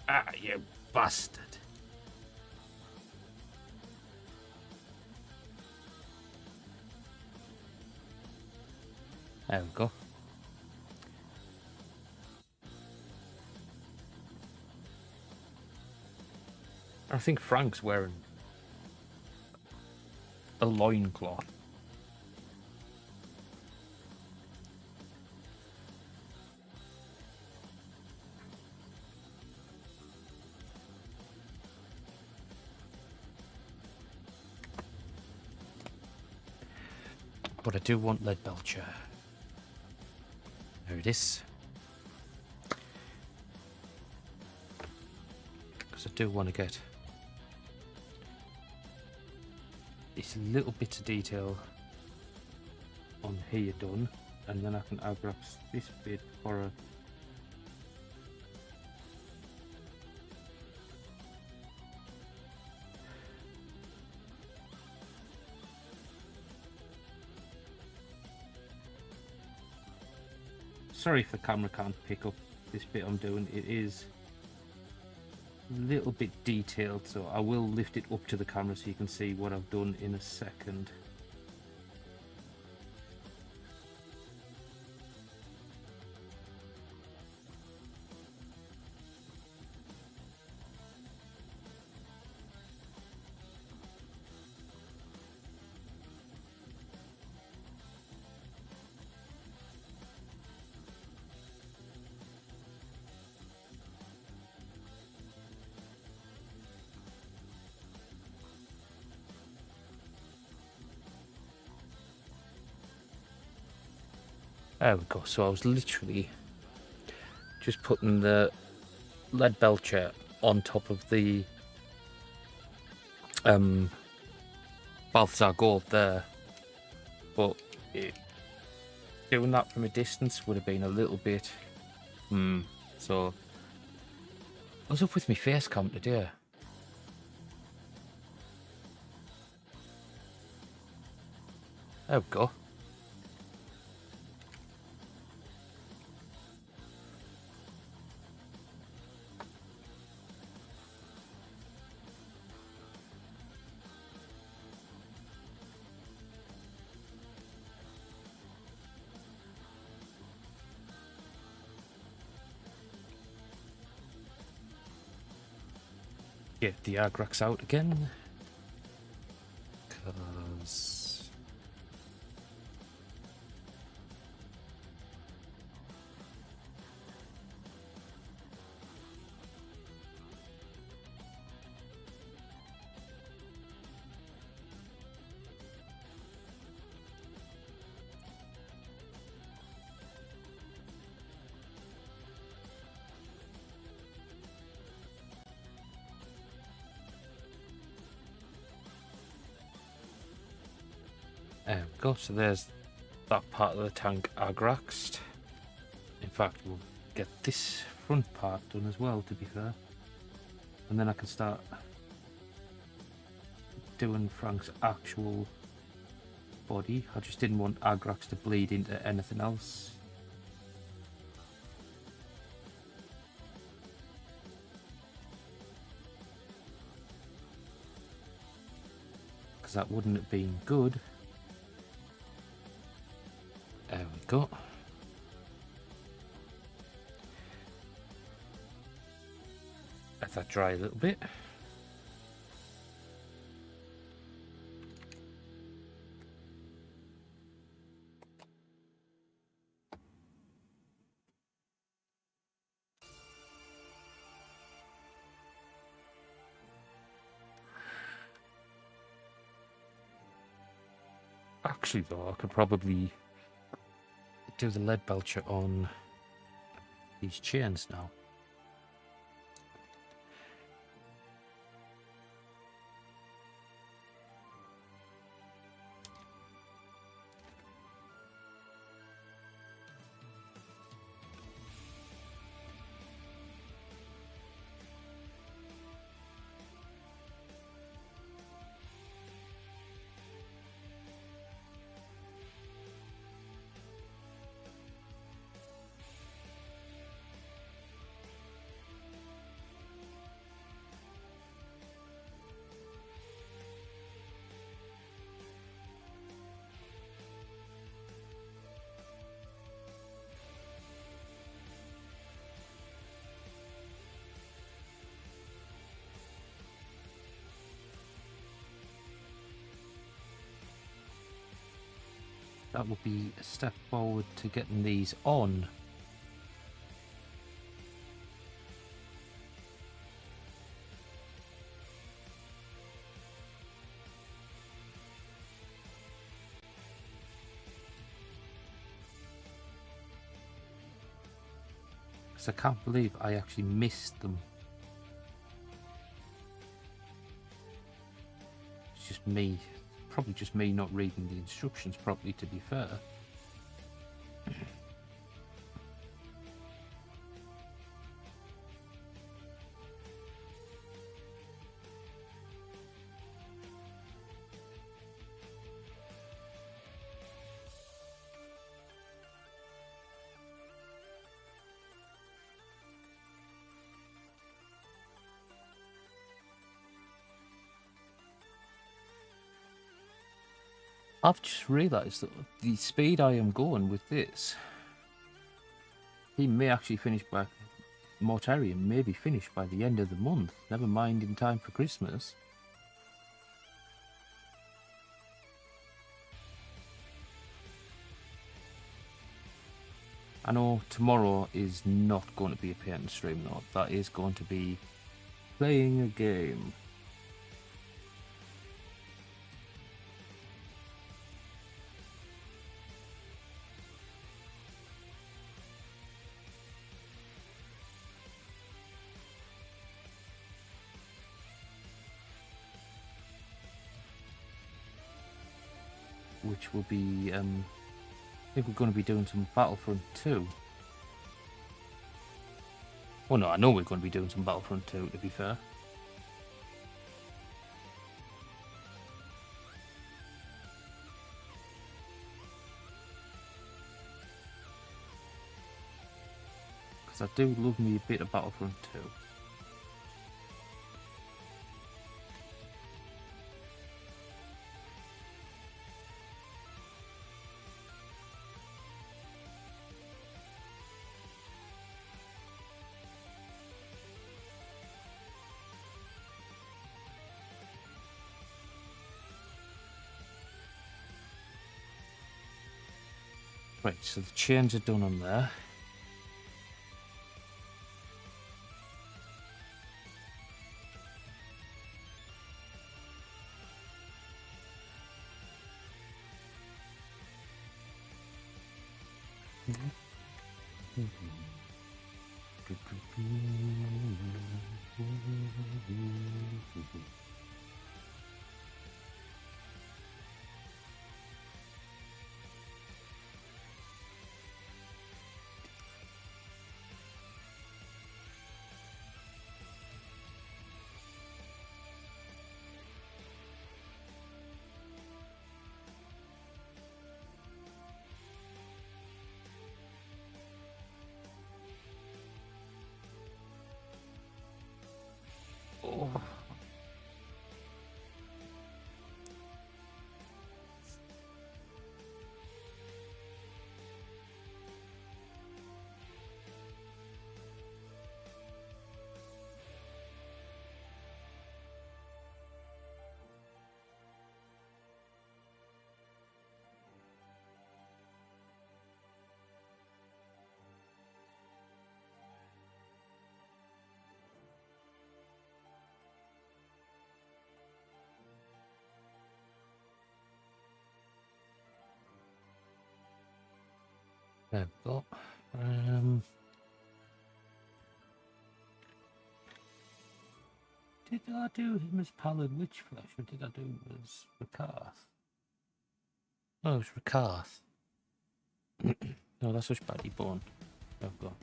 Speaker 1: Ah, you bastard. There we go. I think Frank's wearing a loincloth. But I do want lead belcher. There it is. Because I do want to get this little bit of detail on here done, and then I can agrax this bit for a sorry if the camera can't pick up this bit I'm doing. It is a little bit detailed, so I will lift it up to the camera so you can see what I've done in a second. There we go. So I was literally just putting the lead belcher on top of the Balthazar Gold there, but doing that from a distance would have been a little bit So I was up with my face cam today. There we go. Get the Agrax out again. Because... There we go, so there's that part of the tank agraxed. In fact, we'll get this front part done as well, to be fair. And then I can start doing Frank's actual body. I just didn't want agrax to bleed into anything else. Because that wouldn't have been good. There we go. Let that dry a little bit. Actually though, I could probably do the lead belcher on these chains now. That will be a step forward to getting these on. Because I can't believe I actually missed them. It's just me. Probably just me not reading the instructions properly, to be fair. I've just realised that the speed I am going with this, he may actually finish by, Mortarion may be finished by the end of the month, never mind in time for Christmas. I know tomorrow is not going to be a paint stream though, that is going to be playing a game. Which will be, I think we're going to be doing some Battlefront 2. Well, no, I know we're going to be doing some Battlefront 2, to be fair. Because I do love me a bit of Battlefront 2. Right, so the chains are done on there. Oh. There we go. Did I do him as Pallid Witchflesh, or did I do him as Rakarth? No, it was Rakarth. No, that's Hushbaggy Bone. There we go.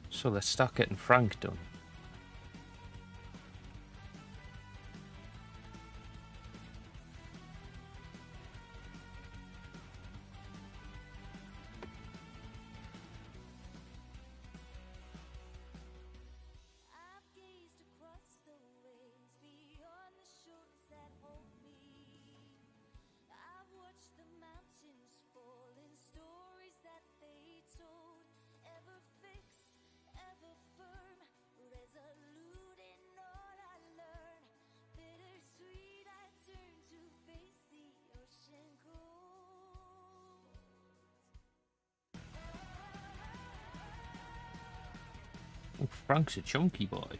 Speaker 1: So let's start getting Frank done. Oh, Frank's a chunky boy.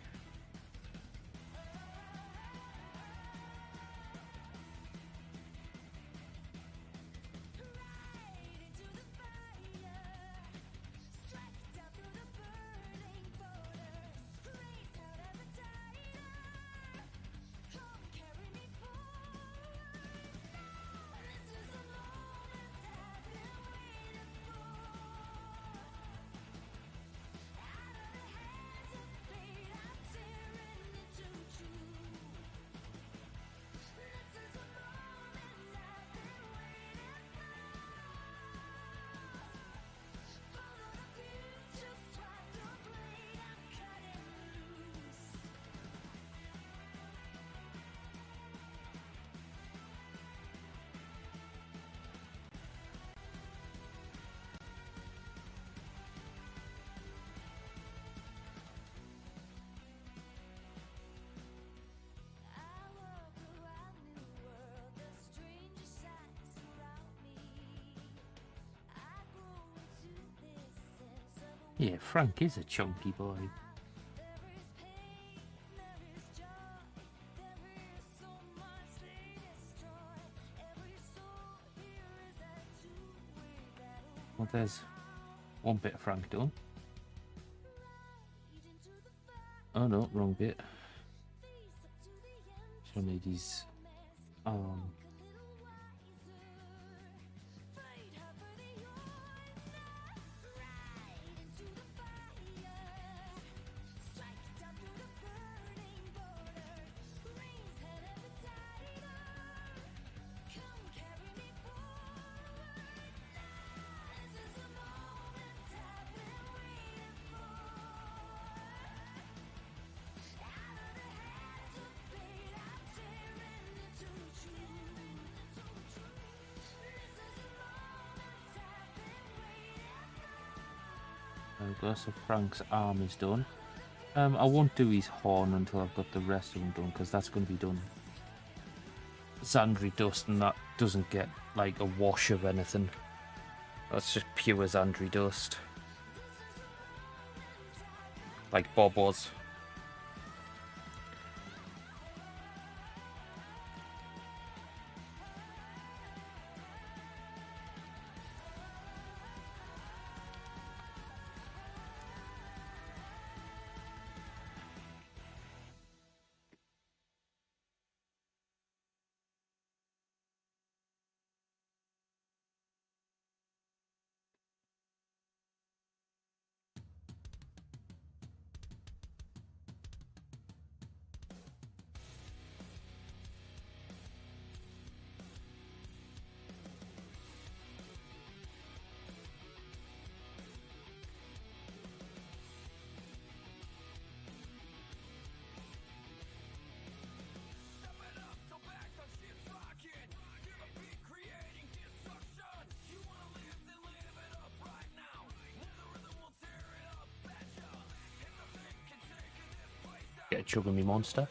Speaker 1: Yeah, Frank is a chunky boy. Well, there's one bit of Frank done. Oh no, wrong bit. So I need his arm. There we go, so Frank's arm is done. I won't do his horn until I've got the rest of them done, because that's going to be done Zandri dust, and that doesn't get like a wash of anything. That's just pure Zandri dust. Like Bob was. Get a Chugging Monster.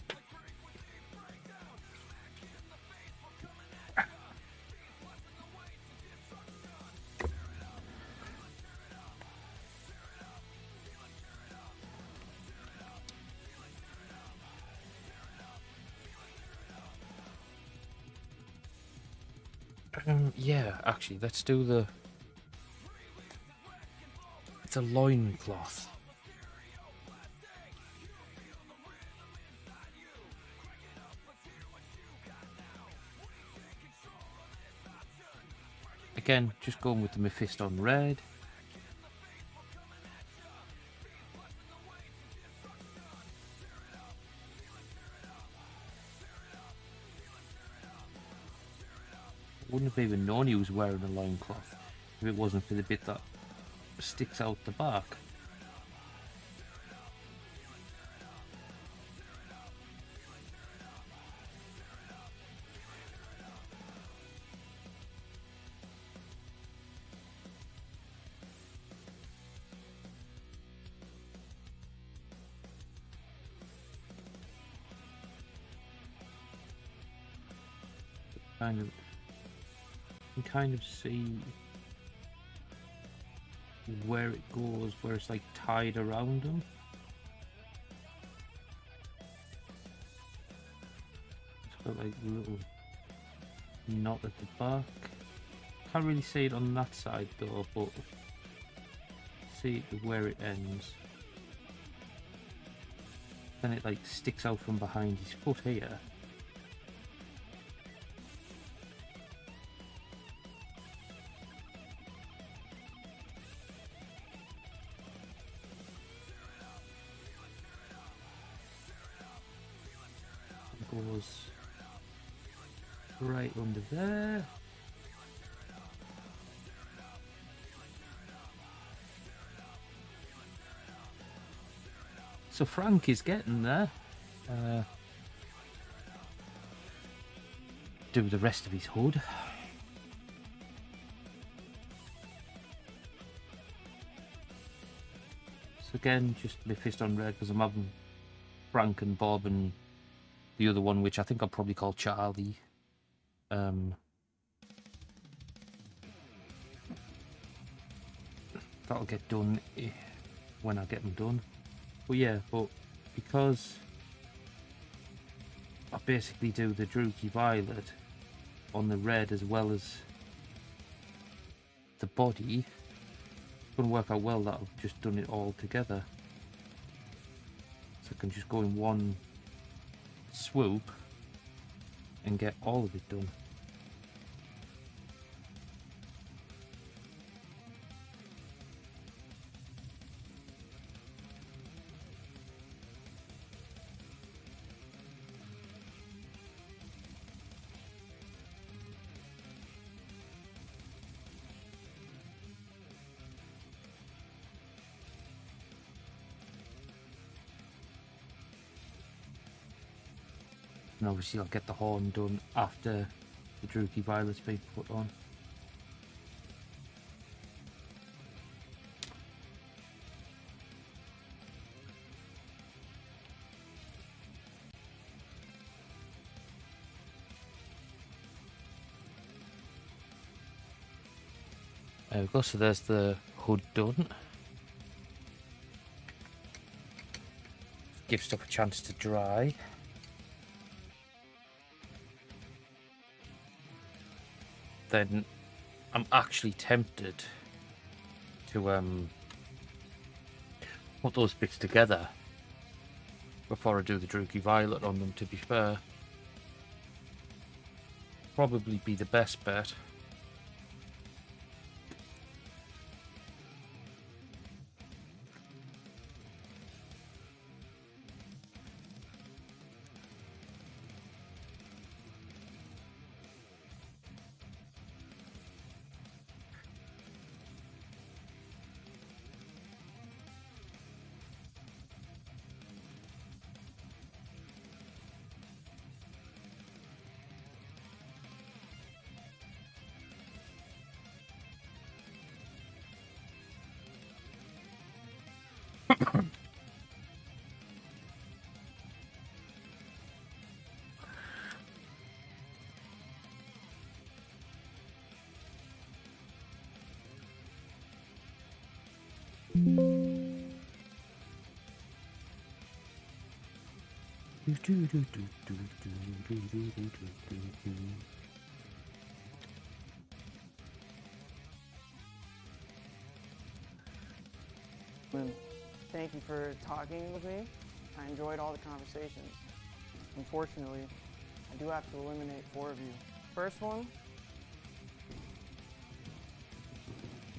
Speaker 1: Yeah, actually, let's do the... It's a loincloth. Again, just going with the Mephisto red. Wouldn't have even known he was wearing a loincloth if it wasn't for the bit that sticks out the back. You can kind of see where it goes, where it's like tied around him. It's got like a little knot at the back. Can't really see it on that side though, but see where it ends. Then it like sticks out from behind his foot here. Goes right under there. So Frank is getting there. Do the rest of his hood. So again, just Mephisto on red because I'm having Frank and Bob and the other one, which I think I'll probably call Charlie. That'll get done when I get them done. But yeah, but because I basically do the Druki Violet on the red as well as the body, it's going to work out well that I've just done it all together. So I can just go in one swoop and get all of it done. And obviously I'll get the horn done after the Druki Violet's been put on. There we go, so there's the hood done. Give stuff a chance to dry. Then I'm actually tempted to put those bits together before I do the Druki Violet on them, to be fair. Probably be the best bet.
Speaker 5: Thank you for talking with me. I enjoyed all the conversations. Unfortunately, I do have to eliminate 4 of you. First one,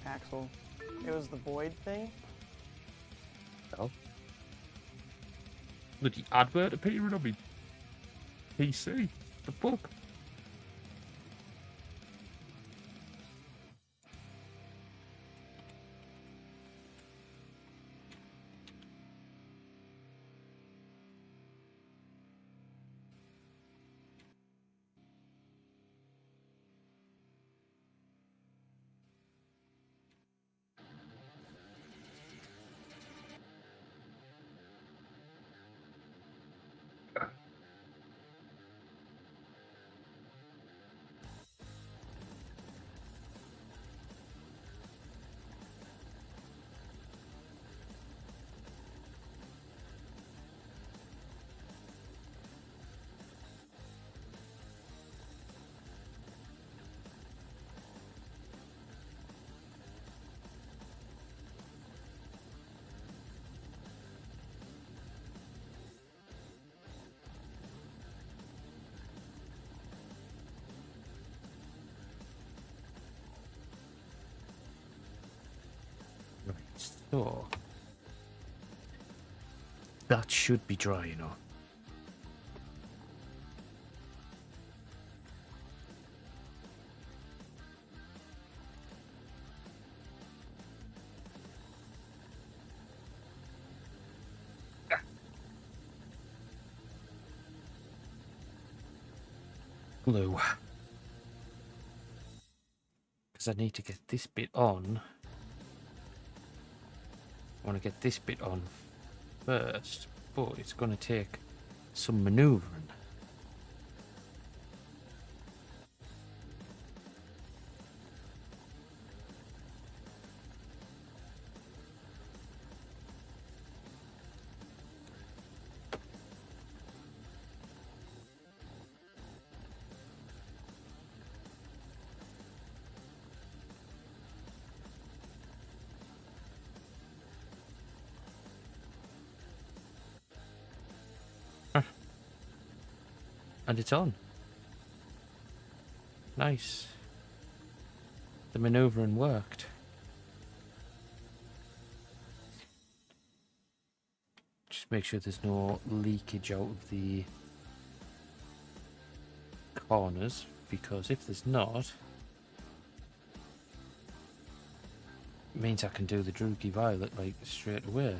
Speaker 5: Axel. It was the void thing.
Speaker 1: Oh. Bloody advert appearing on me PC. The fuck? Right, so that should be dry, you know. Glue. Because I need to get this bit on. I want to get this bit on first, but it's going to take some manoeuvring. And it's on. nice. The manoeuvring worked. Just make sure there's no leakage out of the corners, because if there's not, it means I can do the Drugi Violet like straight away.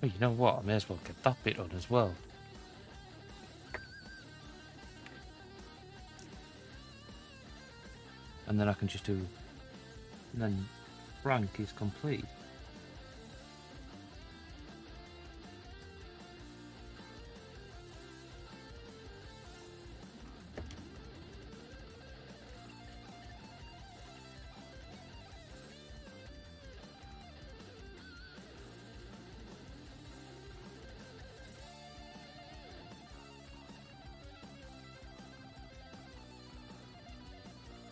Speaker 1: Well, you know what? I may as well get that bit on as well. And then I can just do... And then Frank is complete.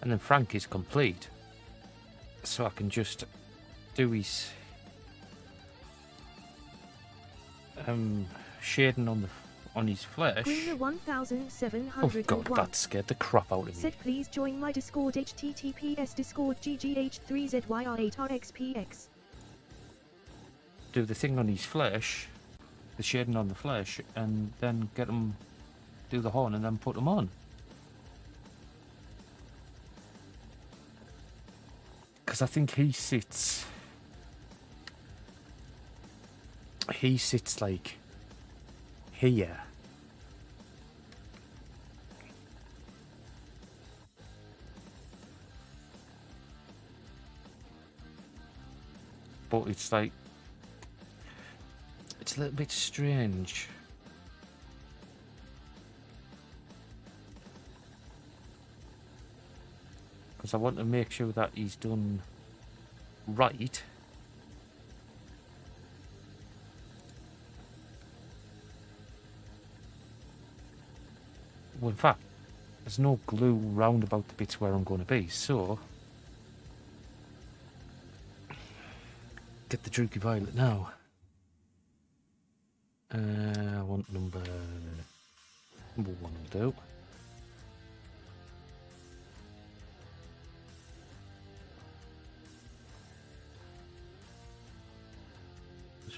Speaker 1: And then Frank is complete, so I can just do his shading on his flesh.
Speaker 4: Greener
Speaker 1: Oh
Speaker 4: 1701
Speaker 1: god, that scared the crap out of me.
Speaker 4: said please join my Discord https discord ggh3zyr8rxpx.
Speaker 1: Do the thing on his flesh, the shading on the flesh, and then get him, do the horn, and then put him on. Because I think he sits like here. But it's like, it's a little bit strange. Because I want to make sure that he's done right. Well, in fact, there's no glue round about the bits where I'm going to be, so get the Drugi Violet now. I want number 1 will do.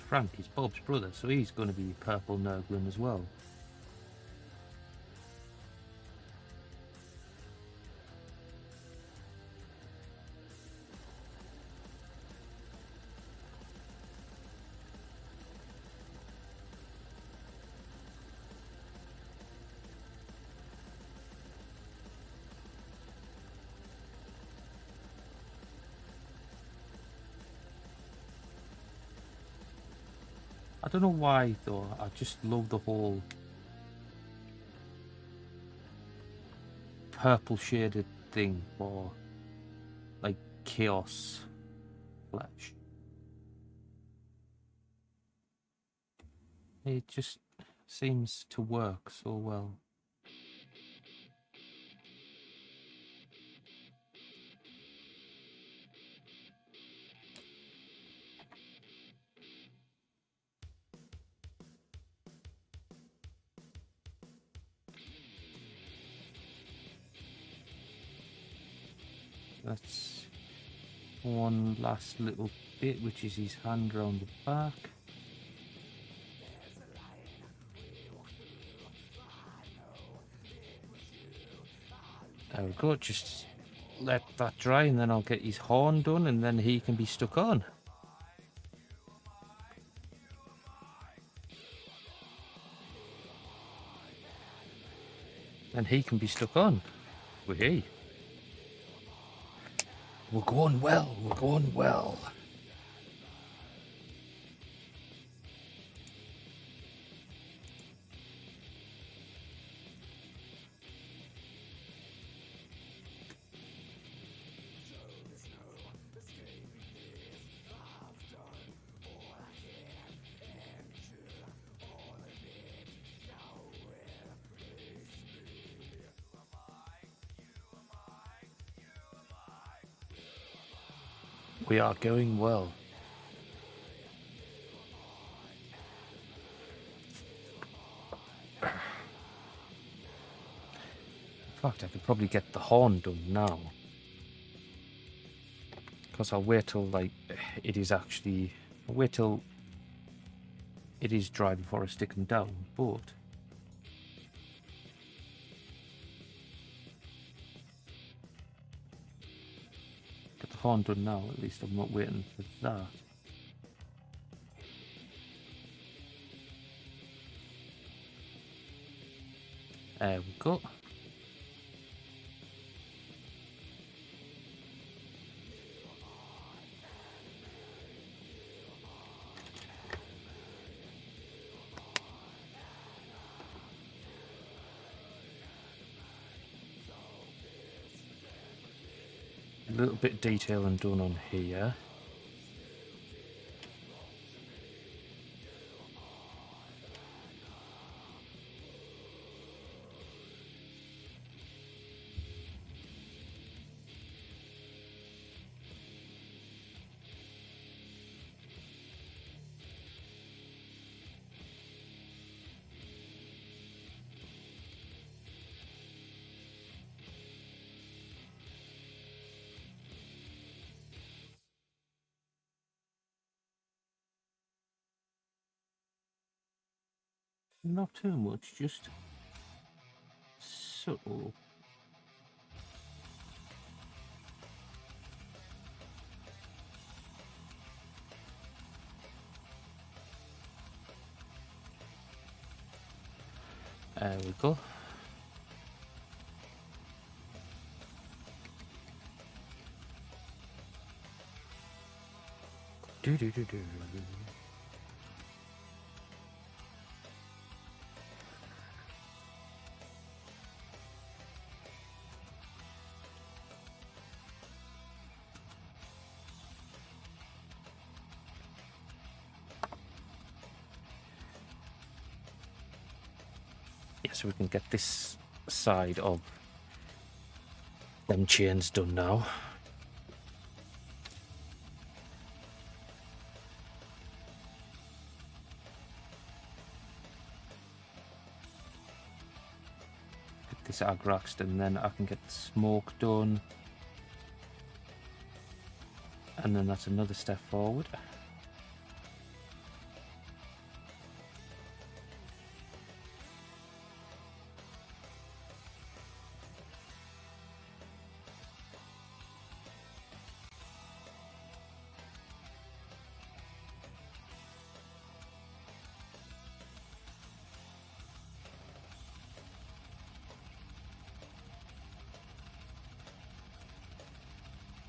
Speaker 1: Frank is Bob's brother, so he's going to be purple Nurglin as well. I don't know why though, I just love the whole purple shaded thing for like chaos flesh. It just seems to work so well. That's one last little bit, which is his hand round the back. There we go, just let that dry and then I'll get his horn done and then he can be stuck on. And he can be stuck on. Wee. We're going well, we're going well. We are going well. In fact, I could probably get the horn done now. Because I'll wait till, like, it is actually... I'll wait till it is dry before I stick them down, but... Get the horn done now, at least I'm not waiting for that. There we go. A little bit of detailing done on here. Not too much, just subtle. There we go. Do do do do. Yeah, so we can get this side of them chains done now. Get this agraxed and then I can get the smoke done. And then that's another step forward.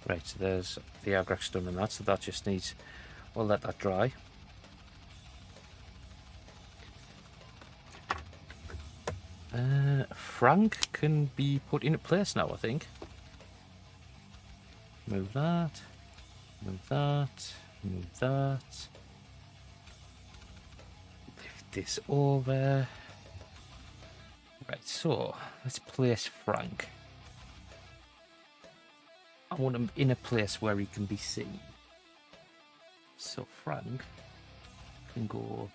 Speaker 1: Right, so there's the agrax done on that, so that just needs, we'll let that dry. Frank can be put into place now, I think. Move that, move that, move that. Lift this over. Right, so let's place Frank. I want him in a place where he can be seen. So Frank can go...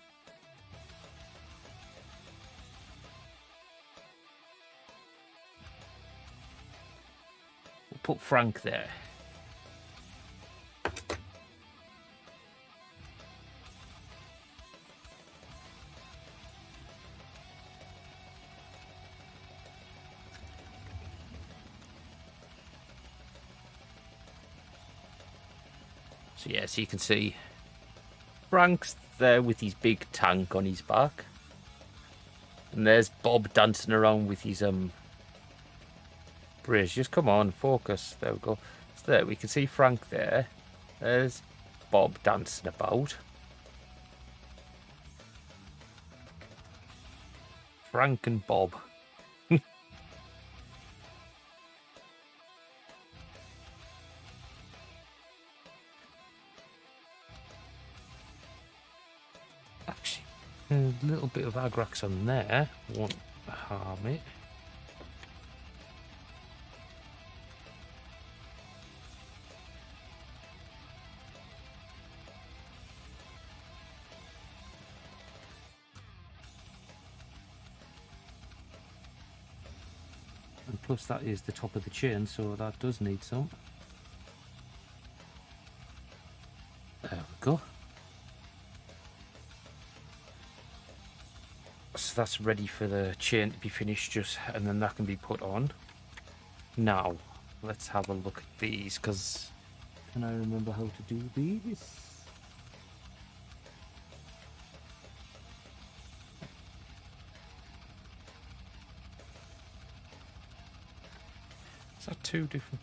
Speaker 1: We'll put Frank there. So yeah, so you can see Frank's there with his big tank on his back. And there's Bob dancing around with his bridge. Just come on, focus. There we go. So there, we can see Frank there. There's Bob dancing about. Frank and Bob. Actually, a little bit of agrax on there won't harm it. Plus that is the top of the chain, so that does need some. There we go. So that's ready for the chain to be finished, and then that can be put on. Now, let's have a look at these, because can I remember how to do these? Is that two different?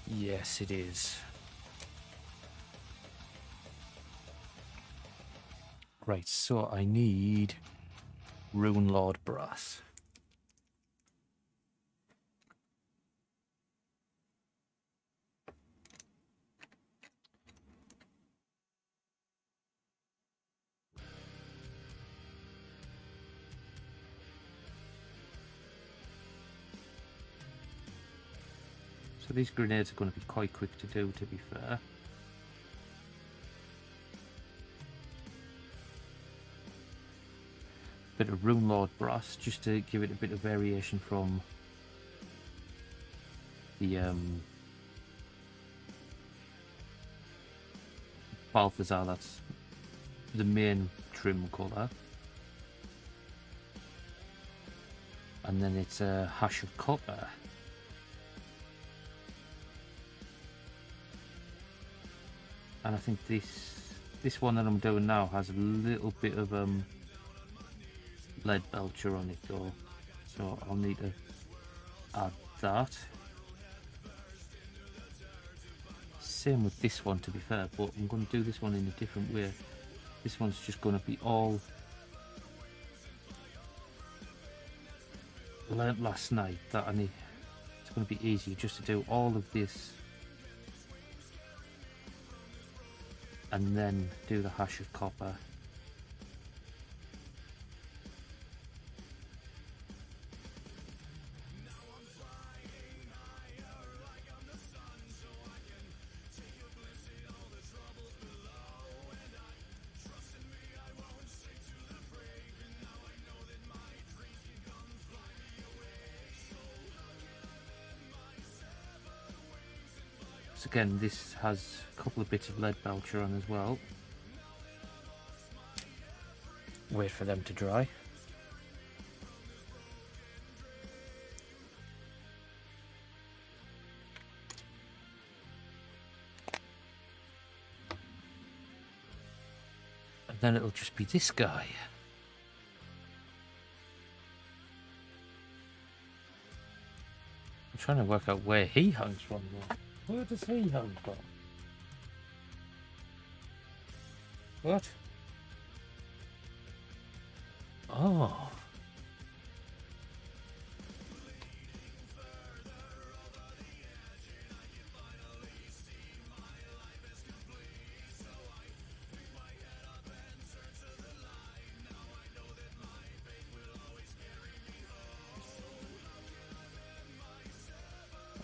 Speaker 1: Yes, it is. Right, so I need Rune Lord Brass. So these grenades are going to be quite quick to do, to be fair. Bit of Rune Lord Brass, just to give it a bit of variation from the Balthazar, that's the main trim colour. And then it's a hash of copper. And I think this one that I'm doing now has a little bit of lead belcher on it though, so I'll need to add that. Same with this one, to be fair, but I'm going to do this one in a different way. This one's just going to be all learnt last night that I need. It's going to be easier just to do all of this and then do the hash of copper. So again, this has a couple of bits of lead belcher on as well. Wait for them to dry. And then it'll just be this guy. I'm trying to work out where he hangs from though. Where does he hang from? What? Oh.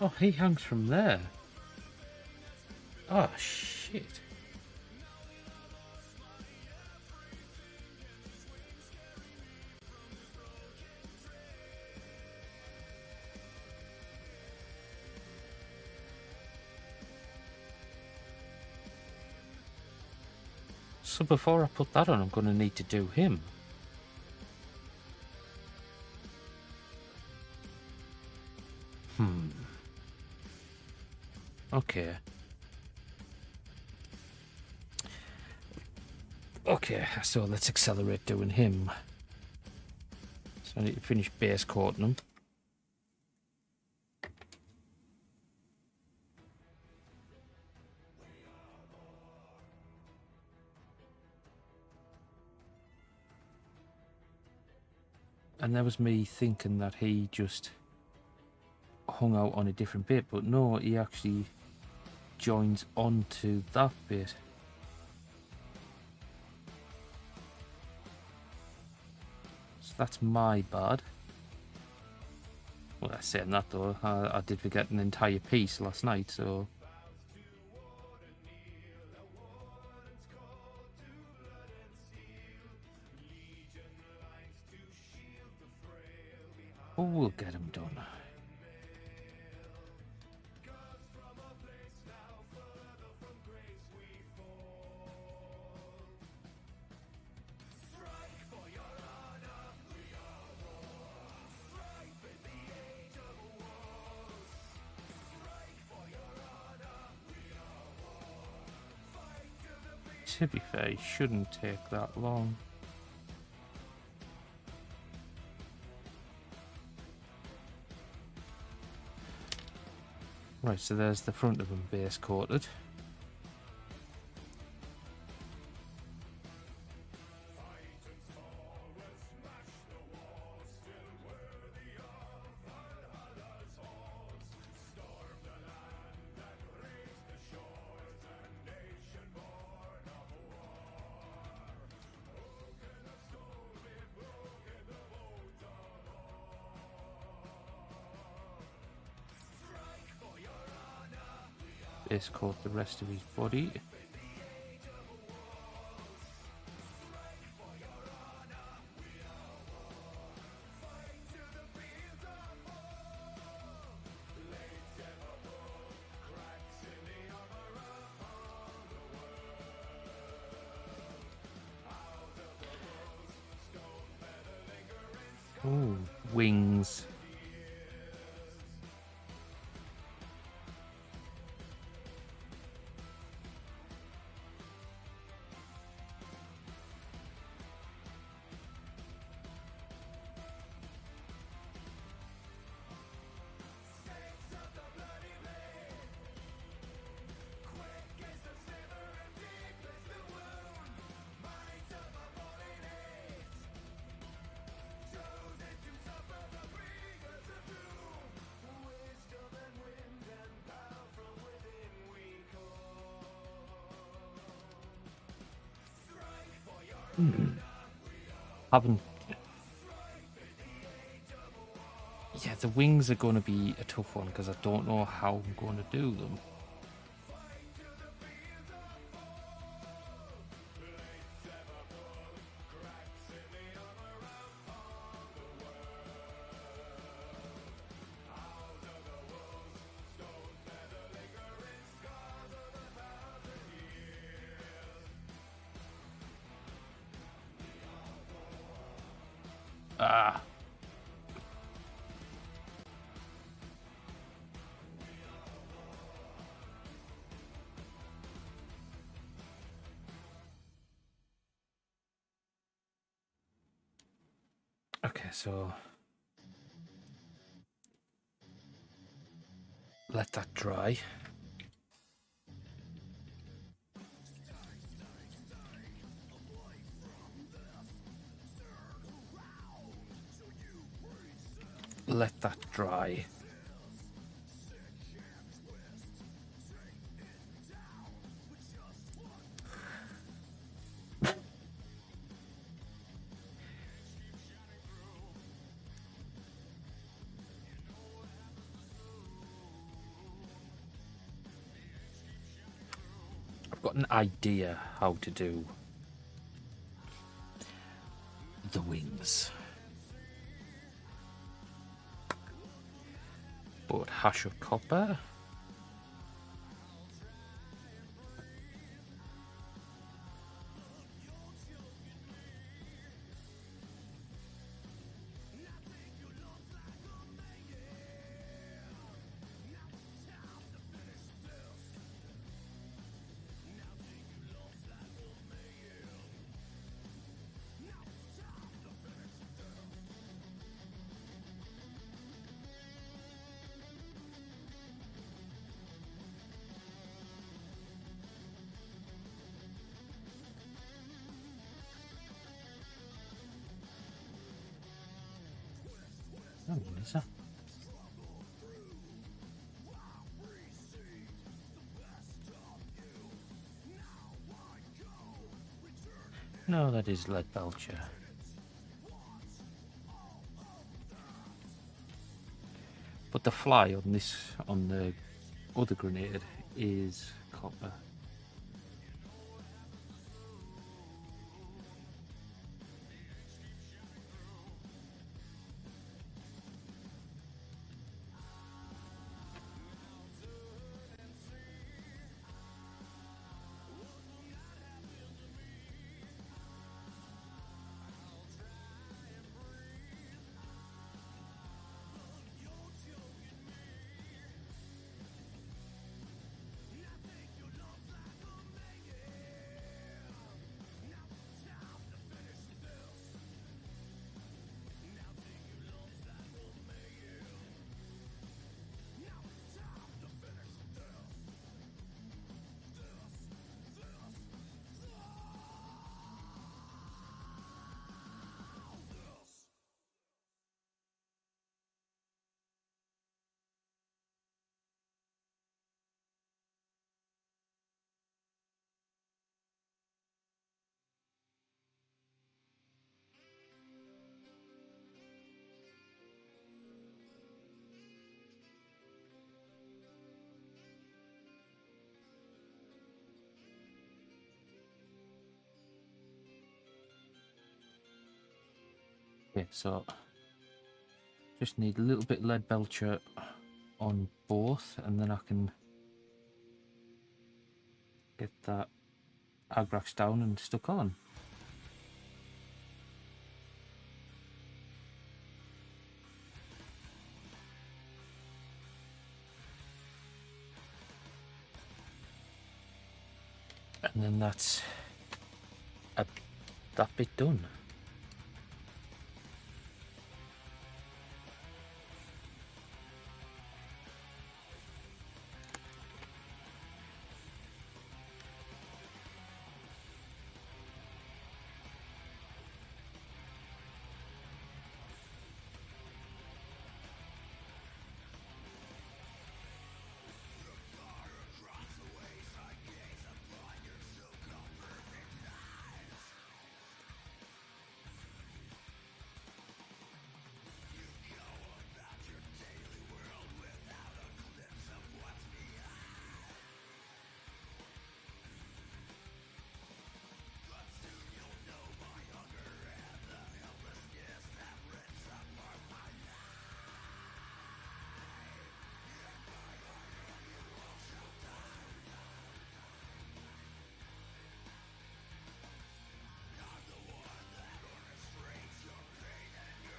Speaker 1: Oh, he hangs from there. Oh, shit. So before I put that on, I'm going to need to do him. Okay. Okay, so let's accelerate doing him. So I need to finish base coating him. And that was me thinking that he just hung out on a different bit, but no, he actually joins onto that bit. So that's my bad. Well, saying that though, I did forget an entire piece last night, so... Oh, we'll get him done. To be fair, it shouldn't take that long. Right, so there's the front of them base coated. Base coat the rest of his body. Ooh, wings. Haven't. Yeah, the wings are going to be a tough one because I don't know how I'm going to do them. Ah. Okay, so let that dry. Let that dry. I've got an idea how to do the wings. But hash of copper. Oh, Lisa. No, that is lead belcher. But the fly on this, on the other grenade, is copper. Okay, so just need a little bit lead belcher on both, and then I can get that Agrax down and stuck on. And then that's that bit done.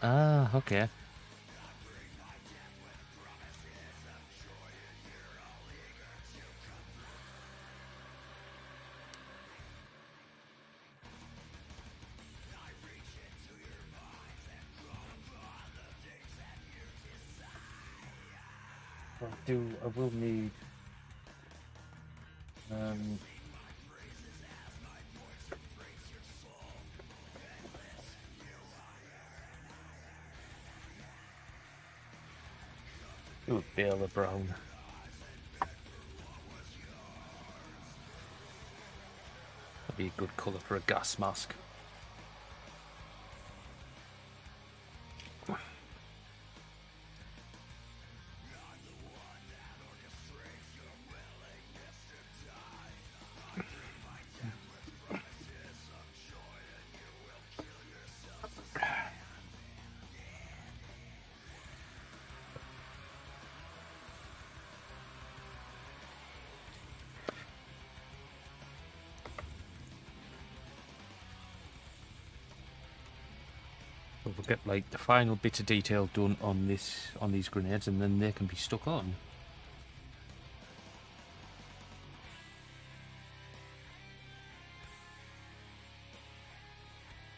Speaker 1: Ah, okay. I will need do a bale of brown. That'd be a good colour for a gas mask. We'll get like the final bit of detail done on these grenades, and then they can be stuck on.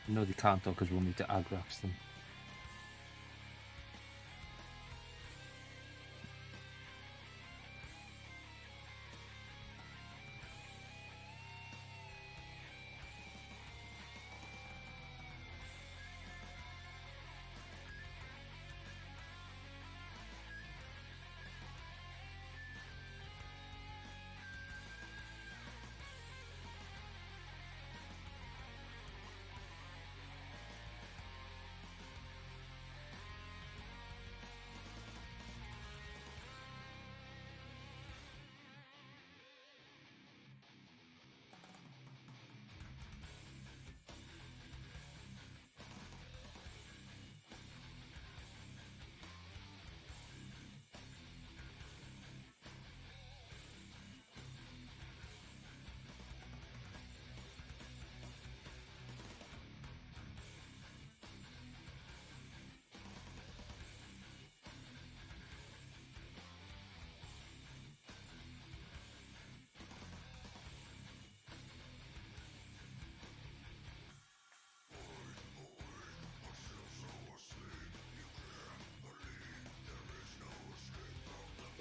Speaker 1: No, they can't though, because we'll need to agrax them.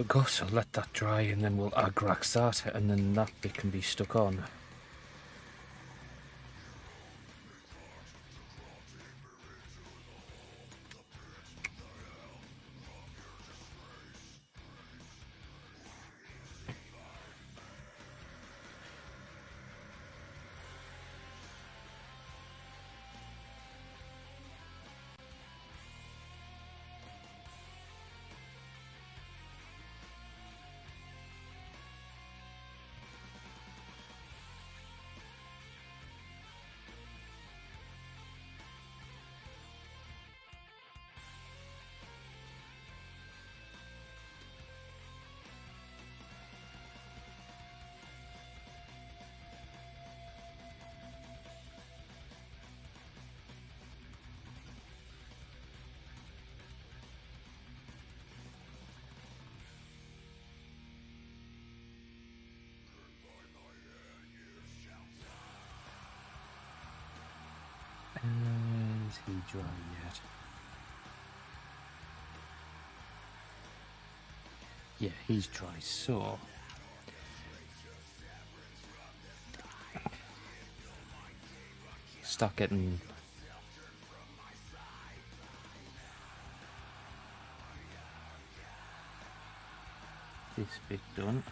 Speaker 1: Go, so let that dry, and then we'll agrax that, and then that bit can be stuck on. he dry yet? Yeah, he's dry, so... Start getting... this bit done.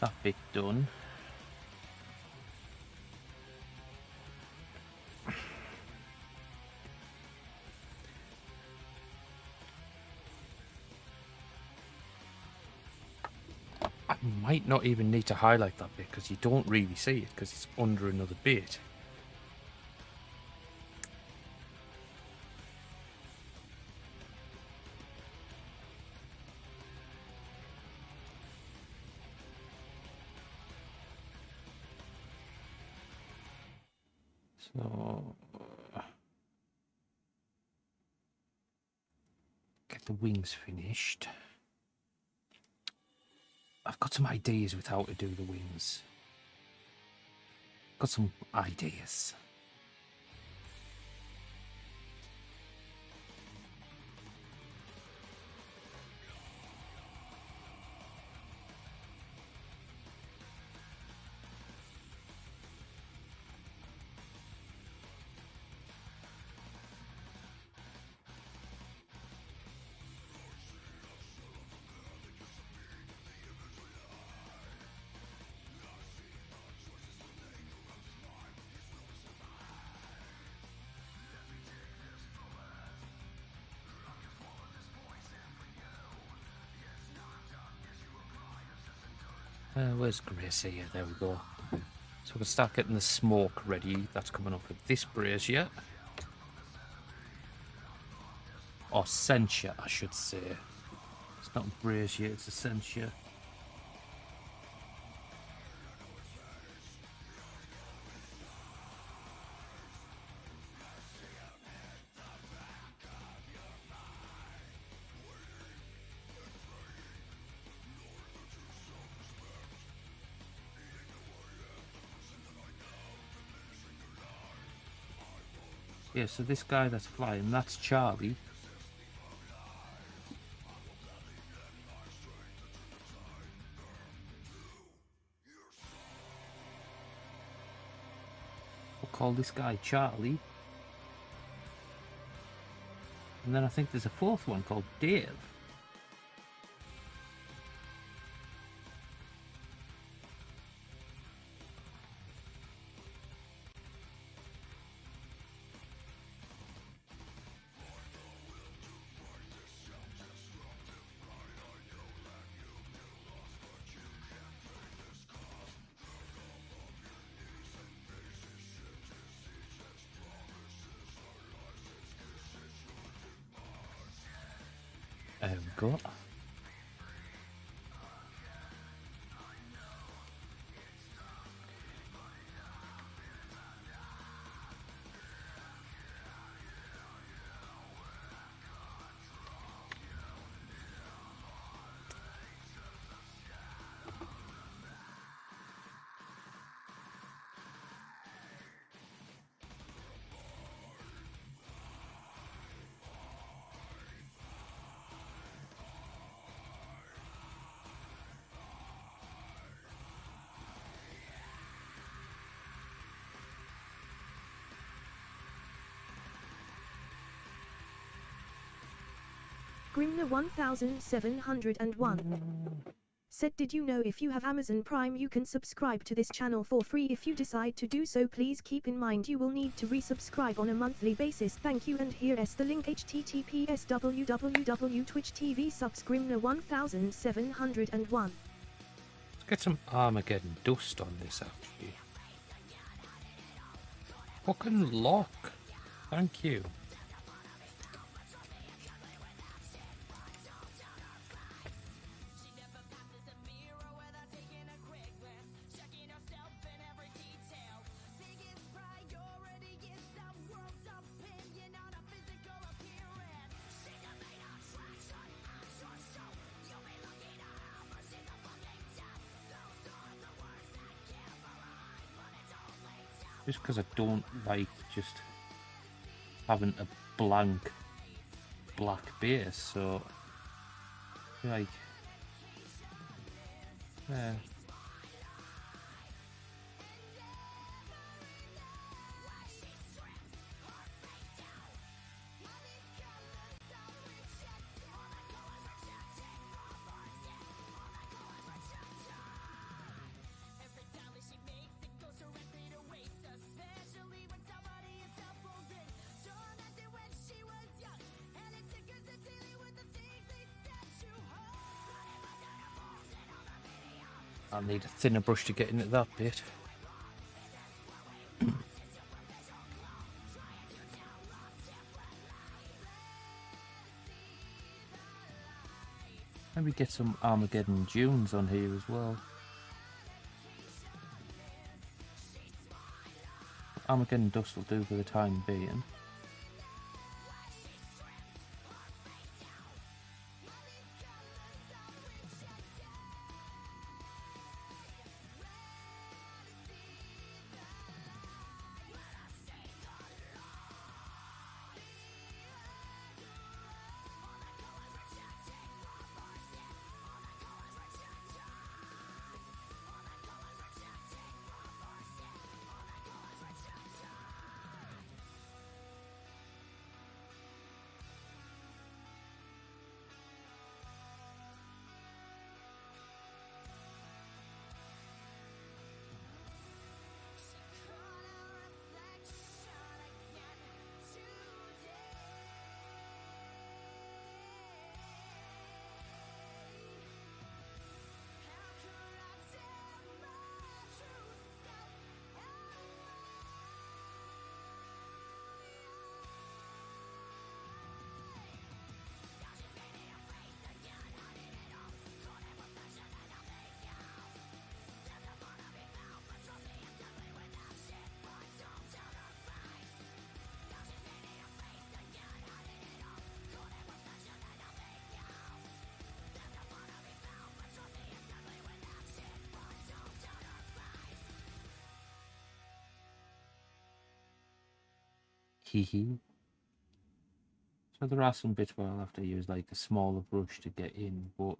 Speaker 1: That bit done. I might not even need to highlight that bit because you don't really see it because it's under another bit. So get the wings finished. I've got some ideas with how to do the wings. Got some ideas. Where's Gracie? Yeah, there we go. So we can start getting the smoke ready. That's coming off of this brazier. Or censer, I should say. It's not a brazier, it's a censer. Yeah, so this guy that's flying, that's Charlie. We'll call this guy Charlie. And then I think there's a fourth one called Dave. There we go.
Speaker 4: Grimner 1701 said, did you know if you have Amazon Prime you can subscribe to this channel for free? If you decide to do so, please keep in mind you will need to resubscribe on a monthly basis. Thank you, and here is the link: https www.twitch.tv/Grimner1701.
Speaker 1: Let's get some Armageddon dust on this actually. Fucking lock. Thank you. Just because I don't like just having a blank black base, so like, yeah. I'll need a thinner brush to get into that bit. Maybe get some Armageddon dunes on here as well. Armageddon dust will do for the time being. Hee. So there are some bits where I'll have to use like a smaller brush to get in, but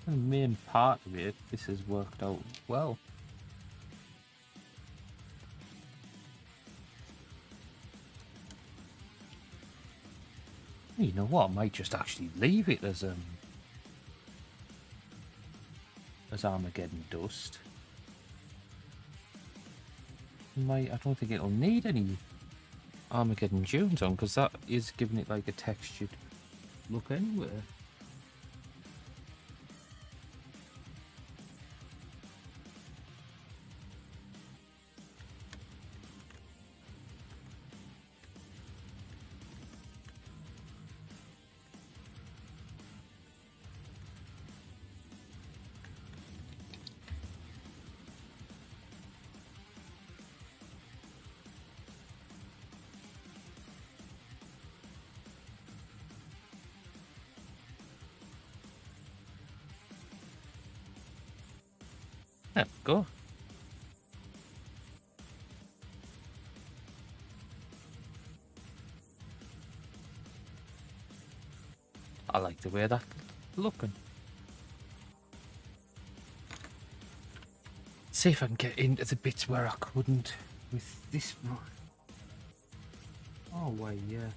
Speaker 1: the main part of it, this has worked out well. You know what? I might just actually leave it as Armageddon dust. I don't think it'll need any Armageddon dunes on, because that is giving it like a textured look anyway. There we go. I like the way that's looking. See if I can get into the bits where I couldn't with this one. Oh, why, yes.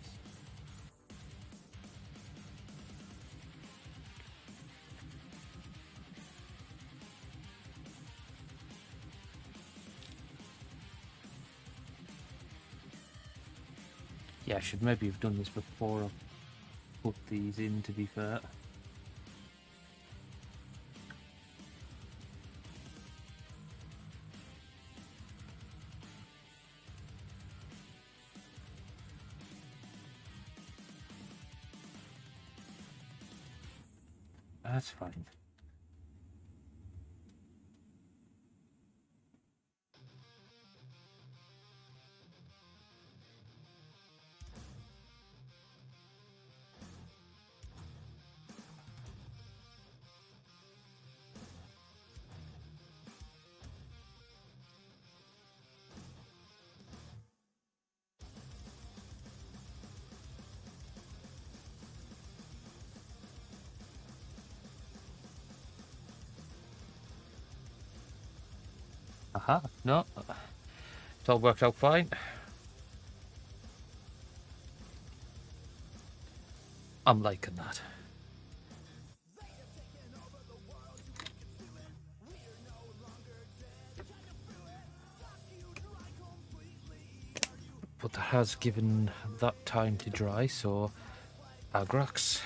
Speaker 1: Yeah, I should maybe have done this before I put these in, to be fair. That's fine. Aha, no. It's all worked out fine. I'm liking that. But that has given that time to dry, so Agrax.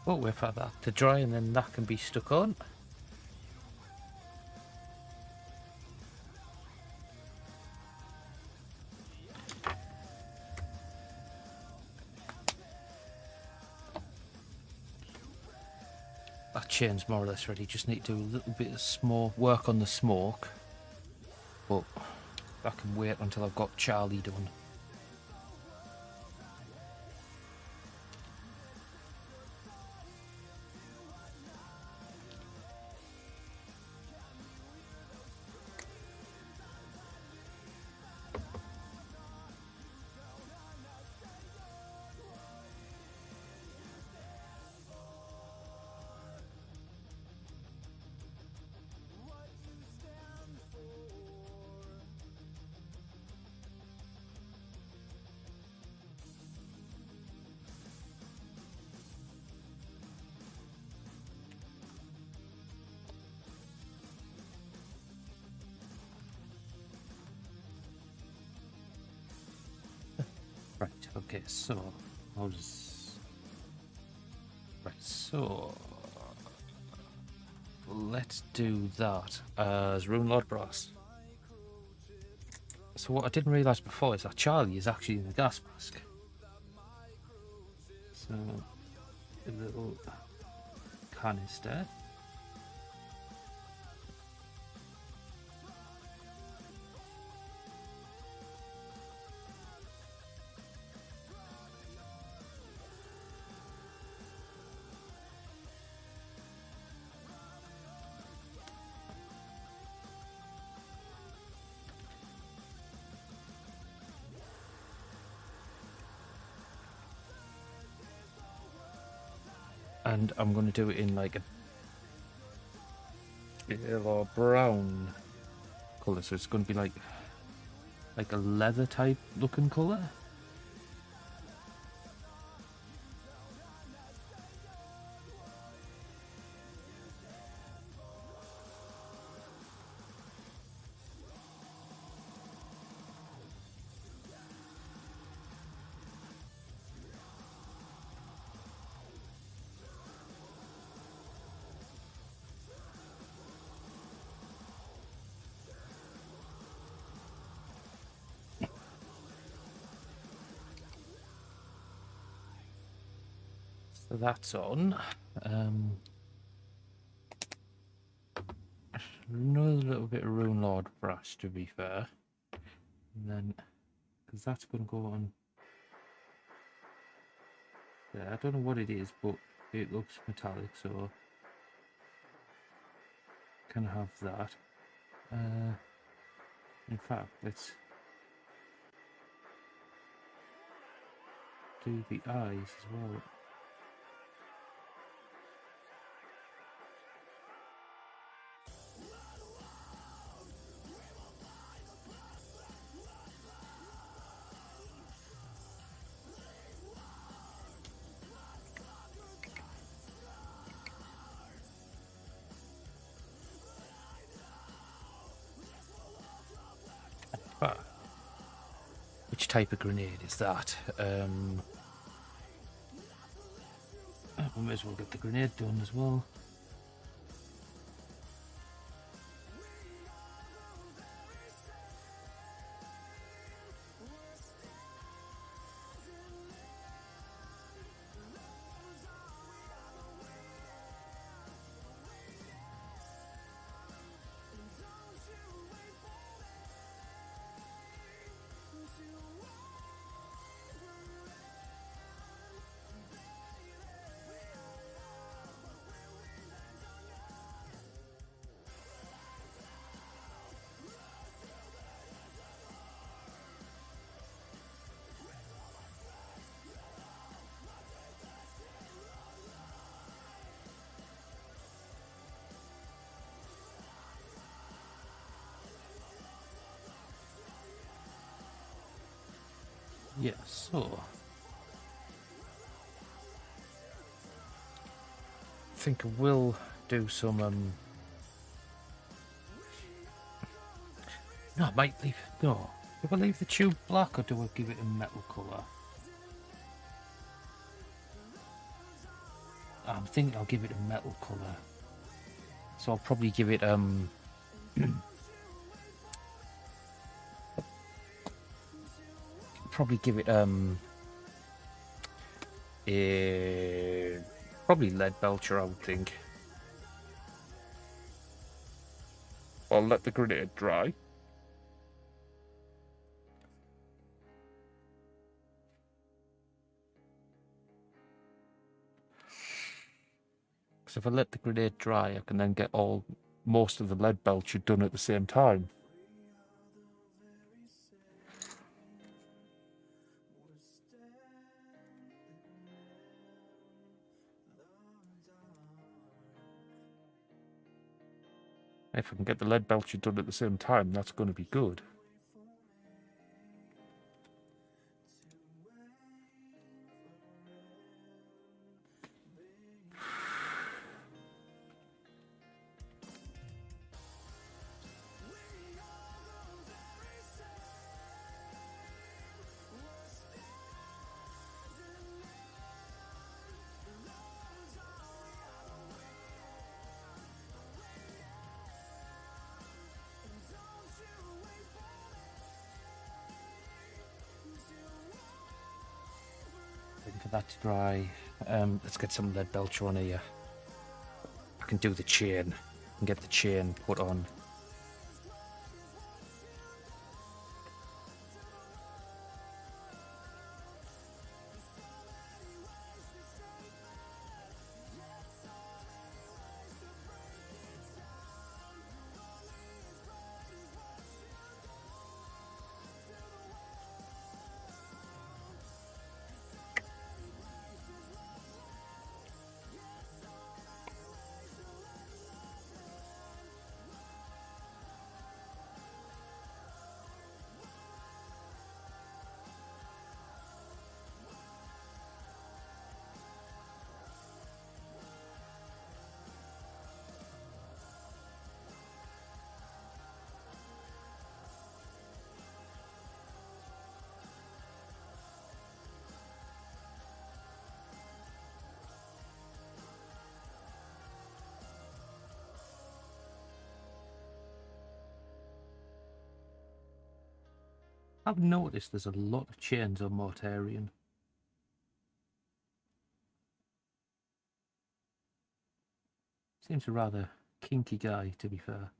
Speaker 1: We'll wait for that to dry and then that can be stuck on. That chain's more or less ready, just need to do a little bit of small work on the smoke. But I can wait until I've got Charlie done. Right, okay, so I'll just... Right, so let's do that as Rune Lord Brass. So what I didn't realise before is that Charlie is actually in the gas mask. So a little canister. And I'm going to do it in like a pale or brown colour, so it's going to be like a leather type looking colour. So that's on. Another little bit of Rune Lord Brass, to be fair. And then, because that's going to go on. Yeah, I don't know what it is, but it looks metallic, so can have that. In fact, let's... do the eyes as well. Ah, which type of grenade is that? We may as well get the grenade done as well. Yeah, so I think I will do some no, I might leave no. Do I leave the tube black or do I give it a metal colour? I'm thinking I'll give it a metal colour. So I'll probably give it probably give it a probably lead belcher, I would think. I'll let the grenade dry. Because if I let the grenade dry, I can then get most of the lead belcher done at the same time. If I can get the lead belcher done at the same time, that's going to be good. Waiting for that to dry. Let's get some lead belcher on here. I can do the chain and get the chain put on. I've noticed there's a lot of chains on Mortarian. Seems a rather kinky guy, to be fair.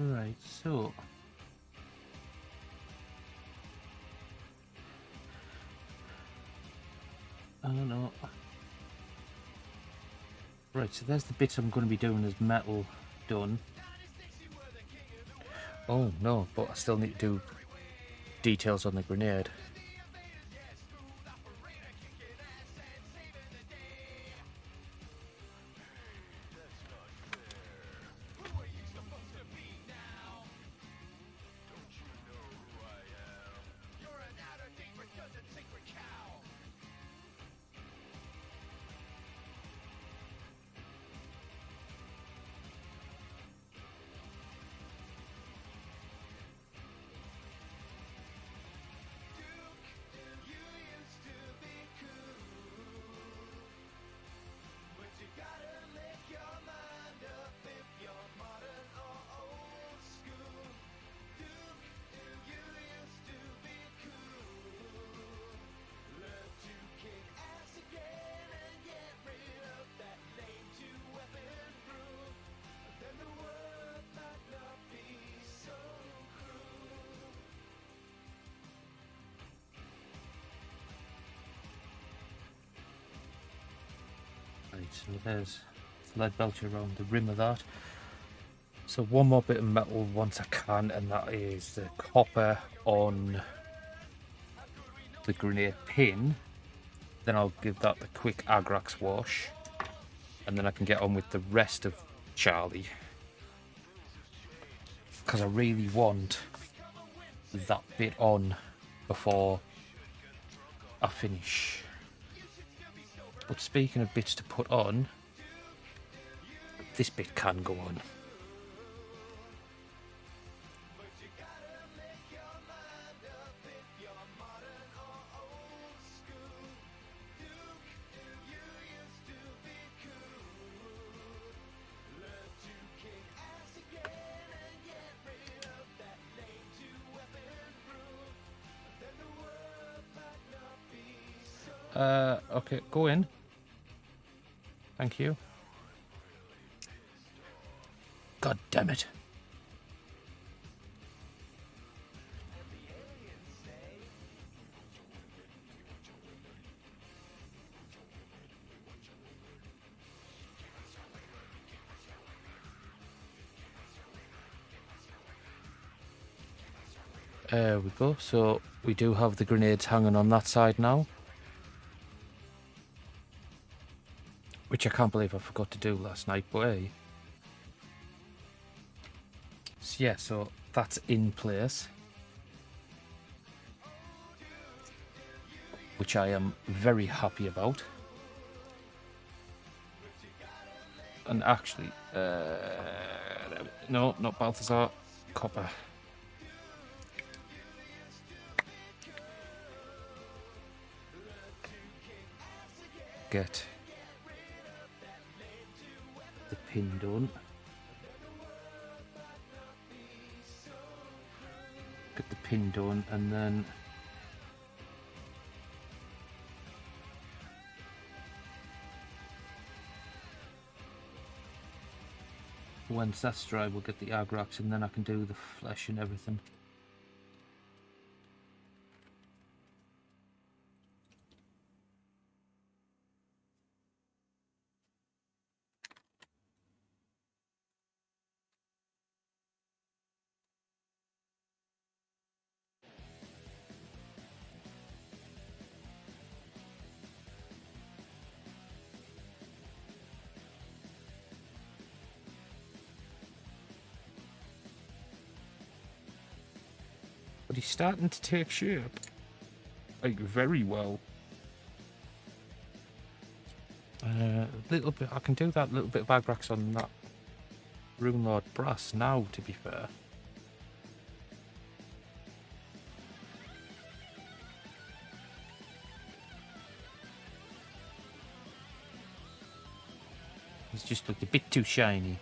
Speaker 1: Right, so I don't know. Right, so there's the bits I'm going to be doing as metal done. Oh no, but I still need to do details on the grenade. Right, so there's the lead belcher around the rim of that. So one more bit of metal once I can, and that is the copper on the grenade pin. Then I'll give that the quick Agrax wash, and then I can get on with the rest of Charlie. Because I really want that bit on before I finish. But speaking of bits to put on, this bit can go on. Okay, go in. Thank you. God damn it. There we go. So we do have the grenades hanging on that side now. Which I can't believe I forgot to do last night, but hey. So yeah, so that's in place. Which I am very happy about. And actually, no, not Balthazar, copper. Get the pin done. Get the pin done, and then once that's dry, we'll get the Agrax, and then I can do the flesh and everything. But he's starting to take shape. Like, very well. A little bit, I can do that little bit of Agrax on that Rune Lord brass now, to be fair. It's just looked a bit too shiny.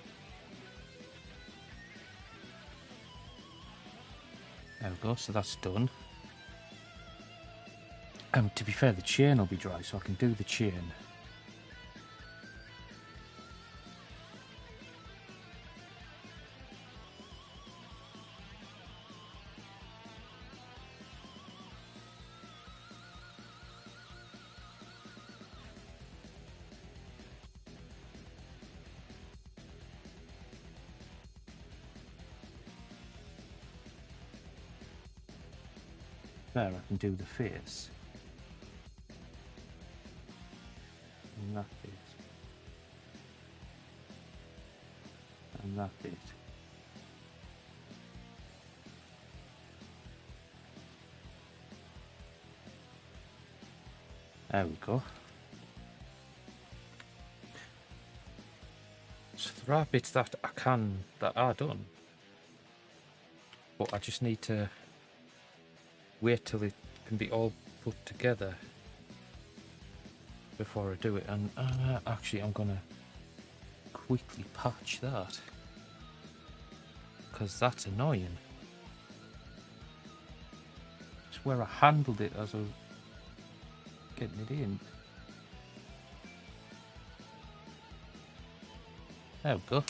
Speaker 1: There we go, so that's done. To be fair, the chain will be dry, so I can do the chain. fair, I can do the face. And that bit. And that bit. There we go. So there are bits that that are done. But I just need to wait till it can be all put together before I do it. And actually I'm gonna quickly patch that, because that's annoying. It's where I handled it as I was getting it in. There we go.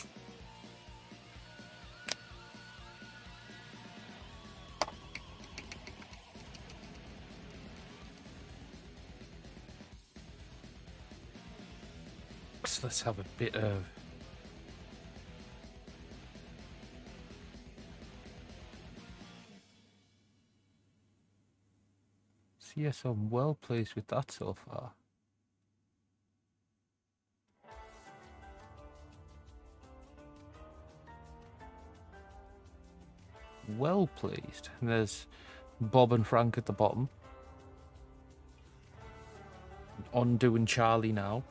Speaker 1: So let's have a bit of yes, I'm well pleased with that so far. Well pleased. And there's Bob and Frank at the bottom. On doing Charlie now.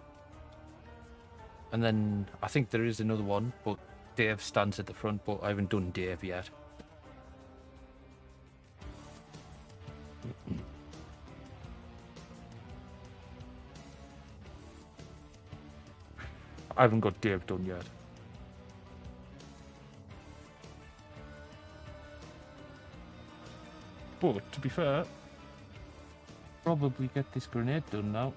Speaker 1: And then I think there is another one, but Dave stands at the front, but I haven't done Dave yet. I haven't got Dave done yet. But to be fair, probably get this grenade done now.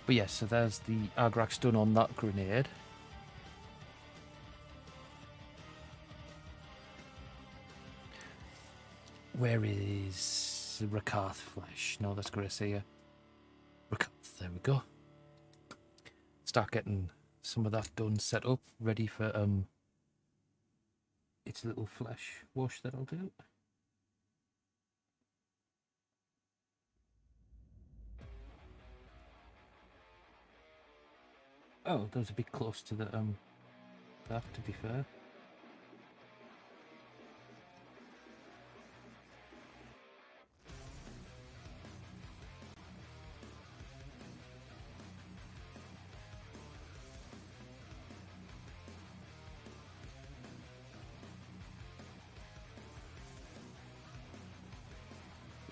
Speaker 1: But yes, so there's the Agrax done on that grenade. Where is Rakarth flesh? No, that's Gracia. Rakarth, there we go. Start getting some of that done, set up, ready for its little flesh wash that I'll do. Oh, that was a bit close to the that, to be fair.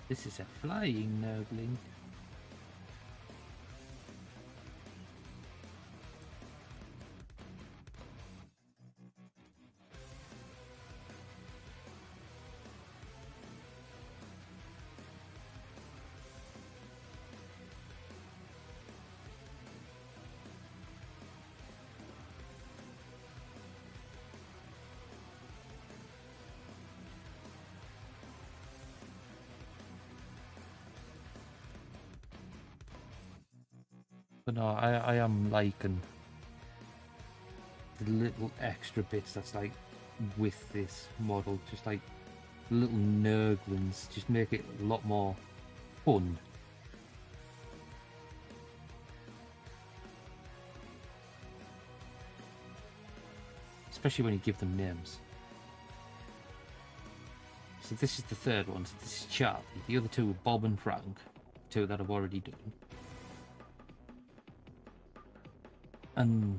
Speaker 1: This is a flying nerdling. But no, I am liking the little extra bits that's like with this model, just like little nurglings, just make it a lot more fun. especially when you give them names. So this is the third one. So this is Charlie. The other two were Bob and Frank, two that I've already done. And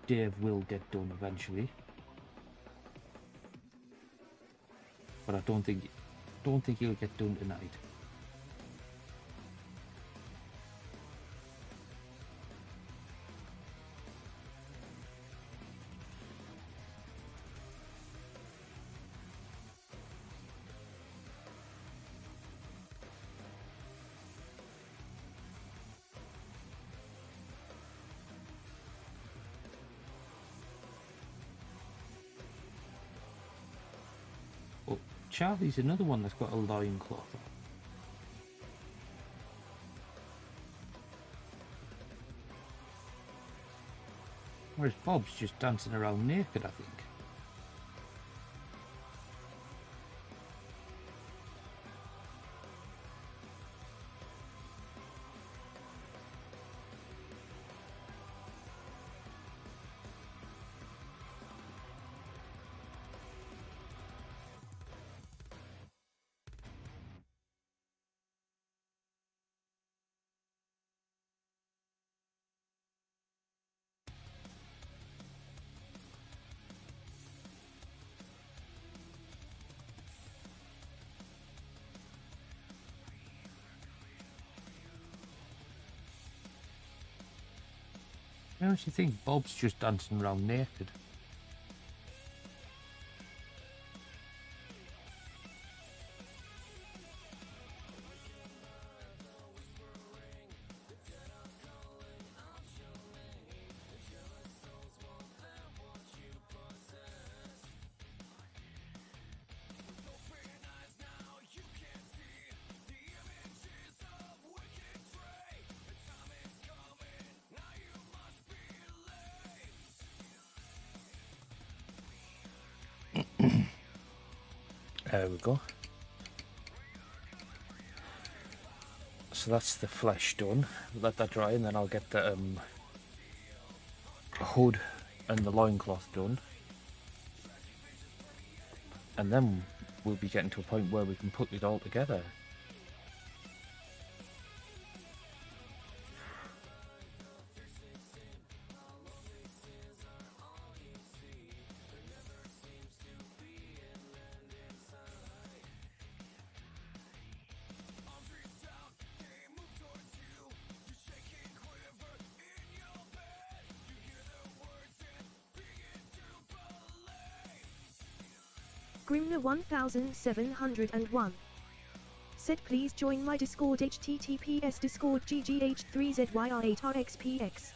Speaker 1: Dave will get done eventually, but I don't think he'll get done tonight. Charlie's another one that's got a loincloth on. Whereas Bob's just dancing around naked, I think. I honestly think Bob's just dancing around naked. There we go. So that's the flesh done. Let that dry and then I'll get the hood and the loincloth done. And then we'll be getting to a point where we can put it all together.
Speaker 4: Grimner 1701 said please join my Discord https discord ggh3zyr8rxpx.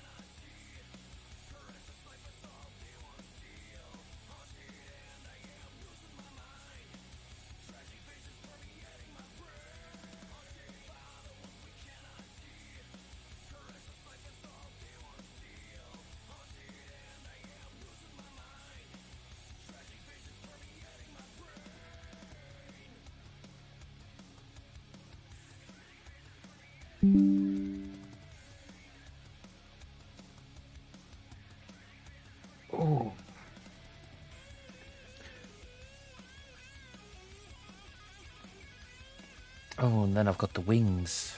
Speaker 1: Oh. Oh, and then I've got the wings.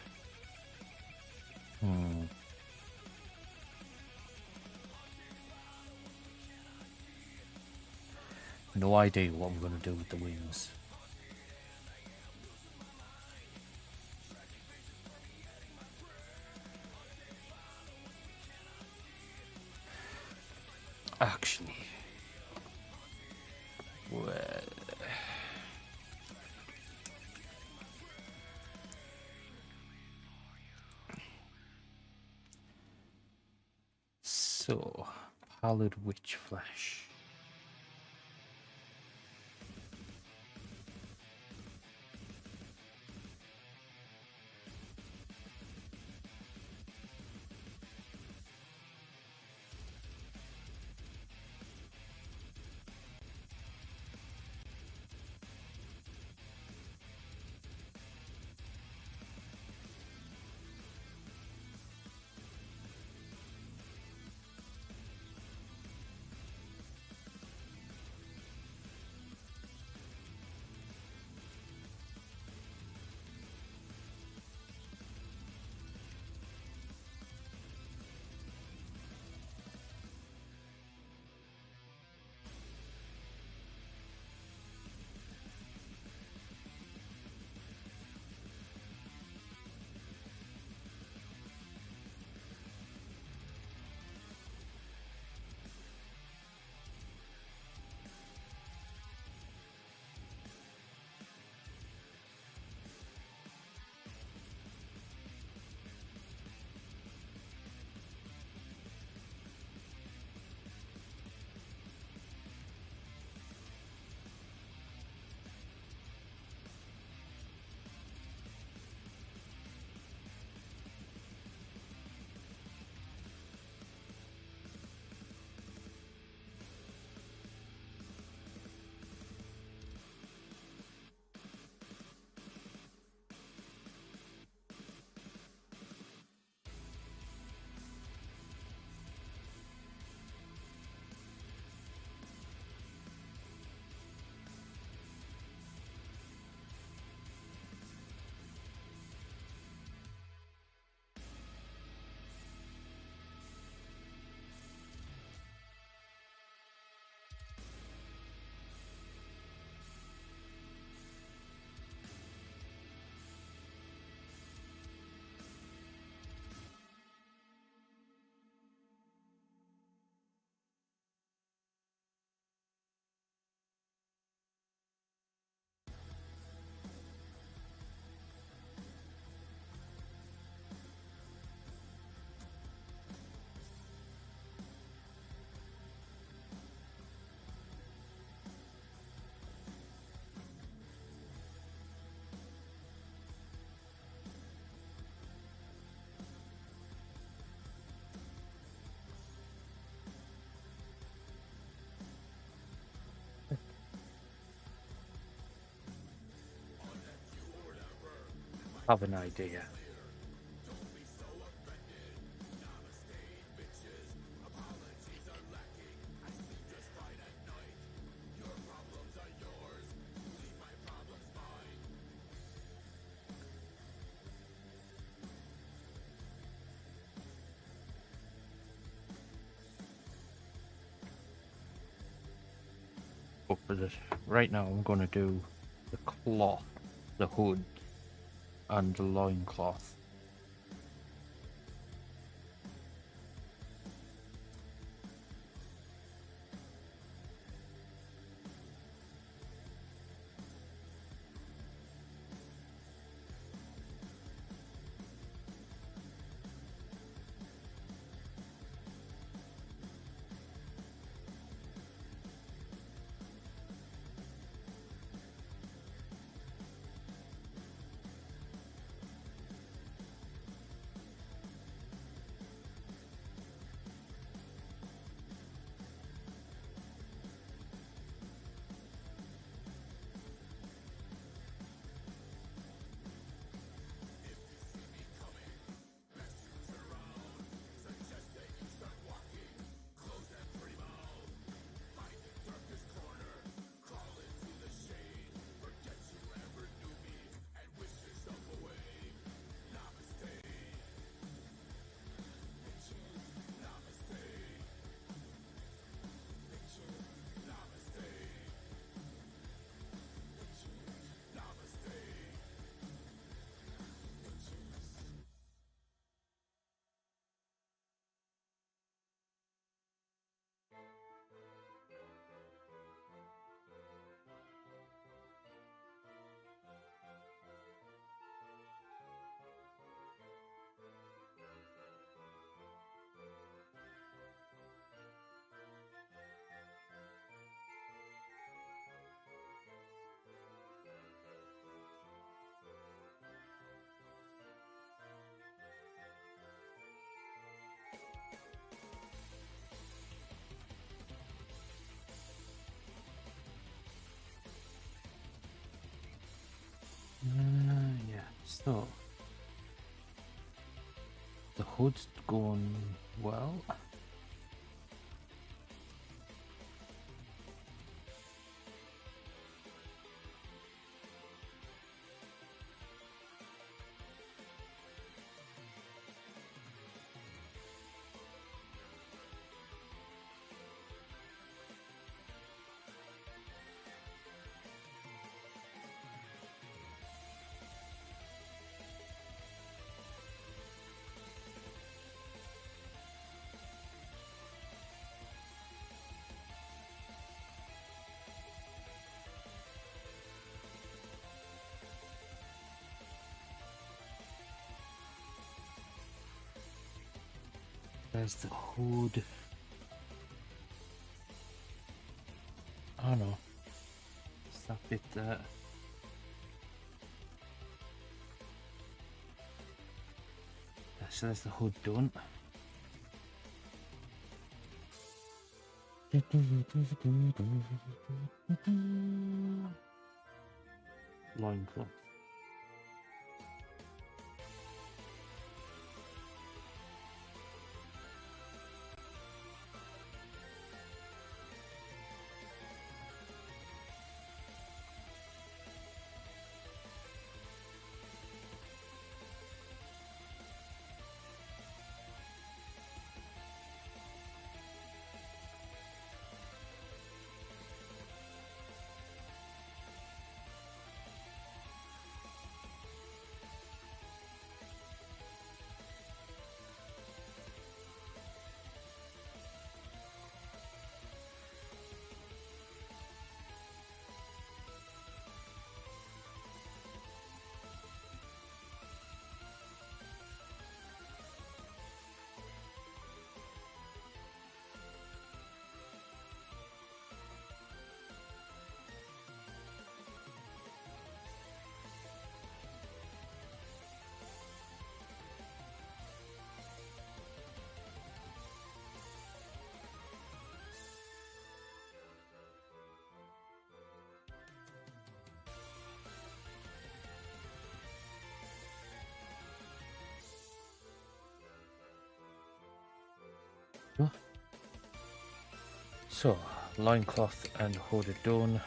Speaker 1: No idea what I'm going to do with the wings. Actually, well, so pallid witch flesh. have an idea. But for this, right now I'm going to do the cloth, the hood, and the loincloth. Yeah, so the hood's going well. There's the hood. Oh no. It's that bit there. So there's the hood done. Loincloth. go. So, loincloth and hooded done.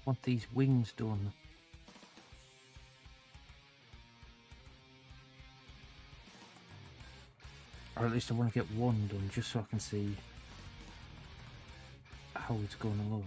Speaker 1: Want these wings done. Or at least I want to get one done just so I can see how it's going to look.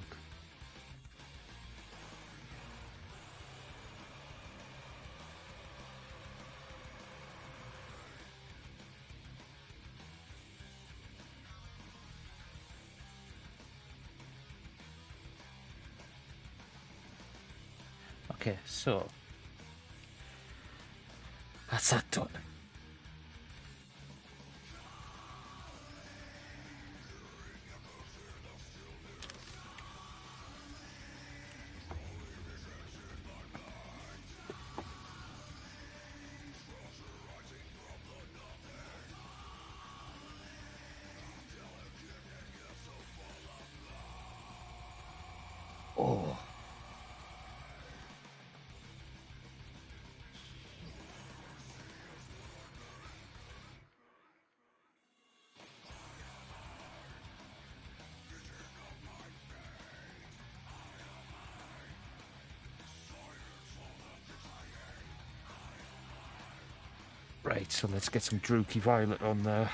Speaker 1: Okay, so that's that done. Oh. Right, so let's get some Druky Violet on there.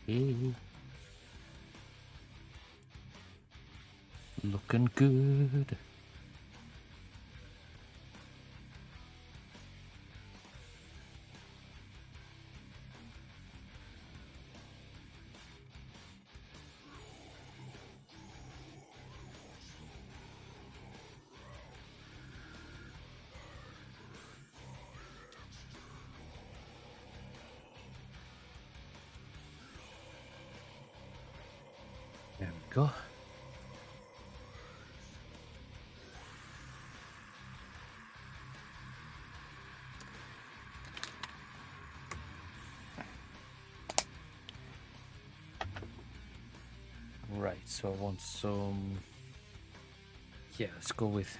Speaker 1: Hey. Looking good. There we go. Right, so I want some... Yeah, let's go with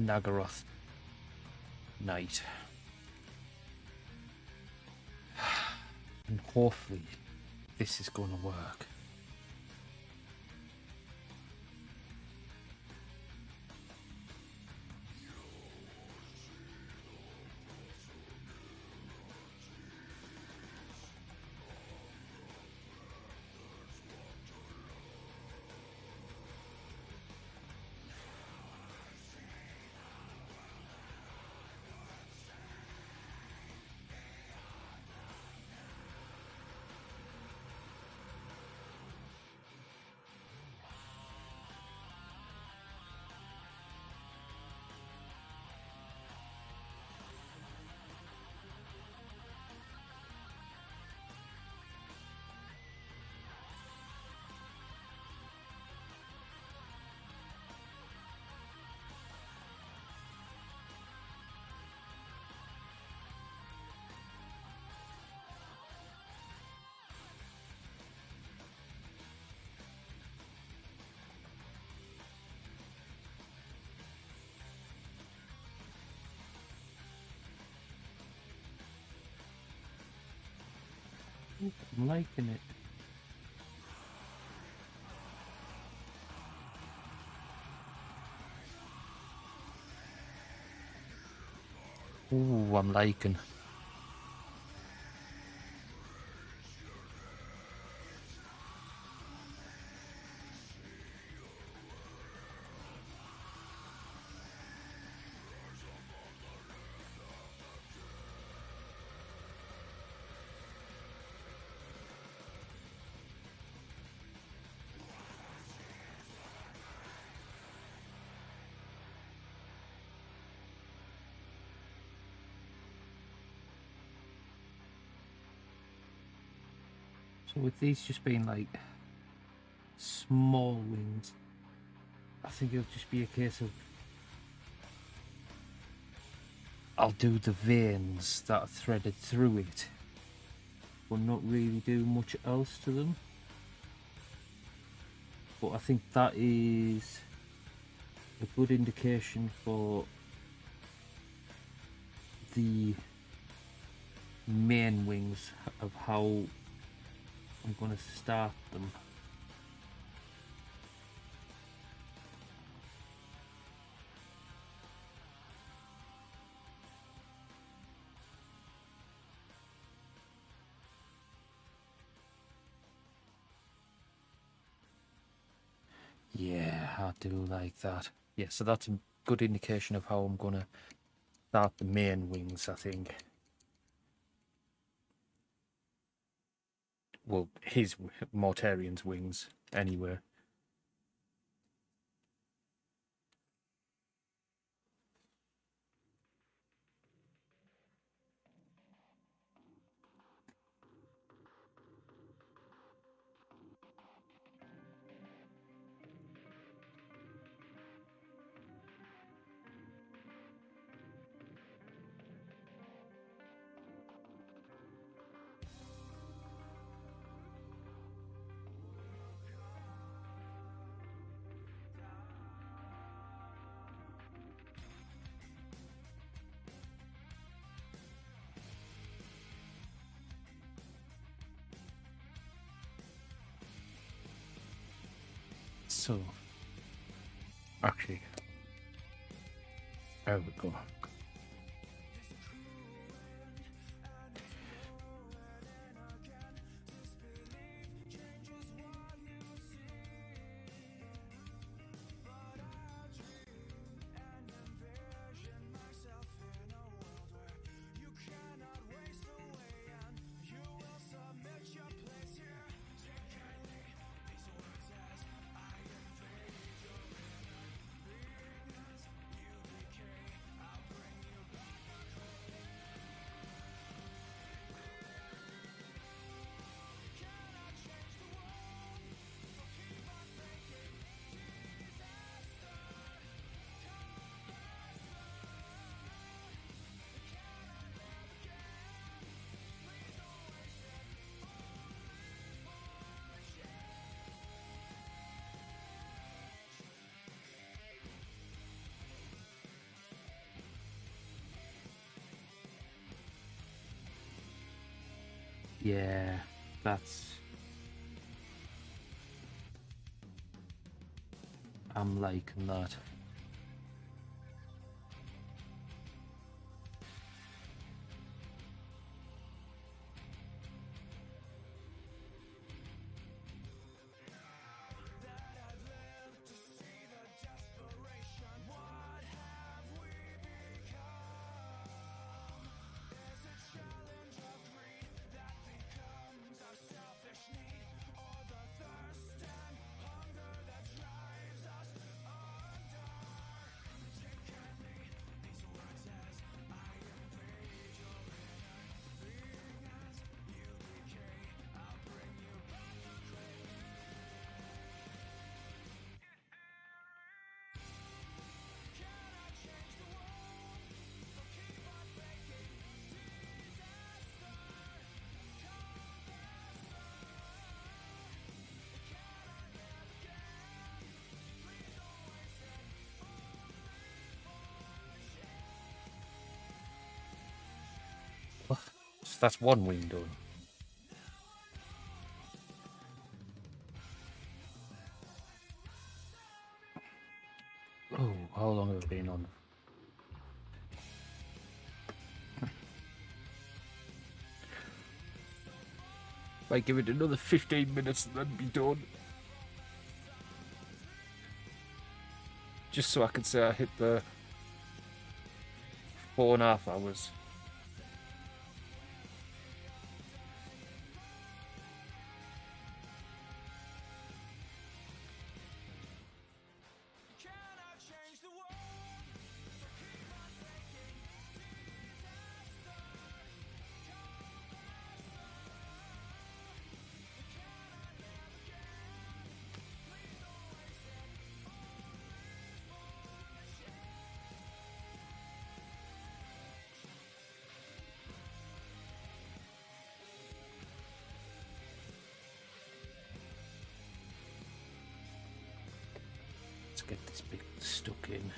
Speaker 1: Nagaroth Knight. And hopefully this is going to work. I'm liking it. Ooh, I'm liking. So with these just being like small wings, I think it'll just be a case of I'll do the veins that are threaded through it, but not really do much else to them. But I think that is a good indication for the main wings of how I'm going to start them. Yeah, I do like that. Yeah, so that's a good indication of how I'm going to start the main wings, I think. Well, his Mortarian's wings, anyway. So, actually, there we go. Yeah, that's... I'm liking that. So that's one wing done. How long have I been on? Might give it another 15 minutes and then be done. Just so I can say I hit the 4.5 hours. Let's get this bit stuck in.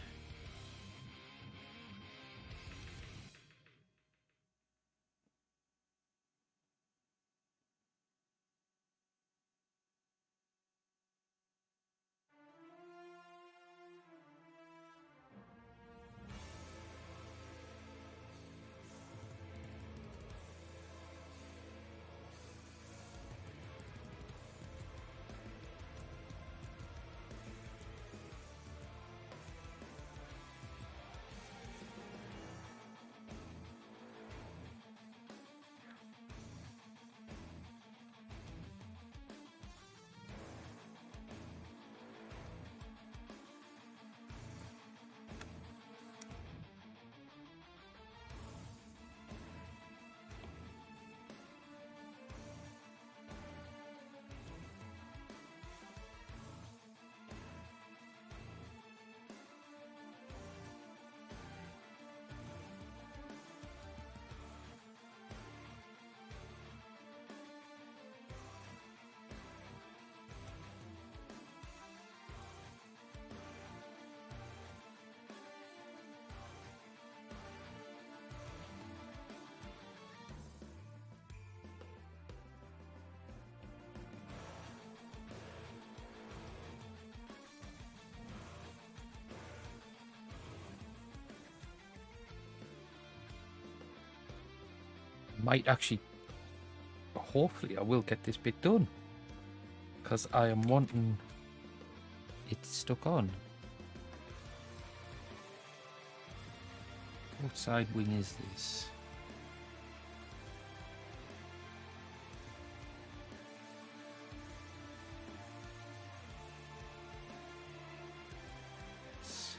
Speaker 1: Might actually, hopefully I will get this bit done, because I am wanting it stuck on. What side wing is this? It's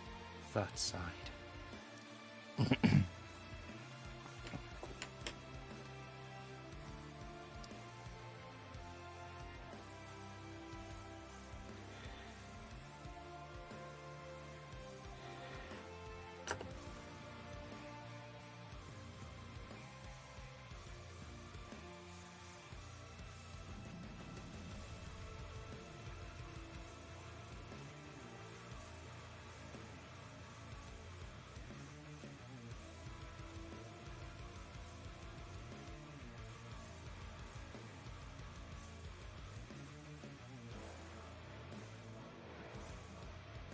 Speaker 1: that side.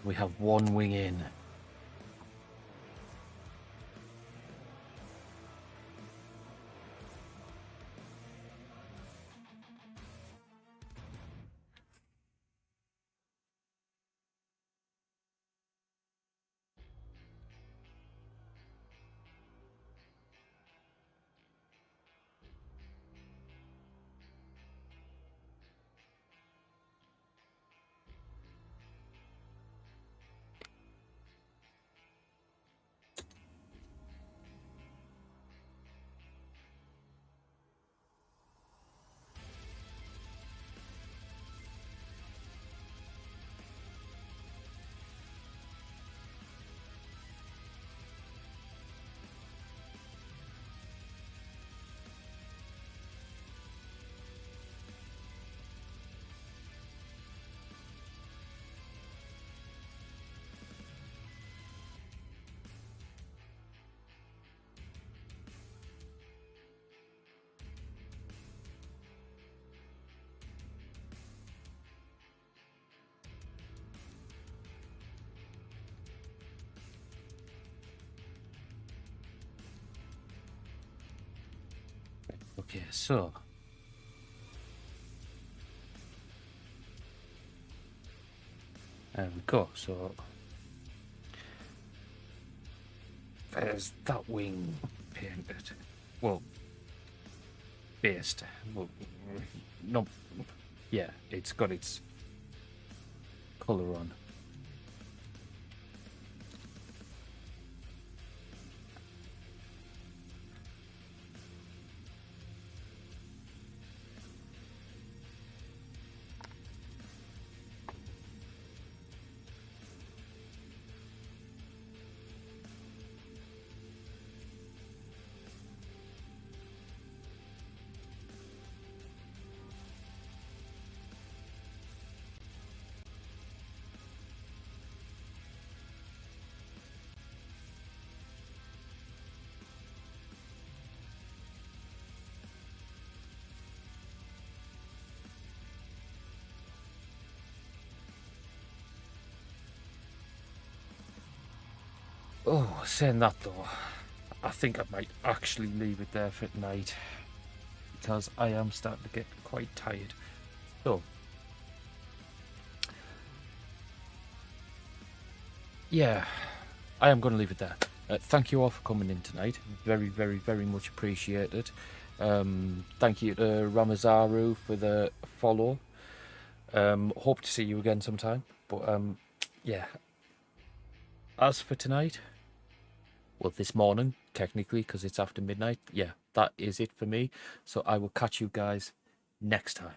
Speaker 1: We have one wing in. Okay, so there we go. So there's that wing painted. Well, based. Well, no, yeah, it's got its colour on. Oh, saying that though, I think I might actually leave it there for tonight because I am starting to get quite tired. So, yeah, I am going to leave it there. Thank you all for coming in tonight. Very, very, very much appreciated. Thank you to Ramazaru for the follow. Hope to see you again sometime. But yeah, as for tonight, well, this morning, technically, because it's after midnight, yeah, that is it for me. So I will catch you guys next time.